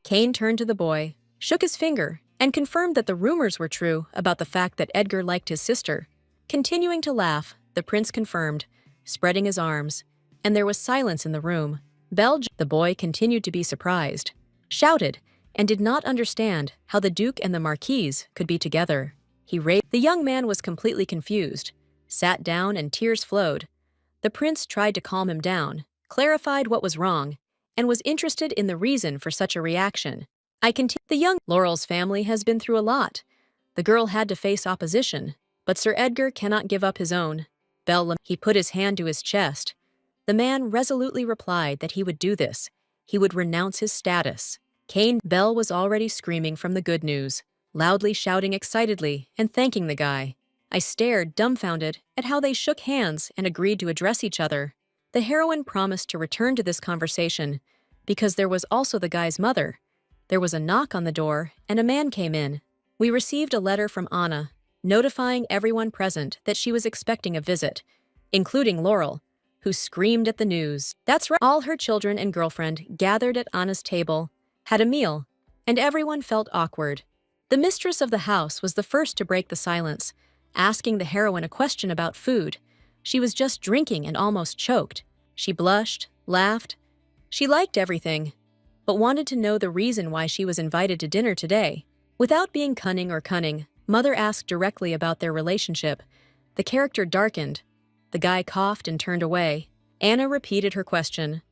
Cain turned to the boy, shook his finger, and confirmed that the rumors were true about the fact that Edgar liked his sister. Continuing to laugh, the prince confirmed, spreading his arms, and there was silence in the room. The boy continued to be surprised, shouted, and did not understand how the Duke and the Marquise could be together. The young man was completely confused, sat down, and tears flowed. The prince tried to calm him down, clarified what was wrong, and was interested in the reason for such a reaction. The young Laurel's family has been through a lot. The girl had to face opposition, but Sir Edgar cannot give up his own. He put his hand to his chest. The man resolutely replied that he would do this. He would renounce his status. Kane Bell was already screaming from the good news, loudly shouting excitedly and thanking the guy. I stared, dumbfounded, at how they shook hands and agreed to address each other. The heroine promised to return to this conversation, because there was also the guy's mother. There was a knock on the door, and a man came in. We received a letter from Anna, notifying everyone present that she was expecting a visit, including Laurel, who screamed at the news. That's right. All her children and girlfriend gathered at Anna's table, had a meal, and everyone felt awkward. The mistress of the house was the first to break the silence, asking the heroine a question about food. She was just drinking and almost choked. She blushed, laughed. She liked everything, but wanted to know the reason why she was invited to dinner today. Without being cunning, Mother asked directly about their relationship. The character darkened. The guy coughed and turned away. Anna repeated her question.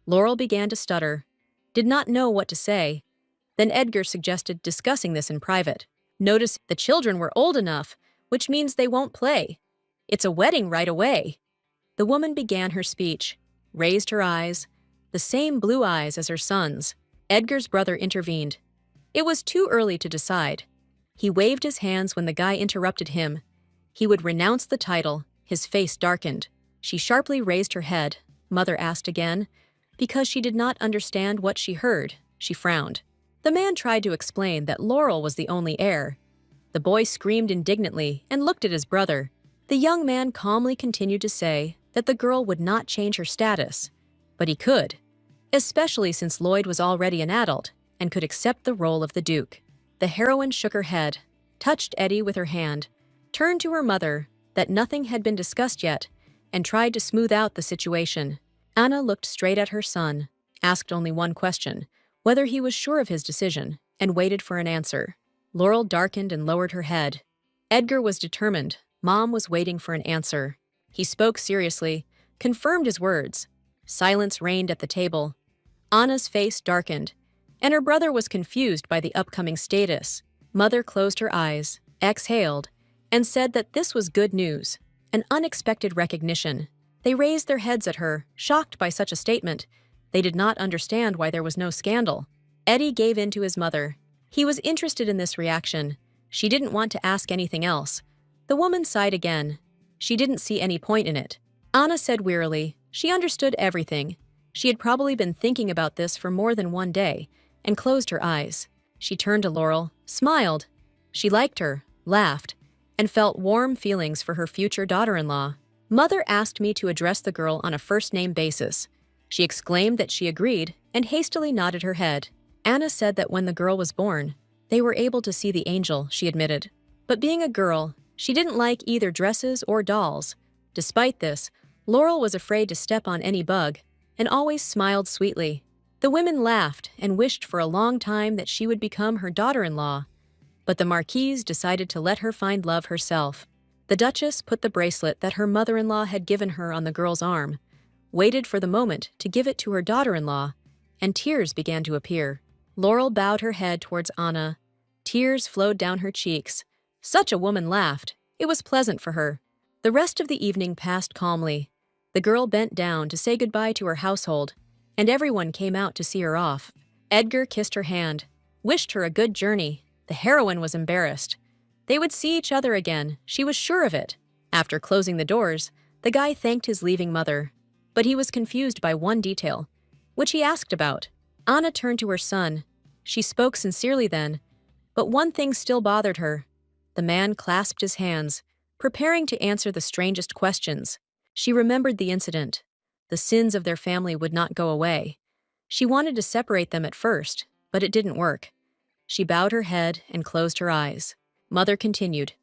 Laurel began to stutter, did not know what to say. Then Edgar suggested discussing this in private. Notice the children were old enough, which means they won't play. It's a wedding right away. The woman began her speech, raised her eyes, the same blue eyes as her son's. Edgar's brother intervened. It was too early to decide. He waved his hands when the guy interrupted him. He would renounce the title. His face darkened. She sharply raised her head. Mother asked again. Because she did not understand what she heard, she frowned. The man tried to explain that Laurel was the only heir. The boy screamed indignantly and looked at his brother. The young man calmly continued to say that the girl would not change her status, but he could, especially since Lloyd was already an adult and could accept the role of the Duke. The heroine shook her head, touched Eddie with her hand, turned to her mother, that nothing had been discussed yet, and tried to smooth out the situation. Anna looked straight at her son, asked only one question, whether he was sure of his decision, and waited for an answer. Laurel darkened and lowered her head. Edgar was determined. Mom was waiting for an answer. He spoke seriously, confirmed his words. Silence reigned at the table. Anna's face darkened, and her brother was confused by the upcoming status. Mother closed her eyes, exhaled, and said that this was good news, an unexpected recognition. They raised their heads at her, shocked by such a statement. They did not understand why there was no scandal. Eddie gave in to his mother. He was interested in this reaction. She didn't want to ask anything else. The woman sighed again. She didn't see any point in it. Anna said wearily, she understood everything. She had probably been thinking about this for more than one day, and closed her eyes. She turned to Laurel, smiled. She liked her, laughed, and felt warm feelings for her future daughter-in-law. Mother asked me to address the girl on a first-name basis. She exclaimed that she agreed and hastily nodded her head. Anna said that when the girl was born, they were able to see the angel, she admitted. But being a girl, she didn't like either dresses or dolls. Despite this, Laurel was afraid to step on any bug and always smiled sweetly. The women laughed and wished for a long time that she would become her daughter-in-law. But the Marquise decided to let her find love herself. The Duchess put the bracelet that her mother-in-law had given her on the girl's arm, waited for the moment to give it to her daughter-in-law, and tears began to appear. Laurel bowed her head towards Anna. Tears flowed down her cheeks. Such a woman laughed. It was pleasant for her. The rest of the evening passed calmly. The girl bent down to say goodbye to her household, and everyone came out to see her off. Edgar kissed her hand, wished her a good journey. The heroine was embarrassed. They would see each other again, she was sure of it. After closing the doors, the guy thanked his leaving mother. But he was confused by one detail, which he asked about. Anna turned to her son. She spoke sincerely then, but one thing still bothered her. The man clasped his hands, preparing to answer the strangest questions. She remembered the incident. The sins of their family would not go away. She wanted to separate them at first, but it didn't work. She bowed her head and closed her eyes. Mother continued,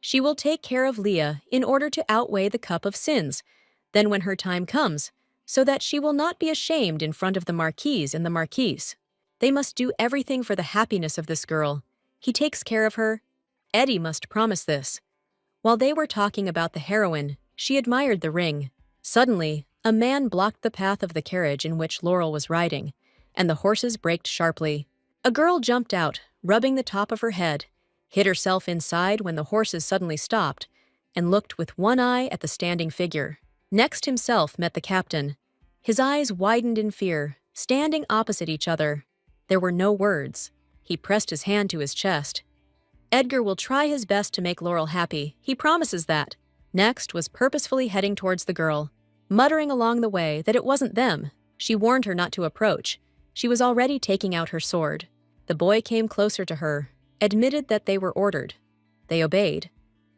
"She will take care of Leah in order to outweigh the cup of sins, then when her time comes, so that she will not be ashamed in front of the Marquise and the Marquise. They must do everything for the happiness of this girl. He takes care of her. Eddie must promise this." While they were talking about the heroine, she admired the ring. Suddenly, a man blocked the path of the carriage in which Laurel was riding, and the horses braked sharply. A girl jumped out, rubbing the top of her head, hid herself inside when the horses suddenly stopped, and looked with one eye at the standing figure. Next himself met the captain. His eyes widened in fear, standing opposite each other. There were no words. He pressed his hand to his chest. Edgar will try his best to make Laurel happy, he promises that. Next was purposefully heading towards the girl, muttering along the way that it wasn't them. She warned her not to approach. She was already taking out her sword. The boy came closer to her, admitted that they were ordered. They obeyed.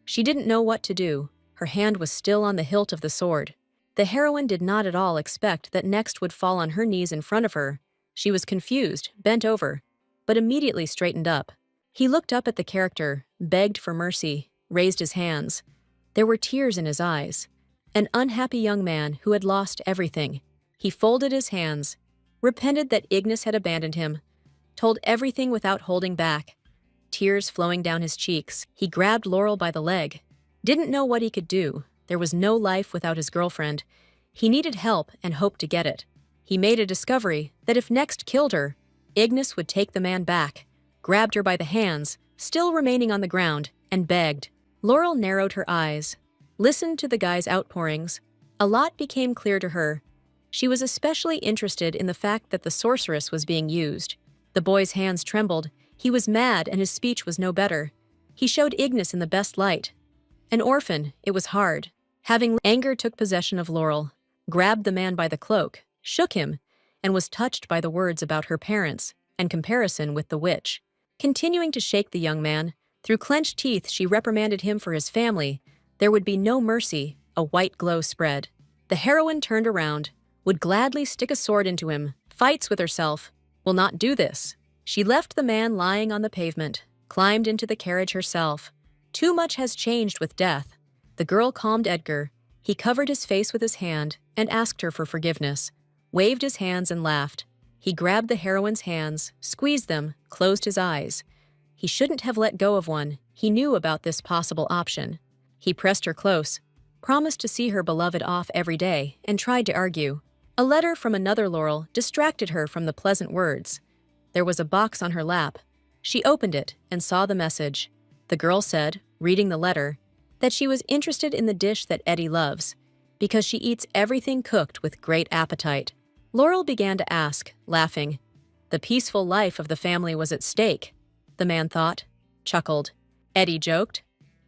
She didn't know what to do. Her hand was still on the hilt of the sword. The heroine did not at all expect that Next would fall on her knees in front of her. She was confused, bent over, but immediately straightened up. He looked up at the character, begged for mercy, raised his hands. There were tears in his eyes. An unhappy young man who had lost everything. He folded his hands, repented that Ignis had abandoned him, told everything without holding back. Tears flowing down his cheeks, he grabbed Laurel by the leg. Didn't know what he could do. There was no life without his girlfriend. He needed help and hoped to get it. He made a discovery that if Next killed her, Ignis would take the man back, grabbed her by the hands, still remaining on the ground, and begged. Laurel narrowed her eyes, listened to the guy's outpourings. A lot became clear to her. She was especially interested in the fact that the sorceress was being used. The boy's hands trembled. He was mad and his speech was no better. He showed Ignis in the best light. An orphan, it was hard. Having anger took possession of Laurel, grabbed the man by the cloak, shook him, and was touched by the words about her parents and comparison with the witch. Continuing to shake the young man, through clenched teeth she reprimanded him for his family. There would be no mercy. A white glow spread. The heroine turned around, would gladly stick a sword into him, fights with herself, will not do this. She left the man lying on the pavement, climbed into the carriage herself. Too much has changed with death. The girl calmed Edgar. He covered his face with his hand and asked her for forgiveness, waved his hands and laughed. He grabbed the heroine's hands, squeezed them, closed his eyes. He shouldn't have let go of one. He knew about this possible option. He pressed her close, promised to see her beloved off every day, and tried to argue. A letter from another Laurel distracted her from the pleasant words. There was a box on her lap. She opened it and saw the message. The girl said, reading the letter, that she was interested in the dish that Eddie loves, because she eats everything cooked with great appetite. Laurel began to ask, laughing. The peaceful life of the family was at stake, the man thought, chuckled. Eddie joked.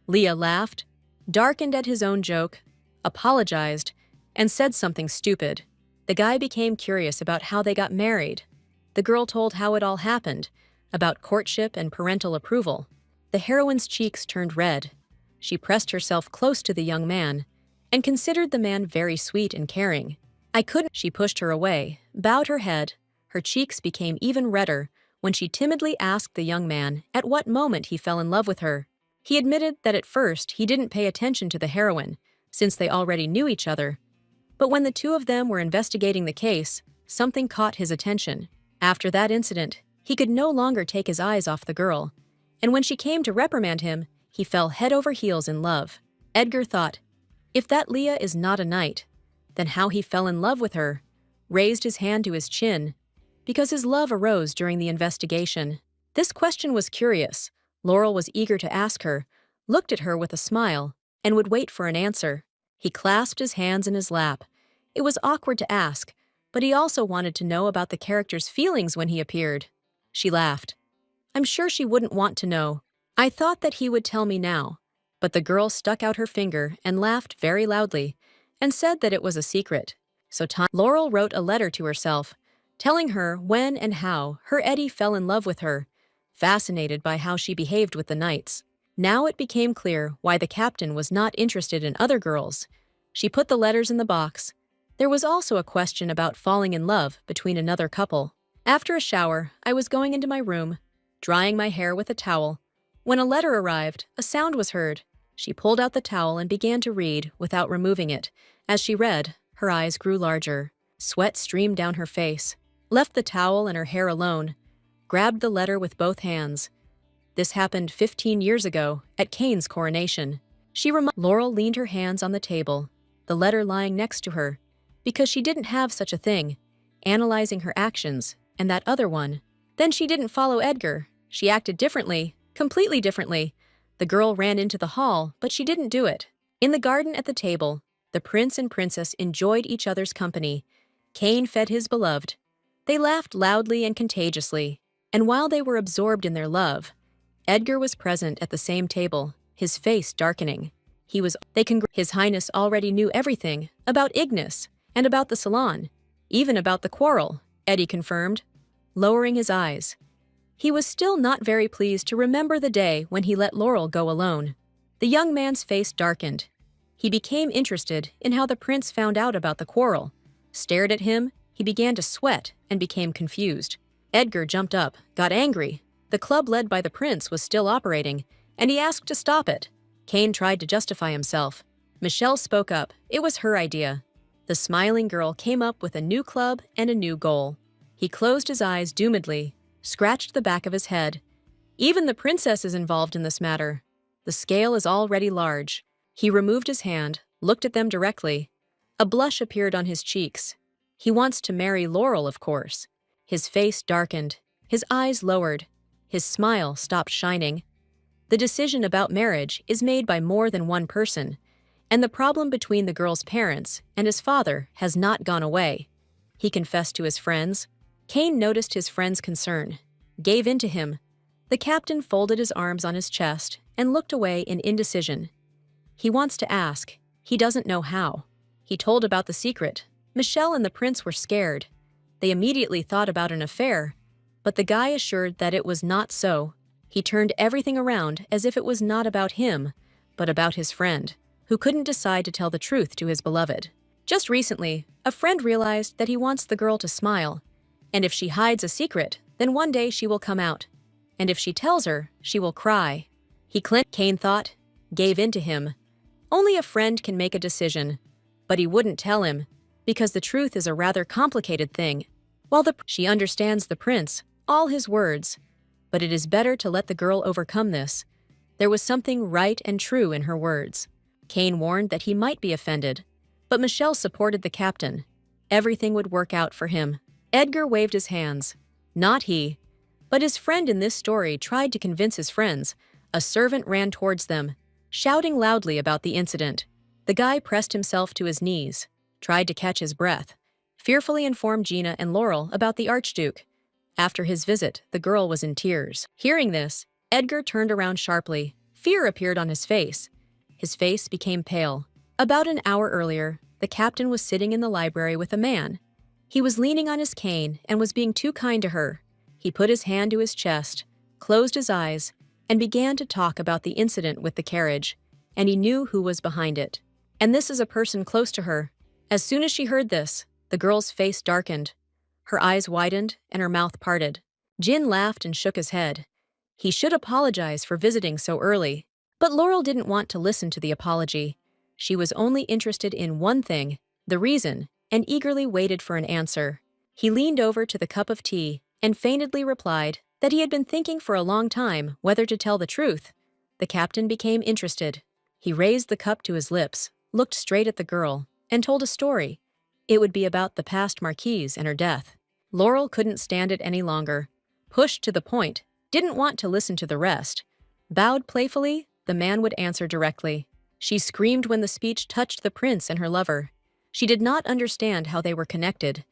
Leah laughed, darkened at his own joke, apologized, and said something stupid. The guy became curious about how they got married. The girl told how it all happened, about courtship and parental approval. The heroine's cheeks turned red. She pressed herself close to the young man and considered the man very sweet and caring. I couldn't. She pushed her away, bowed her head. Her cheeks became even redder when she timidly asked the young man at what moment he fell in love with her. He admitted that at first he didn't pay attention to the heroine, since they already knew each other. But when the two of them were investigating the case, something caught his attention. After that incident, he could no longer take his eyes off the girl, and when she came to reprimand him, he fell head over heels in love. Edgar thought, if that Leah is not a knight, then how he fell in love with her, raised his hand to his chin, because his love arose during the investigation. This question was curious. Laurel was eager to ask her, looked at her with a smile, and would wait for an answer. He clasped his hands in his lap. It was awkward to ask, but he also wanted to know about the character's feelings when he appeared. She laughed. I'm sure she wouldn't want to know. I thought that he would tell me now, but the girl stuck out her finger and laughed very loudly and said that it was a secret. Laurel wrote a letter to herself, telling her when and how her Eddie fell in love with her, fascinated by how she behaved with the knights. Now it became clear why the captain was not interested in other girls. She put the letters in the box. There was also a question about falling in love between another couple. After a shower, I was going into my room, drying my hair with a towel. When a letter arrived, a sound was heard. She pulled out the towel and began to read without removing it. As she read, her eyes grew larger. Sweat streamed down her face. Left the towel and her hair alone. Grabbed the letter with both hands. This happened 15 years ago, at Cain's coronation. Laurel leaned her hands on the table, the letter lying next to her, because she didn't have such a thing, analyzing her actions, and that other one. Then she didn't follow Edgar. She acted differently, completely differently. The girl ran into the hall, but she didn't do it. In the garden at the table, the prince and princess enjoyed each other's company. Cain fed his beloved. They laughed loudly and contagiously, and while they were absorbed in their love, Edgar was present at the same table, his face darkening. His Highness already knew everything about Ignis and about the salon, even about the quarrel, Eddie confirmed, lowering his eyes. He was still not very pleased to remember the day when he let Laurel go alone. The young man's face darkened. He became interested in how the prince found out about the quarrel. Stared at him, he began to sweat and became confused. Edgar jumped up, got angry. The club led by the prince was still operating, and he asked to stop it. Cain tried to justify himself. Michelle spoke up. It was her idea. The smiling girl came up with a new club and a new goal. He closed his eyes doomedly, scratched the back of his head. Even the princess is involved in this matter. The scale is already large. He removed his hand, looked at them directly. A blush appeared on his cheeks. He wants to marry Laurel, of course. His face darkened. His eyes lowered. His smile stopped shining. The decision about marriage is made by more than one person, and the problem between the girl's parents and his father has not gone away. He confessed to his friends. Cain noticed his friend's concern, gave in to him. The captain folded his arms on his chest and looked away in indecision. He wants to ask. He doesn't know how. He told about the secret. Michelle and the prince were scared. They immediately thought about an affair, but the guy assured that it was not so. He turned everything around as if it was not about him, but about his friend, who couldn't decide to tell the truth to his beloved. Just recently, a friend realized that he wants the girl to smile, and if she hides a secret, then one day she will come out, and if she tells her, she will cry. Cain thought, gave in to him. Only a friend can make a decision, but he wouldn't tell him, because the truth is a rather complicated thing. She understands the prince, all his words, but it is better to let the girl overcome this. There was something right and true in her words. Cain warned that he might be offended, but Michelle supported the captain. Everything would work out for him. Edgar waved his hands. Not he. But his friend in this story tried to convince his friends. A servant ran towards them, shouting loudly about the incident. The guy pressed himself to his knees, tried to catch his breath, fearfully informed Gina and Laurel about the Archduke. After his visit, the girl was in tears. Hearing this, Edgar turned around sharply. Fear appeared on his face. His face became pale. About an hour earlier, the captain was sitting in the library with a man. He was leaning on his cane and was being too kind to her. He put his hand to his chest, closed his eyes, and began to talk about the incident with the carriage, and he knew who was behind it. And this is a person close to her. As soon as she heard this, the girl's face darkened. Her eyes widened and her mouth parted. Jin laughed and shook his head. He should apologize for visiting so early. But Laurel didn't want to listen to the apology. She was only interested in one thing, the reason, and eagerly waited for an answer. He leaned over to the cup of tea and feignedly replied that he had been thinking for a long time whether to tell the truth. The captain became interested. He raised the cup to his lips, looked straight at the girl, and told a story. It would be about the past marquise and her death. Laurel couldn't stand it any longer. Pushed to the point, didn't want to listen to the rest. Bowed playfully, the man would answer directly. She screamed when the speech touched the prince and her lover. She did not understand how they were connected.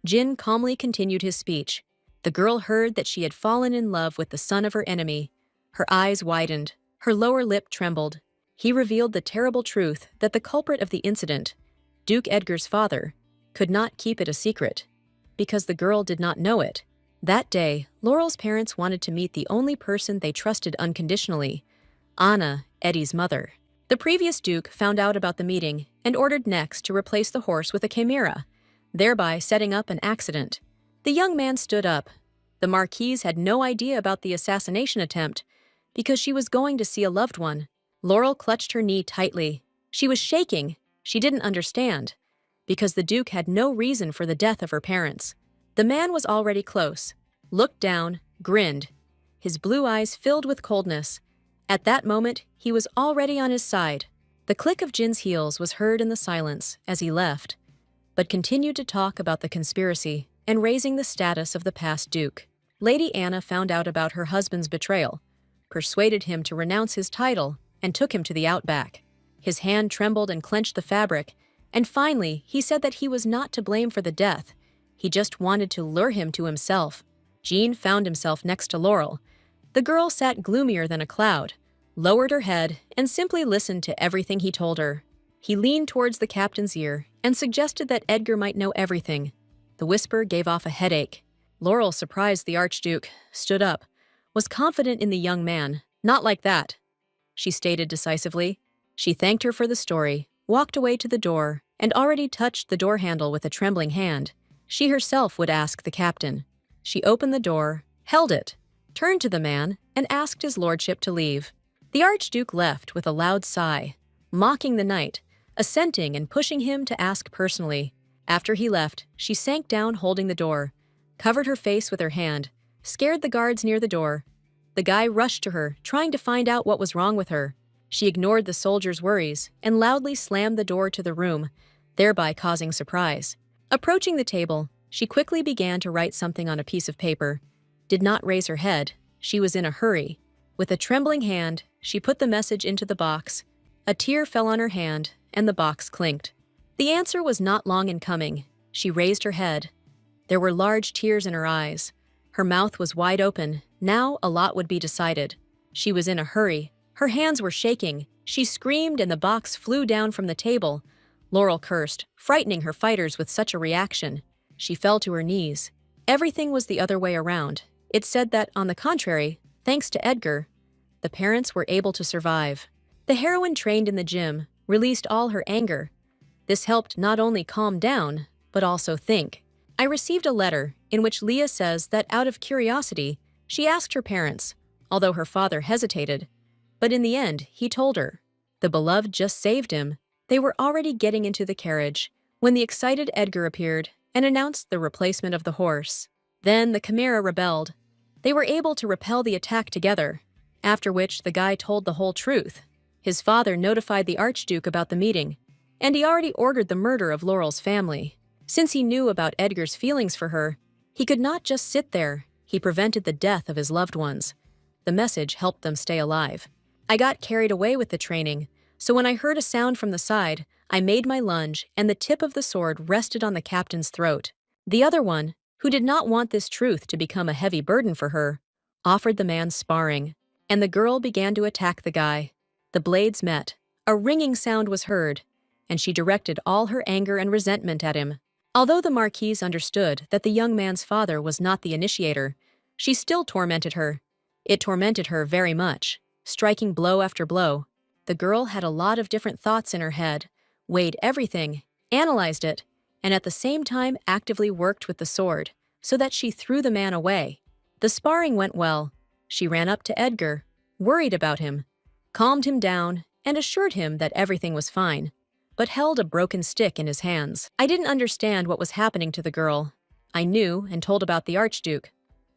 Jin calmly continued his speech. The girl heard that she had fallen in love with the son of her enemy. Her eyes widened. Her lower lip trembled. He revealed the terrible truth that the culprit of the incident, Duke Edgar's father, could not keep it a secret, because the girl did not know it. That day, Laurel's parents wanted to meet the only person they trusted unconditionally, Anna, Eddie's mother. The previous duke found out about the meeting and ordered Nex to replace the horse with a chimera, thereby setting up an accident. The young man stood up. The marquise had no idea about the assassination attempt because she was going to see a loved one. Laurel clutched her knee tightly. She was shaking. She didn't understand, because the duke had no reason for the death of her parents. The man was already close, looked down, grinned. His blue eyes filled with coldness. At that moment, he was already on his side. The click of Jin's heels was heard in the silence as he left, but continued to talk about the conspiracy and raising the status of the past duke. Lady Anna found out about her husband's betrayal, persuaded him to renounce his title, and took him to the outback. His hand trembled and clenched the fabric, and finally he said that he was not to blame for the death, He just wanted to lure him to himself. Jean found himself next to Laurel. The girl sat gloomier than a cloud, lowered her head, and simply listened to everything he told her. He leaned towards the captain's ear and suggested that Edgar might know everything. The whisper gave off a headache. Laurel, surprised the Archduke, stood up, was confident in the young man. Not like that, she stated decisively. She thanked her for the story, walked away to the door, and already touched the door handle with a trembling hand. She herself would ask the captain. She opened the door, held it, turned to the man, and asked his lordship to leave. The Archduke left with a loud sigh, mocking the knight, assenting and pushing him to ask personally. After he left, she sank down holding the door, covered her face with her hand, scared the guards near the door. The guy rushed to her, trying to find out what was wrong with her. She ignored the soldier's worries and loudly slammed the door to the room, thereby causing surprise. Approaching the table, she quickly began to write something on a piece of paper. Did not raise her head. She was in a hurry. With a trembling hand, she put the message into the box. A tear fell on her hand, and the box clinked. The answer was not long in coming. She raised her head. There were large tears in her eyes. Her mouth was wide open. Now a lot would be decided. She was in a hurry. Her hands were shaking. She screamed and the box flew down from the table. Laurel cursed, frightening her fighters with such a reaction. She fell to her knees. Everything was the other way around. It said that, on the contrary, thanks to Edgar, the parents were able to survive. The heroine trained in the gym released all her anger. This helped not only calm down, but also think. I received a letter in which Leah says that out of curiosity, she asked her parents, although her father hesitated. But in the end, he told her. The beloved just saved him. They were already getting into the carriage when the excited Edgar appeared and announced the replacement of the horse. Then the Chimera rebelled. They were able to repel the attack together, after which the guy told the whole truth. His father notified the Archduke about the meeting, and he already ordered the murder of Laurel's family. Since he knew about Edgar's feelings for her, he could not just sit there. He prevented the death of his loved ones. The message helped them stay alive. I got carried away with the training, so when I heard a sound from the side, I made my lunge and the tip of the sword rested on the captain's throat. The other one, who did not want this truth to become a heavy burden for her, offered the man sparring, and the girl began to attack the guy. The blades met. A ringing sound was heard, and she directed all her anger and resentment at him. Although the Marquise understood that the young man's father was not the initiator, she still tormented her. It tormented her very much, striking blow after blow. The girl had a lot of different thoughts in her head, weighed everything, analyzed it, and at the same time actively worked with the sword, so that she threw the man away. The sparring went well. She ran up to Edgar, worried about him, calmed him down, and assured him that everything was fine, but held a broken stick in his hands. I didn't understand what was happening to the girl. I knew and told about the Archduke.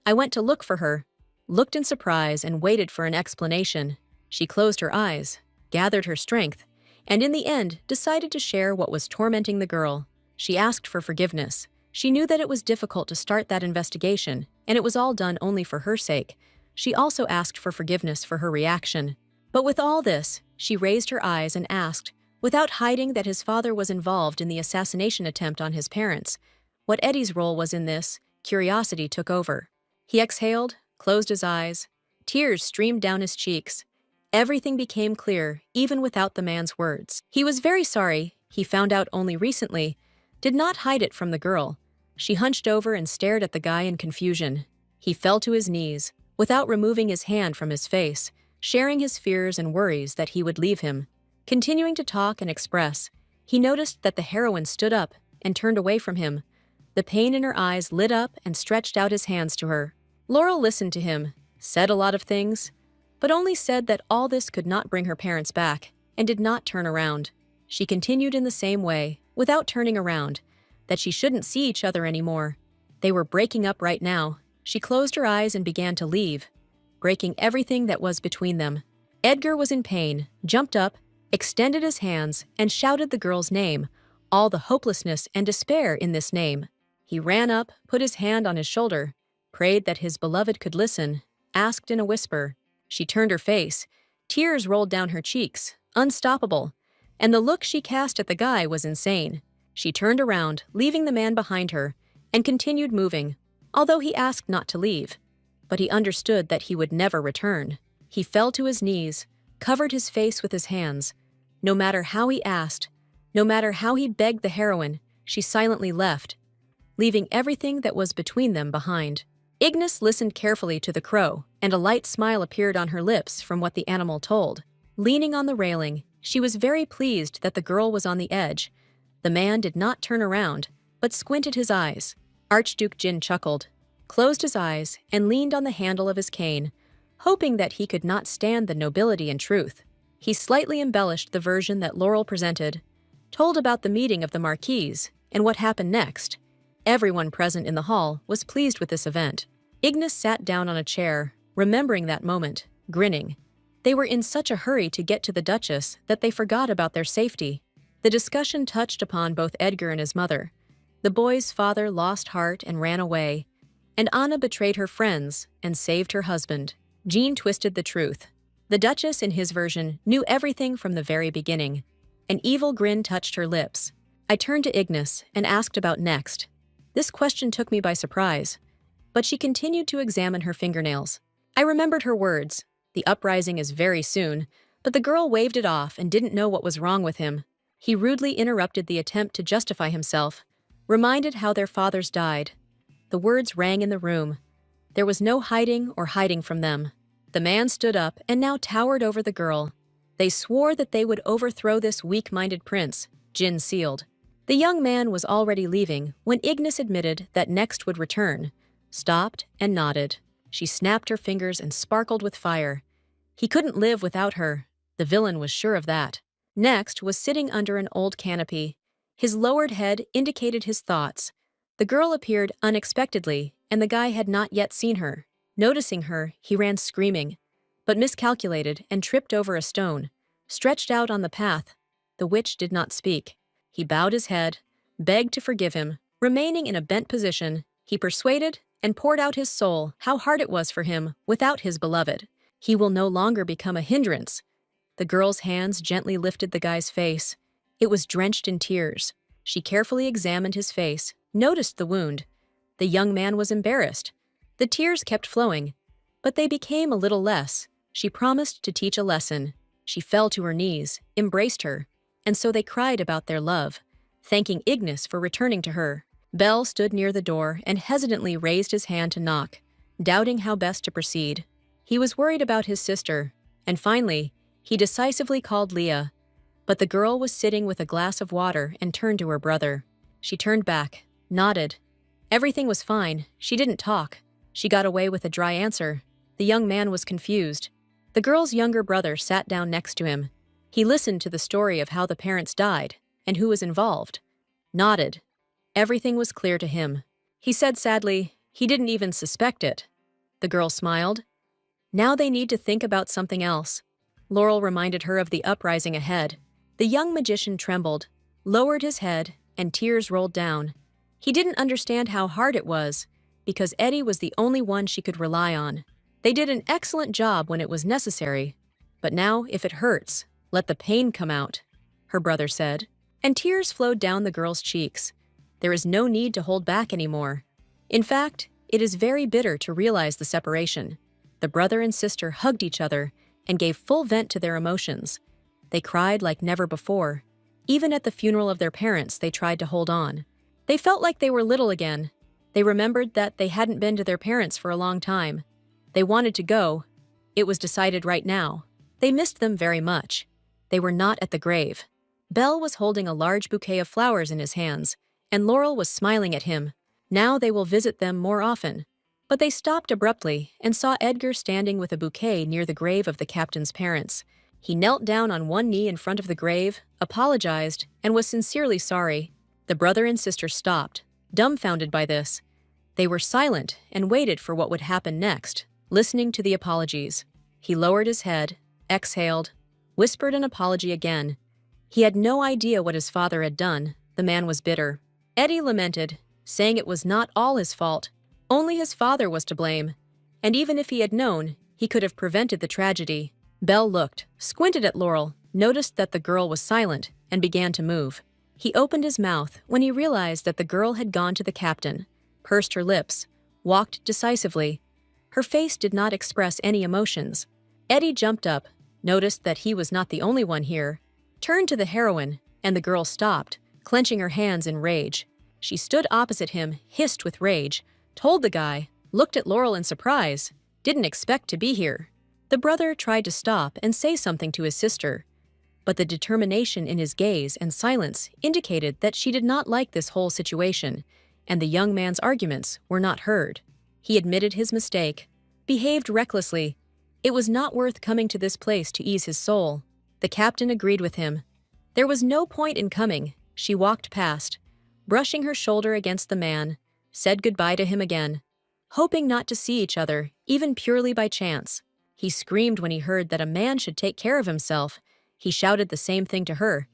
I went to look for her, looked in surprise and waited for an explanation. She closed her eyes, gathered her strength, and in the end decided to share what was tormenting the girl. She asked for forgiveness. She knew that it was difficult to start that investigation, and it was all done only for her sake. She also asked for forgiveness for her reaction. But with all this, she raised her eyes and asked, without hiding that his father was involved in the assassination attempt on his parents. What Eddie's role was in this, curiosity took over. He exhaled, closed his eyes. Tears streamed down his cheeks. Everything became clear, even without the man's words. He was very sorry, he found out only recently, did not hide it from the girl. She hunched over and stared at the guy in confusion. He fell to his knees, without removing his hand from his face, sharing his fears and worries that he would leave him. Continuing to talk and express, he noticed that the heroine stood up and turned away from him. The pain in her eyes lit up and stretched out his hands to her. Laurel listened to him, said a lot of things, but only said that all this could not bring her parents back, and did not turn around. She continued in the same way, without turning around, that she shouldn't see each other anymore. They were breaking up right now. She closed her eyes and began to leave, breaking everything that was between them. Edgar was in pain, jumped up, extended his hands, and shouted the girl's name, all the hopelessness and despair in this name. He ran up, put his hand on his shoulder, prayed that his beloved could listen, asked in a whisper. She turned her face. Tears rolled down her cheeks, unstoppable, and the look she cast at the guy was insane. She turned around, leaving the man behind her, and continued moving, although he asked not to leave. But he understood that he would never return. He fell to his knees, covered his face with his hands. No matter how he asked, no matter how he begged the heroine, she silently left, leaving everything that was between them behind. Ignis listened carefully to the crow, and a light smile appeared on her lips from what the animal told. Leaning on the railing, she was very pleased that the girl was on the edge. The man did not turn around, but squinted his eyes. Archduke Jin chuckled, closed his eyes, and leaned on the handle of his cane, hoping that he could not stand the nobility and truth. He slightly embellished the version that Laurel presented, told about the meeting of the Marquise and what happened next. Everyone present in the hall was pleased with this event. Ignis sat down on a chair, remembering that moment, grinning. They were in such a hurry to get to the Duchess that they forgot about their safety. The discussion touched upon both Edgar and his mother. The boy's father lost heart and ran away, and Anna betrayed her friends and saved her husband. Jean twisted the truth. The Duchess, in his version, knew everything from the very beginning. An evil grin touched her lips. I turned to Ignis and asked about next. This question took me by surprise, but she continued to examine her fingernails. I remembered her words. The uprising is very soon, but the girl waved it off and didn't know what was wrong with him. He rudely interrupted the attempt to justify himself, reminded how their fathers died. The words rang in the room. There was no hiding or hiding from them. The man stood up and now towered over the girl. They swore that they would overthrow this weak-minded prince, Jin sealed. The young man was already leaving when Ignis admitted that Next would return, stopped and nodded. She snapped her fingers and sparkled with fire. He couldn't live without her. The villain was sure of that. Next was sitting under an old canopy. His lowered head indicated his thoughts. The girl appeared unexpectedly, and the guy had not yet seen her. Noticing her, he ran screaming, but miscalculated and tripped over a stone. Stretched out on the path, the witch did not speak. He bowed his head, begged to forgive him. Remaining in a bent position, he persuaded and poured out his soul how hard it was for him without his beloved. He will no longer become a hindrance. The girl's hands gently lifted the guy's face. It was drenched in tears. She carefully examined his face, noticed the wound. The young man was embarrassed. The tears kept flowing, but they became a little less. She promised to teach a lesson. She fell to her knees, embraced her, and so they cried about their love, thanking Ignis for returning to her. Bell stood near the door and hesitantly raised his hand to knock, doubting how best to proceed. He was worried about his sister, and finally, he decisively called Leah. But the girl was sitting with a glass of water and turned to her brother. She turned back, nodded. Everything was fine. She didn't talk. She got away with a dry answer. The young man was confused. The girl's younger brother sat down next to him. He listened to the story of how the parents died and who was involved. Nodded. Everything was clear to him. He said sadly, he didn't even suspect it. The girl smiled. Now they need to think about something else. Laurel reminded her of the uprising ahead. The young magician trembled, lowered his head, and tears rolled down. He didn't understand how hard it was, because Eddie was the only one she could rely on. They did an excellent job when it was necessary, but now, if it hurts, let the pain come out, her brother said, and tears flowed down the girl's cheeks. There is no need to hold back anymore. In fact, it is very bitter to realize the separation. The brother and sister hugged each other and gave full vent to their emotions. They cried like never before. Even at the funeral of their parents, they tried to hold on. They felt like they were little again. They remembered that they hadn't been to their parents for a long time. They wanted to go. It was decided right now. They missed them very much. They were not at the grave. Bell was holding a large bouquet of flowers in his hands, and Laurel was smiling at him. Now they will visit them more often. But they stopped abruptly and saw Edgar standing with a bouquet near the grave of the captain's parents. He knelt down on one knee in front of the grave, apologized, and was sincerely sorry. The brother and sister stopped, dumbfounded by this. They were silent and waited for what would happen next, listening to the apologies. He lowered his head, exhaled, whispered an apology again. He had no idea what his father had done. The man was bitter. Eddie lamented, saying it was not all his fault. Only his father was to blame. And even if he had known, he could have prevented the tragedy. Bell looked, squinted at Laurel, noticed that the girl was silent, and began to move. He opened his mouth when he realized that the girl had gone to the captain. pursed her lips, walked decisively. Her face did not express any emotions. Eddie jumped up, noticed that he was not the only one here, turned to the heroine, and the girl stopped, clenching her hands in rage. She stood opposite him, hissed with rage, told the guy, looked at Laurel in surprise, didn't expect to be here. The brother tried to stop and say something to his sister, but the determination in his gaze and silence indicated that she did not like this whole situation, and the young man's arguments were not heard. He admitted his mistake, behaved recklessly. It was not worth coming to this place to ease his soul. The captain agreed with him. There was no point in coming. She walked past, brushing her shoulder against the man, said goodbye to him again, hoping not to see each other, even purely by chance. He screamed when he heard that a man should take care of himself. He shouted the same thing to her.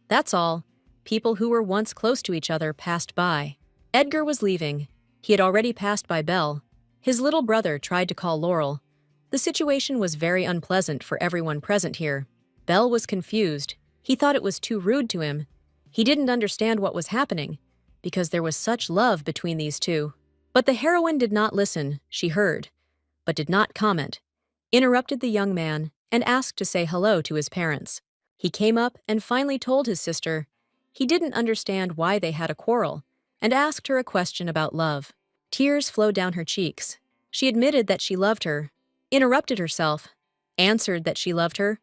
That's all. People who were once close to each other passed by. Edgar was leaving. He had already passed by Belle. His little brother tried to call Laurel. The situation was very unpleasant for everyone present here. Belle was confused. He thought it was too rude to him. He didn't understand what was happening, because there was such love between these two. But the heroine did not listen. She heard, but did not comment, interrupted the young man, and asked to say hello to his parents. He came up and finally told his sister. He didn't understand why they had a quarrel, and asked her a question about love. Tears flowed down her cheeks. She admitted that she loved her, interrupted herself, answered that she loved her.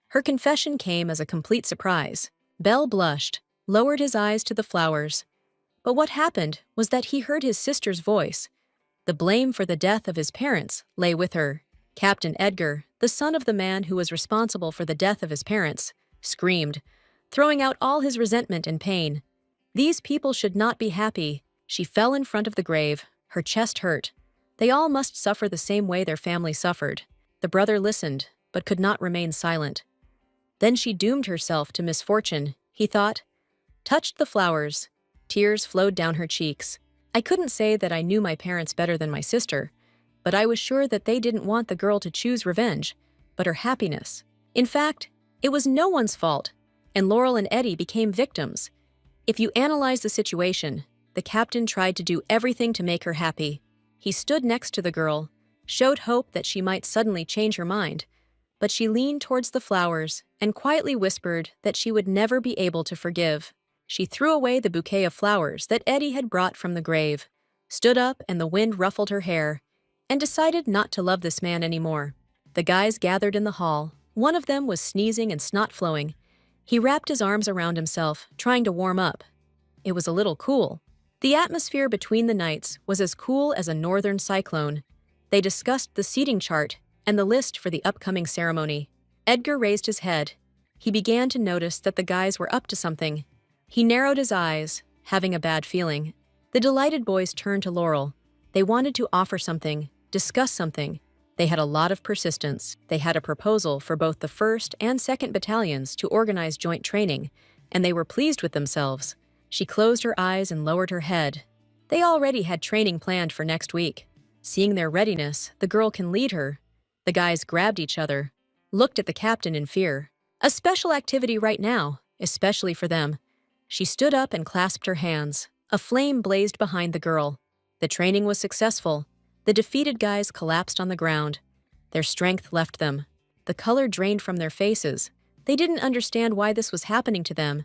Her confession came as a complete surprise. Belle blushed, lowered his eyes to the flowers. But what happened was that he heard his sister's voice. The blame for the death of his parents lay with her. Captain Edgar, the son of the man who was responsible for the death of his parents, screamed, throwing out all his resentment and pain. These people should not be happy. She fell in front of the grave. Her chest hurt. They all must suffer the same way their family suffered. The brother listened, but could not remain silent. Then she doomed herself to misfortune, he thought. Touched the flowers. Tears flowed down her cheeks. I couldn't say that I knew my parents better than my sister, but I was sure that they didn't want the girl to choose revenge, but her happiness. In fact, it was no one's fault, and Laurel and Eddie became victims. If you analyze the situation, the captain tried to do everything to make her happy. He stood next to the girl, showed hope that she might suddenly change her mind, but she leaned towards the flowers and quietly whispered that she would never be able to forgive. She threw away the bouquet of flowers that Eddie had brought from the grave, stood up and the wind ruffled her hair, and decided not to love this man anymore. The guys gathered in the hall. One of them was sneezing and snot flowing. He wrapped his arms around himself, trying to warm up. It was a little cool. The atmosphere between the nights was as cool as a northern cyclone. They discussed the seating chart and the list for the upcoming ceremony. Edgar raised his head. He began to notice that the guys were up to something. He narrowed his eyes, having a bad feeling. The delighted boys turned to Laurel. They wanted to offer something, discuss something. They had a lot of persistence. They had a proposal for both the 1st and 2nd battalions to organize joint training, and they were pleased with themselves. She closed her eyes and lowered her head. They already had training planned for next week. Seeing their readiness, the girl can lead her. The guys grabbed each other, looked at the captain in fear. A special activity right now, especially for them. She stood up and clasped her hands. A flame blazed behind the girl. The training was successful. The defeated guys collapsed on the ground. Their strength left them. The color drained from their faces. They didn't understand why this was happening to them.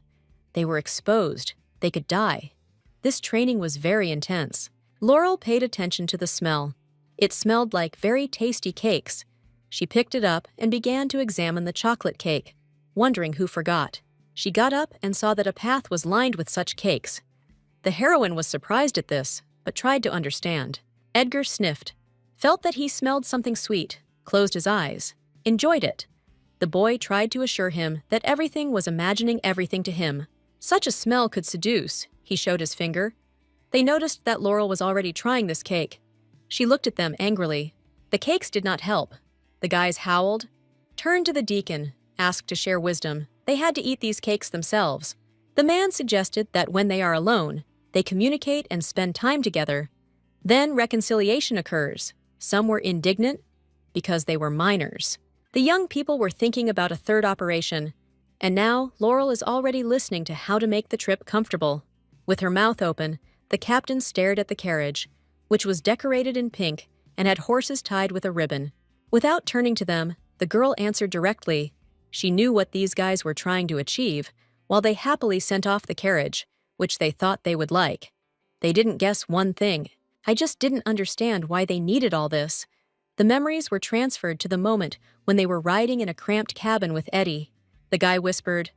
They were exposed. They could die. This training was very intense. Laurel paid attention to the smell. It smelled like very tasty cakes. She picked it up and began to examine the chocolate cake, wondering who forgot. She got up and saw that a path was lined with such cakes. The heroine was surprised at this, but tried to understand. Edgar sniffed, felt that he smelled something sweet, closed his eyes, enjoyed it. The boy tried to assure him that everything was imagining everything to him. Such a smell could seduce, he showed his finger. They noticed that Laurel was already trying this cake. She looked at them angrily. The cakes did not help. The guys howled, turned to the deacon, asked to share wisdom. They had to eat these cakes themselves. The man suggested that when they are alone, they communicate and spend time together. Then reconciliation occurs. Some were indignant because they were minors. The young people were thinking about a third operation, and now Laurel is already listening to how to make the trip comfortable. With her mouth open, The captain stared at the carriage, which was decorated in pink and had horses tied with a ribbon. Without turning to them, the girl answered directly. She knew what these guys were trying to achieve, while they happily sent off the carriage, which they thought they would like. They didn't guess one thing. I just didn't understand why they needed all this. The memories were transferred to the moment when they were riding in a cramped cabin with Eddie. The guy whispered.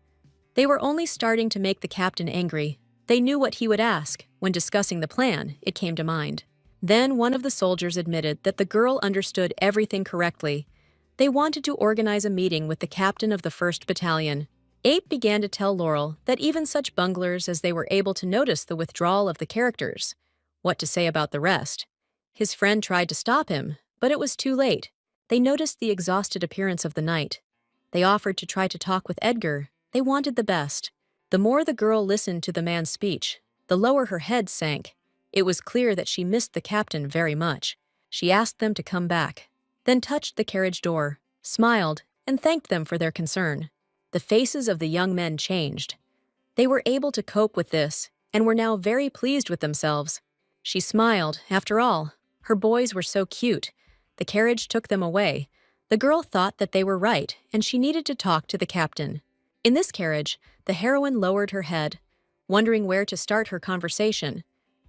They were only starting to make the captain angry. They knew what he would ask. When discussing the plan, it came to mind. Then one of the soldiers admitted that the girl understood everything correctly. They wanted to organize a meeting with the captain of the 1st Battalion. Ape began to tell Laurel that even such bunglers as they were able to notice the withdrawal of the characters. What to say about the rest? His friend tried to stop him, but it was too late. They noticed the exhausted appearance of the knight. They offered to try to talk with Edgar. They wanted the best. The more the girl listened to the man's speech, the lower her head sank. It was clear that she missed the captain very much. She asked them to come back, then touched the carriage door, smiled, and thanked them for their concern. The faces of the young men changed. They were able to cope with this and were now very pleased with themselves. She smiled. After all, her boys were so cute. The carriage took them away. The girl thought that they were right, and she needed to talk to the captain. In this carriage, the heroine lowered her head, wondering where to start her conversation.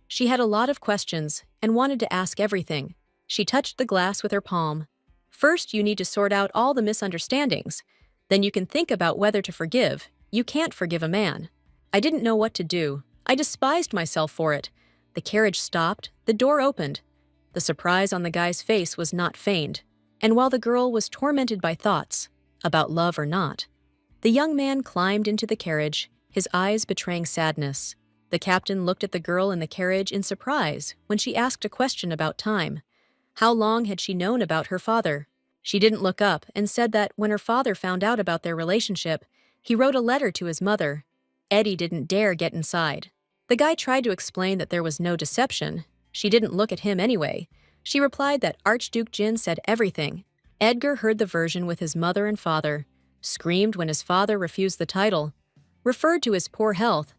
She had a lot of questions and wanted to ask everything. She touched the glass with her palm. First, you need to sort out all the misunderstandings. Then you can think about whether to forgive. You can't forgive a man. I didn't know what to do. I despised myself for it. The carriage stopped. The door opened. The surprise on the guy's face was not feigned. And while the girl was tormented by thoughts, about love or not, the young man climbed into the carriage, his eyes betraying sadness. The captain looked at the girl in the carriage in surprise when she asked a question about time. How long had she known about her father? She didn't look up and said that when her father found out about their relationship, he wrote a letter to his mother. Eddie didn't dare get inside. The guy tried to explain that there was no deception. She didn't look at him anyway. She replied that Archduke Jin said everything. Edgar heard the version with his mother and father, screamed when his father refused the title, referred to his poor health,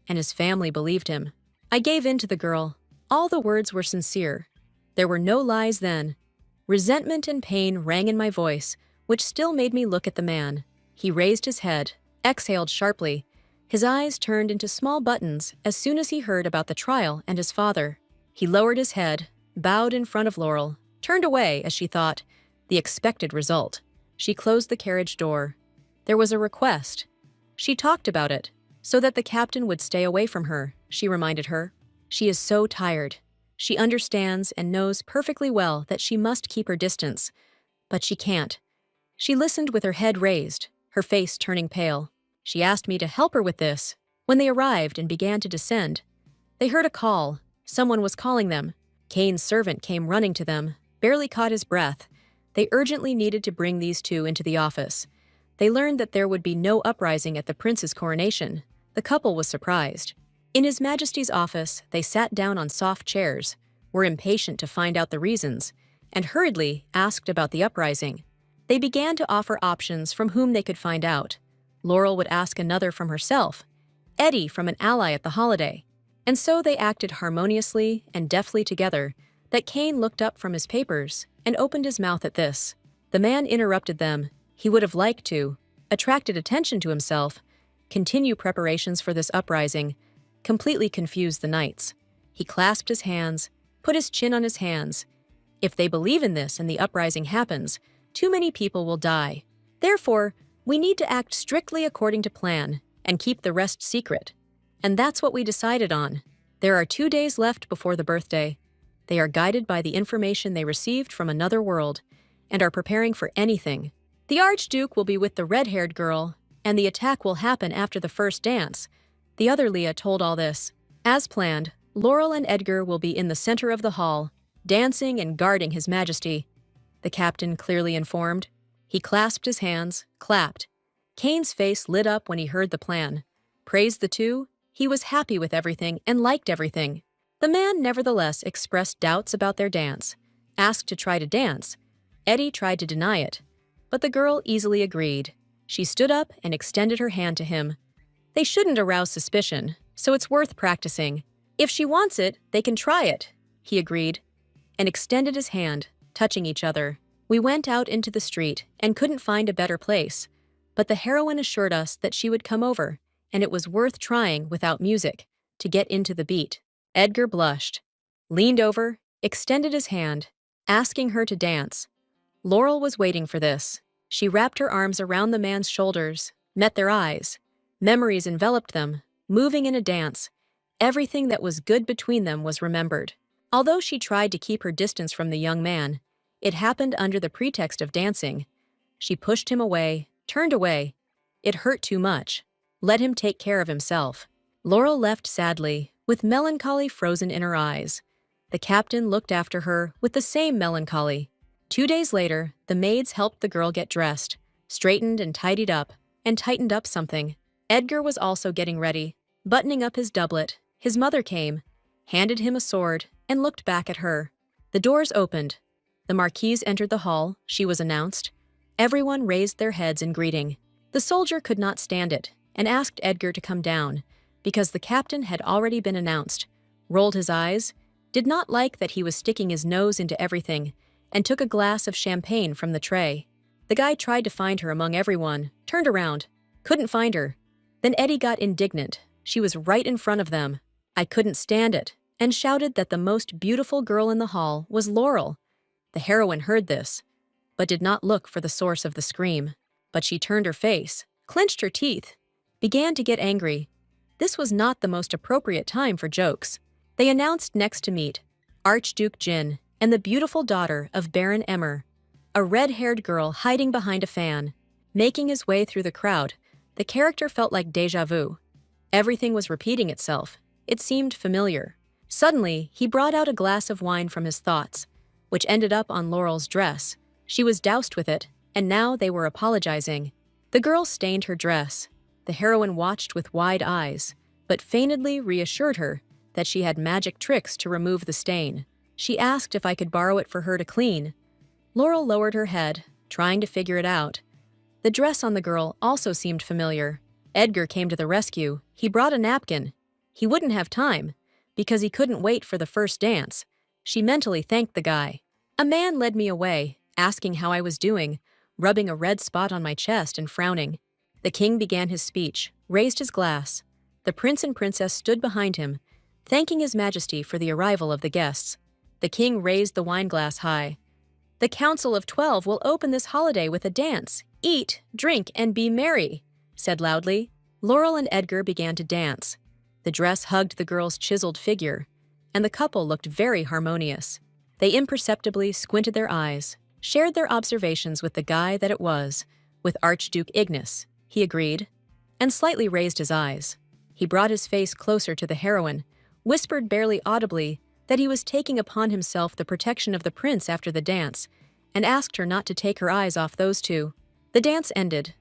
and his family believed him. I gave in to the girl. All the words were sincere. There were no lies then. Resentment and pain rang in my voice, which still made me look at the man. He raised his head, exhaled sharply. His eyes turned into small buttons as soon as he heard about the trial and his father. He lowered his head, bowed in front of Laurel, turned away as she thought, the expected result. She closed the carriage door. There was a request. She talked about it, so that the captain would stay away from her, she reminded her. She is so tired. She understands and knows perfectly well that she must keep her distance, but she can't. She listened with her head raised, her face turning pale. She asked me to help her with this. When they arrived and began to descend, they heard a call. Someone was calling them. Kane's servant came running to them, barely caught his breath. They urgently needed to bring these two into the office. They learned that there would be no uprising at the prince's coronation. The couple was surprised. In His Majesty's office, they sat down on soft chairs, were impatient to find out the reasons, and hurriedly asked about the uprising. They began to offer options from whom they could find out. Laurel would ask another from herself, Eddie from an ally at the holiday. And so they acted harmoniously and deftly together that Kane looked up from his papers and opened his mouth at this. The man interrupted them. He would have liked to, attracted attention to himself, continue preparations for this uprising, completely confused the knights. He clasped his hands, put his chin on his hands. If they believe in this and the uprising happens, too many people will die. Therefore, we need to act strictly according to plan and keep the rest secret. And that's what we decided on. There are 2 days left before the birthday. They are guided by the information they received from another world and are preparing for anything. The Archduke will be with the red-haired girl, and the attack will happen after the first dance. The other Leah told all this. As planned, Laurel and Edgar will be in the center of the hall, dancing and guarding His Majesty. The captain clearly informed. He clasped his hands, clapped. Kane's face lit up when he heard the plan. Praised the two. He was happy with everything and liked everything. The man nevertheless expressed doubts about their dance, asked to try to dance. Eddie tried to deny it, but the girl easily agreed. She stood up and extended her hand to him. They shouldn't arouse suspicion, so it's worth practicing. If she wants it, they can try it, he agreed, and extended his hand, touching each other. We went out into the street and couldn't find a better place, but the heroine assured us that she would come over, and it was worth trying without music to get into the beat. Edgar blushed, leaned over, extended his hand, asking her to dance. Laurel was waiting for this. She wrapped her arms around the man's shoulders, met their eyes. Memories enveloped them, moving in a dance. Everything that was good between them was remembered. Although she tried to keep her distance from the young man, it happened under the pretext of dancing. She pushed him away, turned away. It hurt too much. Let him take care of himself. Laurel left sadly, with melancholy frozen in her eyes. The captain looked after her with the same melancholy. 2 days later, the maids helped the girl get dressed, straightened and tidied up, and tightened up something. Edgar was also getting ready, buttoning up his doublet. His mother came, handed him a sword, and looked back at her. The doors opened. The marquise entered the hall, she was announced. Everyone raised their heads in greeting. The soldier could not stand it, and asked Edgar to come down, because the captain had already been announced, rolled his eyes, did not like that he was sticking his nose into everything, and took a glass of champagne from the tray. The guy tried to find her among everyone, turned around, couldn't find her. Then Eddie got indignant. She was right in front of them. I couldn't stand it, and shouted that the most beautiful girl in the hall was Laurel. The heroine heard this, but did not look for the source of the scream. But she turned her face, clenched her teeth, began to get angry. This was not the most appropriate time for jokes. They announced next to meet Archduke Jin and the beautiful daughter of Baron Emmer, a red-haired girl hiding behind a fan. Making his way through the crowd, the character felt like déjà vu. Everything was repeating itself. It seemed familiar. Suddenly, he brought out a glass of wine from his thoughts, which ended up on Laurel's dress. She was doused with it, and now they were apologizing. The girl stained her dress. The heroine watched with wide eyes, but feignedly reassured her that she had magic tricks to remove the stain. She asked if I could borrow it for her to clean. Laurel lowered her head, trying to figure it out. The dress on the girl also seemed familiar. Edgar came to the rescue. He brought a napkin. He wouldn't have time, because he couldn't wait for the first dance. She mentally thanked the guy. A man led me away, asking how I was doing, rubbing a red spot on my chest and frowning. The king began his speech, raised his glass. The prince and princess stood behind him, thanking His Majesty for the arrival of the guests. The king raised the wineglass high. The Council of 12 will open this holiday with a dance. Eat, drink, and be merry, said loudly. Laurel and Edgar began to dance. The dress hugged the girl's chiseled figure, and the couple looked very harmonious. They imperceptibly squinted their eyes, shared their observations with the guy that it was, with Archduke Ignis, he agreed, and slightly raised his eyes. He brought his face closer to the heroine, whispered barely audibly that he was taking upon himself the protection of the prince after the dance, and asked her not to take her eyes off those two. The dance ended.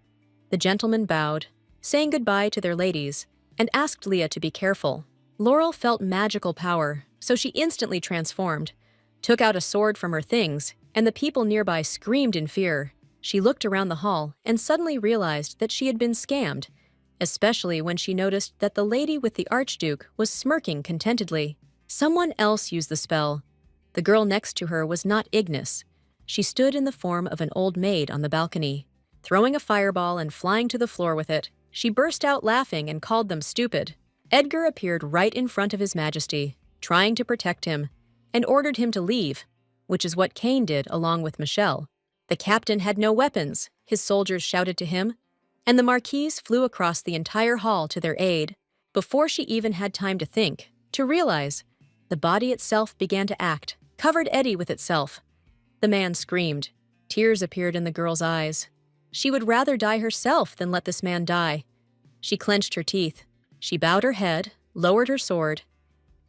The gentlemen bowed, saying goodbye to their ladies, and asked Leah to be careful. Laurel felt magical power, so she instantly transformed, took out a sword from her things, and the people nearby screamed in fear. She looked around the hall and suddenly realized that she had been scammed, especially when she noticed that the lady with the Archduke was smirking contentedly. Someone else used the spell. The girl next to her was not Ignis. She stood in the form of an old maid on the balcony. Throwing a fireball and flying to the floor with it, she burst out laughing and called them stupid. Edgar appeared right in front of His Majesty, trying to protect him, and ordered him to leave, which is what Cain did along with Michelle. The captain had no weapons, his soldiers shouted to him, and the marquise flew across the entire hall to their aid. Before she even had time to think, to realize, the body itself began to act, covered Eddie with itself. The man screamed. Tears appeared in the girl's eyes. She would rather die herself than let this man die. She clenched her teeth. She bowed her head, lowered her sword.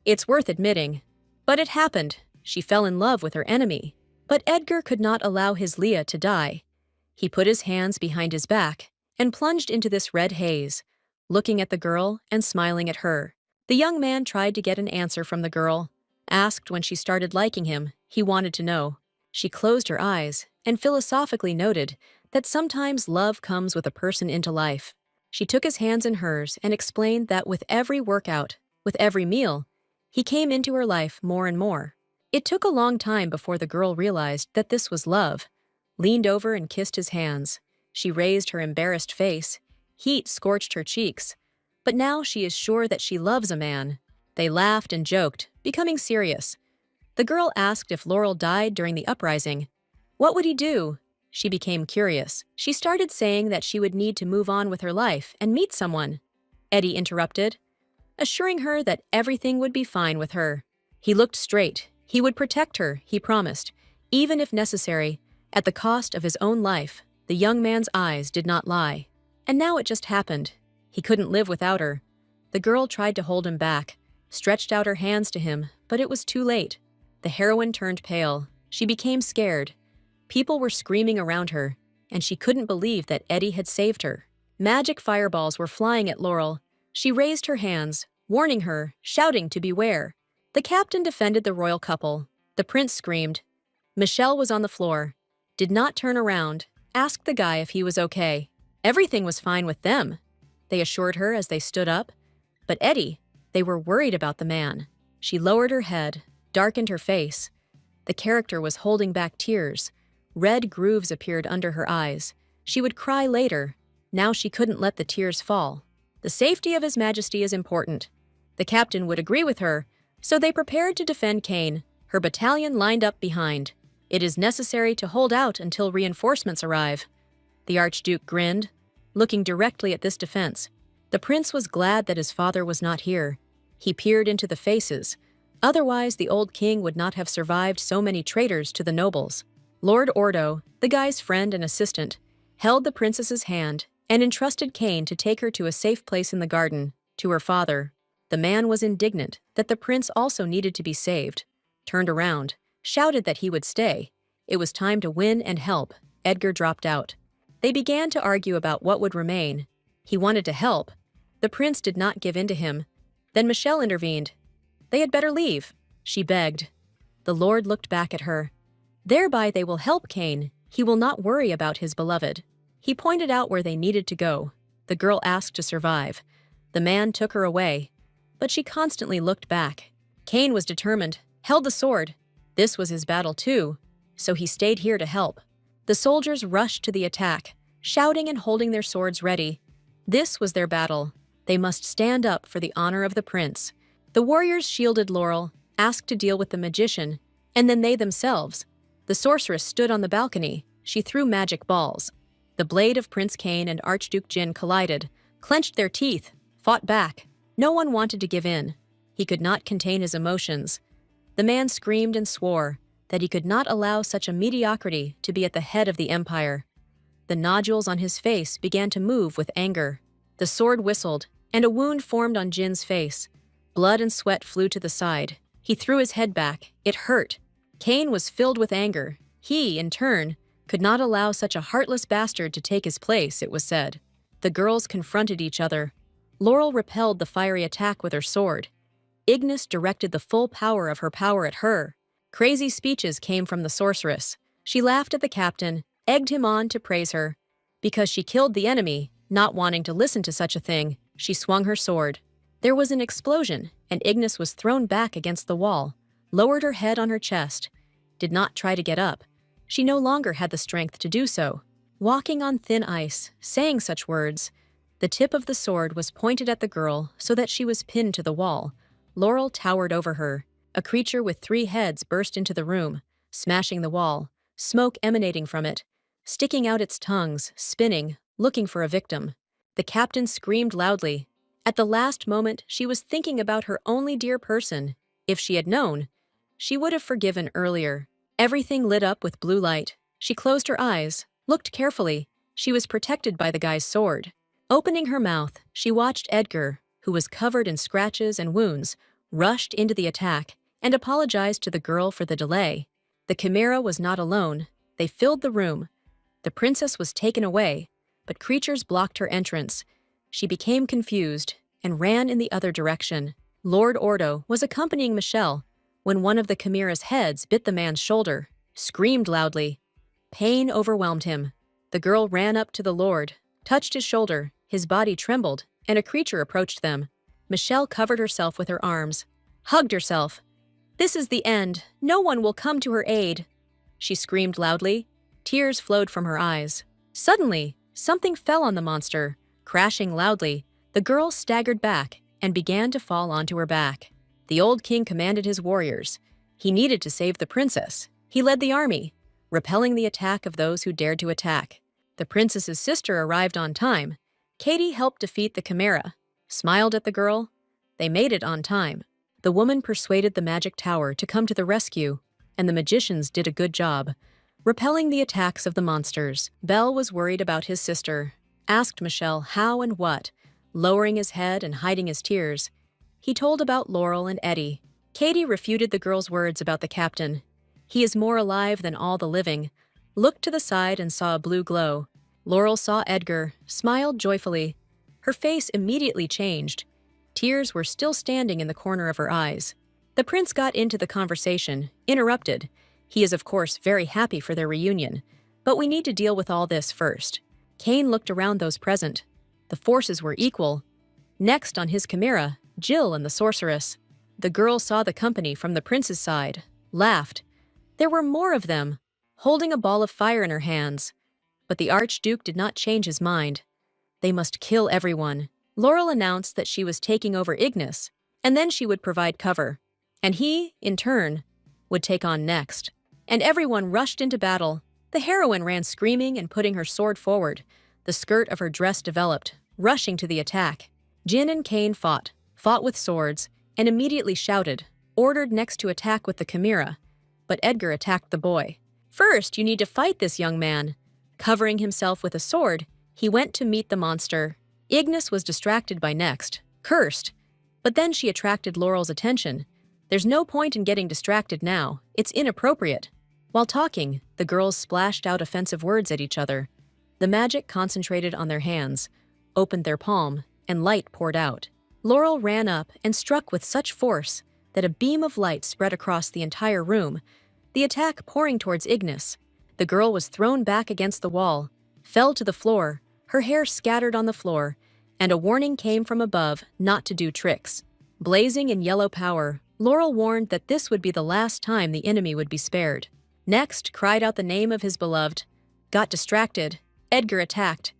It's worth admitting, but it happened. She fell in love with her enemy. But Edgar could not allow his Leah to die. He put his hands behind his back and plunged into this red haze, looking at the girl and smiling at her. The young man tried to get an answer from the girl, asked when she started liking him. He wanted to know. She closed her eyes and philosophically noted that sometimes love comes with a person into life. She took his hands in hers and explained that with every workout, with every meal, He came into her life more and more. It took a long time before the girl realized that this was love. Leaned over and kissed his hands. She raised her embarrassed face. Heat scorched her cheeks. But now she is sure that she loves a man. They laughed and joked, becoming serious. The girl asked if Laurel died during the uprising. What would he do? She became curious. She started saying that she would need to move on with her life and meet someone. Eddie interrupted, assuring her that everything would be fine with her. He looked straight. He would protect her, he promised, even if necessary, at the cost of his own life. The young man's eyes did not lie. And now it just happened. He couldn't live without her. The girl tried to hold him back, stretched out her hands to him, but it was too late. The heroine turned pale. She became scared. People were screaming around her, and she couldn't believe that Eddie had saved her. Magic fireballs were flying at Laurel. She raised her hands, warning her, shouting to beware. The captain defended the royal couple. The prince screamed. Michelle was on the floor, did not turn around, asked the guy if he was okay. Everything was fine with them, they assured her as they stood up. But Eddie, they were worried about the man. She lowered her head, darkened her face. The character was holding back tears. Red grooves appeared under her eyes. She would cry later. Now she couldn't let the tears fall. The safety of His Majesty is important. The captain would agree with her, so they prepared to defend Kane. Her battalion lined up behind. It is necessary to hold out until reinforcements arrive. The Archduke grinned, looking directly at this defense. The prince was glad that his father was not here. He peered into the faces. Otherwise, the old king would not have survived so many traitors to the nobles. Lord Ordo, the guy's friend and assistant, held the princess's hand and entrusted Kane to take her to a safe place in the garden, to her father. The man was indignant that the prince also needed to be saved, turned around, shouted that he would stay. It was time to win and help. Edgar dropped out. They began to argue about what would remain. He wanted to help. The prince did not give in to him. Then Michelle intervened. They had better leave, she begged. The Lord looked back at her. Thereby they will help Kane. He will not worry about his beloved. He pointed out where they needed to go. The girl asked to survive. The man took her away, but she constantly looked back. Kane was determined, held the sword. This was his battle too, so he stayed here to help. The soldiers rushed to the attack, shouting and holding their swords ready. This was their battle. They must stand up for the honor of the prince. The warriors shielded Laurel, asked to deal with the magician, and then they themselves. The sorceress stood on the balcony. She threw magic balls. The blade of Prince Kane and Archduke Jin collided, clenched their teeth, fought back. No one wanted to give in. He could not contain his emotions. The man screamed and swore that he could not allow such a mediocrity to be at the head of the empire. The nodules on his face began to move with anger. The sword whistled, and a wound formed on Jin's face. Blood and sweat flew to the side. He threw his head back. It hurt. Kane was filled with anger. He, in turn, could not allow such a heartless bastard to take his place, it was said. The girls confronted each other. Laurel repelled the fiery attack with her sword. Ignis directed the full power of her power at her. Crazy speeches came from the sorceress. She laughed at the captain, egged him on to praise her. Because she killed the enemy, not wanting to listen to such a thing, she swung her sword. There was an explosion, and Ignis was thrown back against the wall, lowered her head on her chest, did not try to get up. She no longer had the strength to do so. Walking on thin ice, saying such words, the tip of the sword was pointed at the girl so that she was pinned to the wall. Laurel towered over her. A creature with 3 heads burst into the room, smashing the wall, smoke emanating from it, sticking out its tongues, spinning, looking for a victim. The captain screamed loudly. At the last moment, she was thinking about her only dear person. If she had known, she would have forgiven earlier. Everything lit up with blue light. She closed her eyes, looked carefully. She was protected by the guy's sword. Opening her mouth, she watched Edgar, who was covered in scratches and wounds, rushed into the attack and apologized to the girl for the delay. The chimera was not alone. They filled the room. The princess was taken away, but creatures blocked her entrance. She became confused and ran in the other direction. Lord Ordo was accompanying Michelle when one of the chimera's heads bit the man's shoulder, screamed loudly. Pain overwhelmed him. The girl ran up to the lord, touched his shoulder, his body trembled, and a creature approached them. Michelle covered herself with her arms. hugged herself. This is the end. No one will come to her aid. She screamed loudly. Tears flowed from her eyes. Suddenly, something fell on the monster. Crashing loudly, the girl staggered back and began to fall onto her back. The old king commanded his warriors. He needed to save the princess. He led the army, repelling the attack of those who dared to attack. The princess's sister arrived on time. Katie helped defeat the chimera, smiled at the girl. They made it on time. The woman persuaded the magic tower to come to the rescue, and the magicians did a good job, repelling the attacks of the monsters. Belle was worried about his sister, asked Michelle how and what, lowering his head and hiding his tears. He told about Laurel and Eddie. Katie refuted the girl's words about the captain. He is more alive than all the living. Looked to the side and saw a blue glow. Laurel saw Edgar, smiled joyfully. Her face immediately changed. Tears were still standing in the corner of her eyes. The prince got into the conversation, interrupted. He is of course very happy for their reunion, but we need to deal with all this first. Cain looked around those present. The forces were equal. Next on his chimera, Jill and the sorceress. The girl saw the company from the prince's side, laughed. There were more of them, holding a ball of fire in her hands. But the Archduke did not change his mind. They must kill everyone. Laurel announced that she was taking over Ignis, and then she would provide cover. And he, in turn, would take on next. And everyone rushed into battle. The heroine ran screaming and putting her sword forward. The skirt of her dress developed, rushing to the attack. Jin and Cain fought with swords, and immediately shouted, ordered next to attack with the chimera. But Edgar attacked the boy. First, you need to fight this young man. Covering himself with a sword, he went to meet the monster. Ignis was distracted by Next, cursed. But then she attracted Laurel's attention. There's no point in getting distracted now. It's inappropriate. While talking, the girls splashed out offensive words at each other. The magic concentrated on their hands, opened their palm, and light poured out. Laurel ran up and struck with such force that a beam of light spread across the entire room, the attack pouring towards Ignis. The girl was thrown back against the wall, fell to the floor, her hair scattered on the floor, and a warning came from above not to do tricks. Blazing in yellow power, Laurel warned that this would be the last time the enemy would be spared. Next cried out the name of his beloved. Got distracted. Edgar attacked.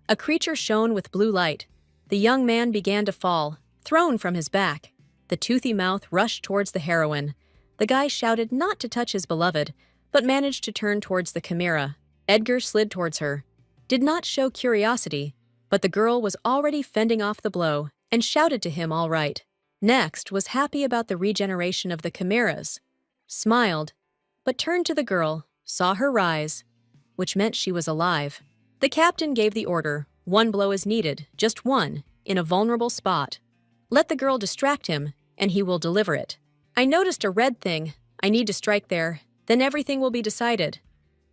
A creature shone with blue light. The young man began to fall, thrown from his back. The toothy mouth rushed towards the heroine. The guy shouted not to touch his beloved, but managed to turn towards the chimera. Edgar slid towards her. Did not show curiosity, but the girl was already fending off the blow and shouted to him all right. Next was happy about the regeneration of the chimeras. Smiled, but turned to the girl, saw her rise, which meant she was alive. The captain gave the order, one blow is needed, just one, in a vulnerable spot. Let the girl distract him, and he will deliver it. I noticed a red thing. I need to strike there, then everything will be decided.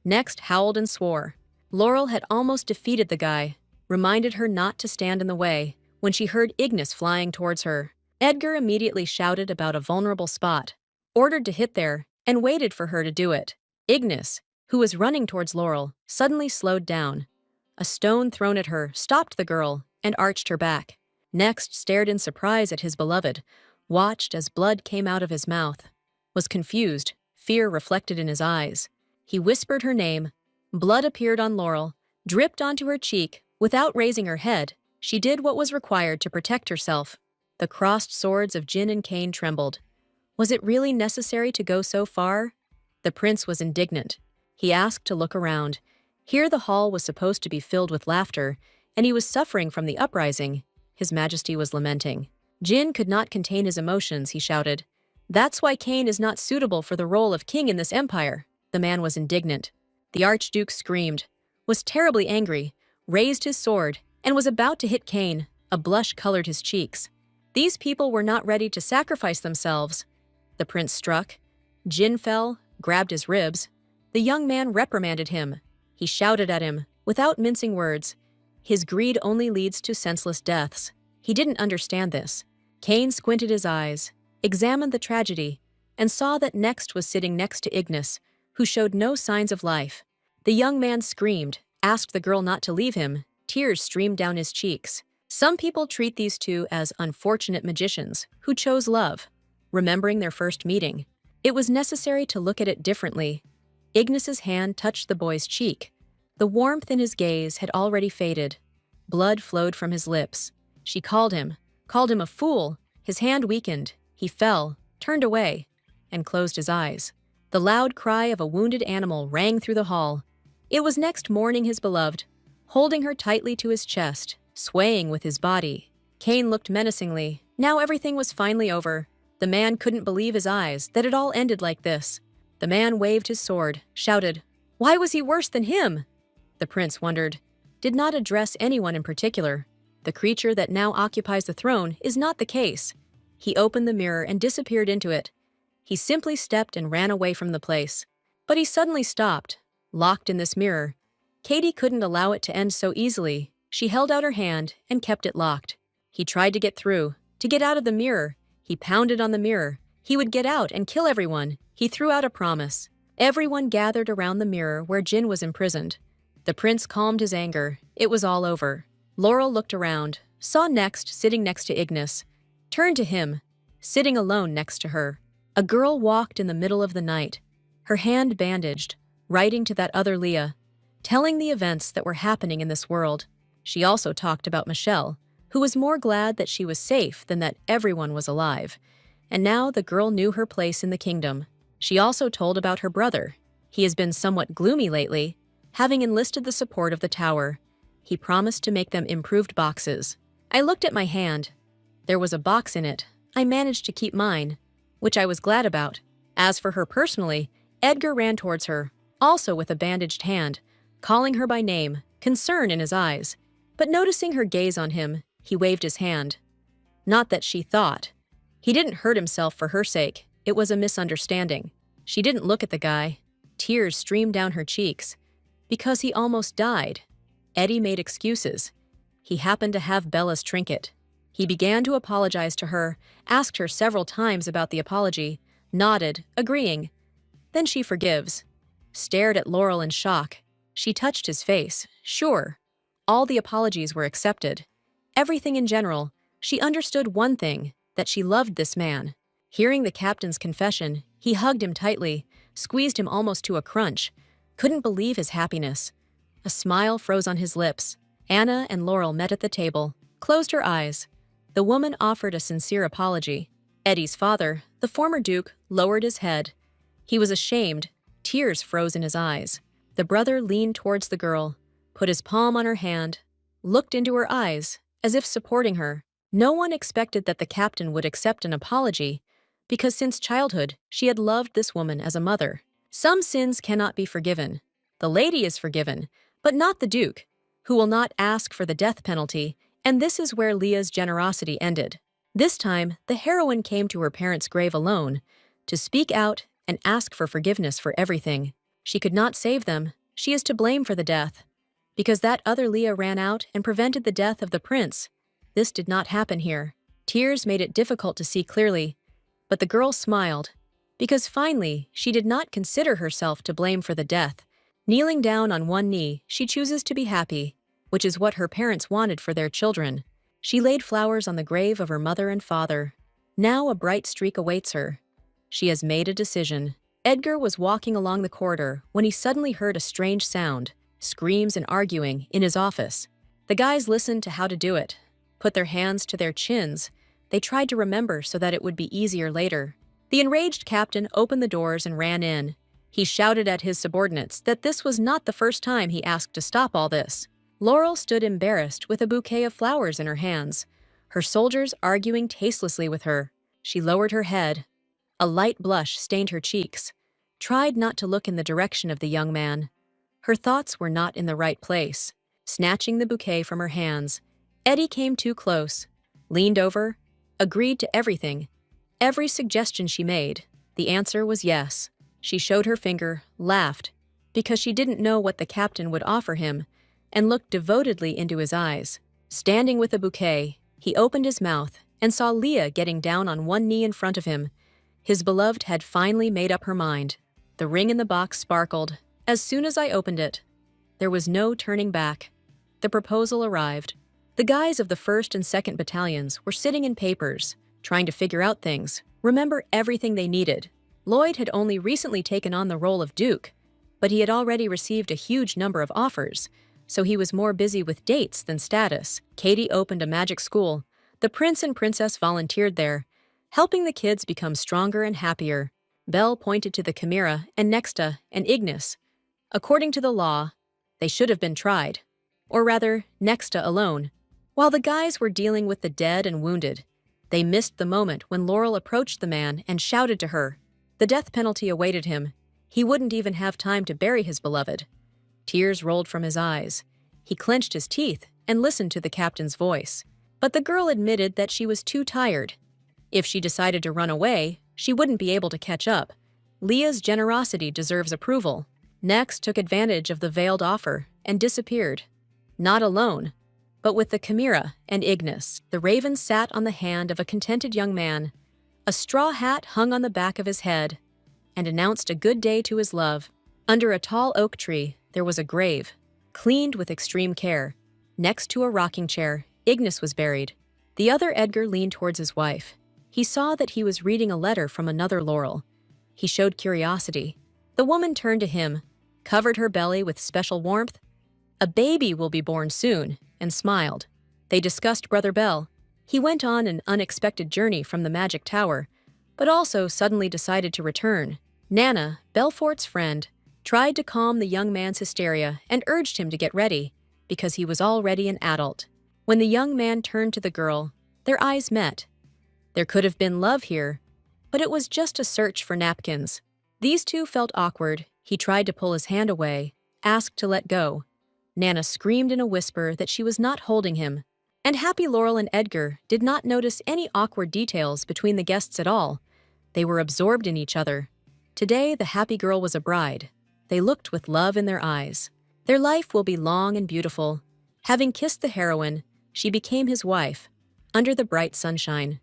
Next howled and swore. Laurel had almost defeated the guy, reminded her not to stand in the way, when she heard Ignis flying towards her. Edgar immediately shouted about a vulnerable spot, ordered to hit there, and waited for her to do it. Ignis, who was running towards Laurel, suddenly slowed down. A stone thrown at her stopped the girl and arched her back. Next stared in surprise at his beloved, watched as blood came out of his mouth, was confused, fear reflected in his eyes. He whispered her name. Blood appeared on Laurel, dripped onto her cheek. Without raising her head, she did what was required to protect herself. The crossed swords of Jin and Cain trembled. Was it really necessary to go so far? The prince was indignant. He asked to look around. Here the hall was supposed to be filled with laughter, and he was suffering from the uprising. His Majesty was lamenting. Jin could not contain his emotions, he shouted. That's why Cain is not suitable for the role of king in this empire. The man was indignant. The Archduke screamed, was terribly angry, raised his sword, and was about to hit Cain. A blush colored his cheeks. These people were not ready to sacrifice themselves. The prince struck. Jin fell, grabbed his ribs. The young man reprimanded him. He shouted at him, without mincing words. His greed only leads to senseless deaths. He didn't understand this. Cain squinted his eyes, examined the tragedy, and saw that Next was sitting next to Ignis, who showed no signs of life. The young man screamed, asked the girl not to leave him. Tears streamed down his cheeks. Some people treat these two as unfortunate magicians who chose love. remembering their first meeting. It was necessary to look at it differently. Ignis's hand touched the boy's cheek. The warmth in his gaze had already faded. Blood flowed from his lips. She called him a fool. His hand weakened. He fell, turned away, and closed his eyes. The loud cry of a wounded animal rang through the hall. It was next morning his beloved, holding her tightly to his chest, swaying with his body. Cain looked menacingly. Now everything was finally over. The man couldn't believe his eyes that it all ended like this. The man waved his sword, shouted, "Why was he worse than him?" The prince wondered, did not address anyone in particular. The creature that now occupies the throne is not the case. He opened the mirror and disappeared into it. He simply stepped and ran away from the place. But he suddenly stopped, locked in this mirror. Katie couldn't allow it to end so easily. She held out her hand and kept it locked. He tried to get through, to get out of the mirror. He pounded on the mirror. He would get out and kill everyone. He threw out a promise. Everyone gathered around the mirror where Jin was imprisoned. The prince calmed his anger. It was all over. Laurel looked around, saw Next sitting next to Ignis, turned to him, sitting alone next to her. A girl walked in the middle of the night, her hand bandaged, writing to that other Leah, telling the events that were happening in this world. She also talked about Michelle, who was more glad that she was safe than that everyone was alive. And now the girl knew her place in the kingdom. She also told about her brother. He has been somewhat gloomy lately, having enlisted the support of the tower. He promised to make them improved boxes. I looked at my hand. There was a box in it. I managed to keep mine, which I was glad about. As for her personally, Edgar ran towards her, also with a bandaged hand, calling her by name, concern in his eyes. But noticing her gaze on him, he waved his hand. Not that she thought. He didn't hurt himself for her sake. It was a misunderstanding. She didn't look at the guy. Tears streamed down her cheeks. Because he almost died. Eddie made excuses. He happened to have Bella's trinket. He began to apologize to her, asked her several times about the apology, nodded, agreeing. Then she forgives. Stared at Laurel in shock. She touched his face. Sure. All the apologies were accepted. Everything in general. She understood one thing, that she loved this man. Hearing the captain's confession, he hugged him tightly, squeezed him almost to a crunch. Couldn't believe his happiness. A smile froze on his lips. Anna and Laurel met at the table, closed her eyes. The woman offered a sincere apology. Eddie's father, the former duke, lowered his head. He was ashamed. Tears froze in his eyes. The brother leaned towards the girl, put his palm on her hand, looked into her eyes, as if supporting her. No one expected that the captain would accept an apology, because since childhood, she had loved this woman as a mother. Some sins cannot be forgiven. The lady is forgiven, but not the duke, who will not ask for the death penalty, and this is where Leah's generosity ended. This time, the heroine came to her parents' grave alone, to speak out and ask for forgiveness for everything. She could not save them. She is to blame for the death. Because that other Leah ran out and prevented the death of the prince. This did not happen here. Tears made it difficult to see clearly, but the girl smiled, because finally she did not consider herself to blame for the death. Kneeling down on one knee, she chooses to be happy, which is what her parents wanted for their children. She laid flowers on the grave of her mother and father. Now a bright streak awaits her. She has made a decision. Edgar was walking along the corridor when he suddenly heard a strange sound, screams and arguing, in his office. The guys listened to how to do it, put their hands to their chins. They tried to remember so that it would be easier later. The enraged captain opened the doors and ran in. He shouted at his subordinates that this was not the first time he asked to stop all this. Laurel stood embarrassed with a bouquet of flowers in her hands, her soldiers arguing tastelessly with her. She lowered her head. A light blush stained her cheeks, tried not to look in the direction of the young man. Her thoughts were not in the right place. Snatching the bouquet from her hands, Eddie came too close, leaned over, agreed to everything. Every suggestion she made, the answer was yes. She showed her finger, laughed, because she didn't know what the captain would offer him, and looked devotedly into his eyes. Standing with a bouquet, he opened his mouth and saw Leah getting down on one knee in front of him. His beloved had finally made up her mind. The ring in the box sparkled. As soon as I opened it, there was no turning back. The proposal arrived. The guys of the 1st and 2nd battalions were sitting in papers, trying to figure out things, remember everything they needed. Lloyd had only recently taken on the role of Duke, but he had already received a huge number of offers, so he was more busy with dates than status. Katie opened a magic school. The prince and princess volunteered there, helping the kids become stronger and happier. Belle pointed to the Chimera and Nexta and Ignis. According to the law, they should have been tried. Or rather, Nexta alone. While the guys were dealing with the dead and wounded, they missed the moment when Laurel approached the man and shouted to her. The death penalty awaited him. He wouldn't even have time to bury his beloved. Tears rolled from his eyes. He clenched his teeth and listened to the captain's voice. But the girl admitted that she was too tired. If she decided to run away, she wouldn't be able to catch up. Leah's generosity deserves approval. Nex took advantage of the veiled offer and disappeared. Not alone, but with the Chimera and Ignis. The raven sat on the hand of a contented young man. A straw hat hung on the back of his head and announced a good day to his love. Under a tall oak tree, there was a grave, cleaned with extreme care. Next to a rocking chair, Ignis was buried. The other Edgar leaned towards his wife. He saw that he was reading a letter from another Laurel. He showed curiosity. The woman turned to him, covered her belly with special warmth. "A baby will be born soon," and smiled. They discussed Brother Bell. He went on an unexpected journey from the magic tower, but also suddenly decided to return. Nana, Belfort's friend, tried to calm the young man's hysteria and urged him to get ready, because he was already an adult. When the young man turned to the girl, their eyes met. There could have been love here, but it was just a search for napkins. These two felt awkward. He tried to pull his hand away, asked to let go. Nana screamed in a whisper that she was not holding him, and Happy Laurel and Edgar did not notice any awkward details between the guests at all. They were absorbed in each other. Today, the happy girl was a bride. They looked with love in their eyes. Their life will be long and beautiful. Having kissed the heroine, she became his wife, under the bright sunshine.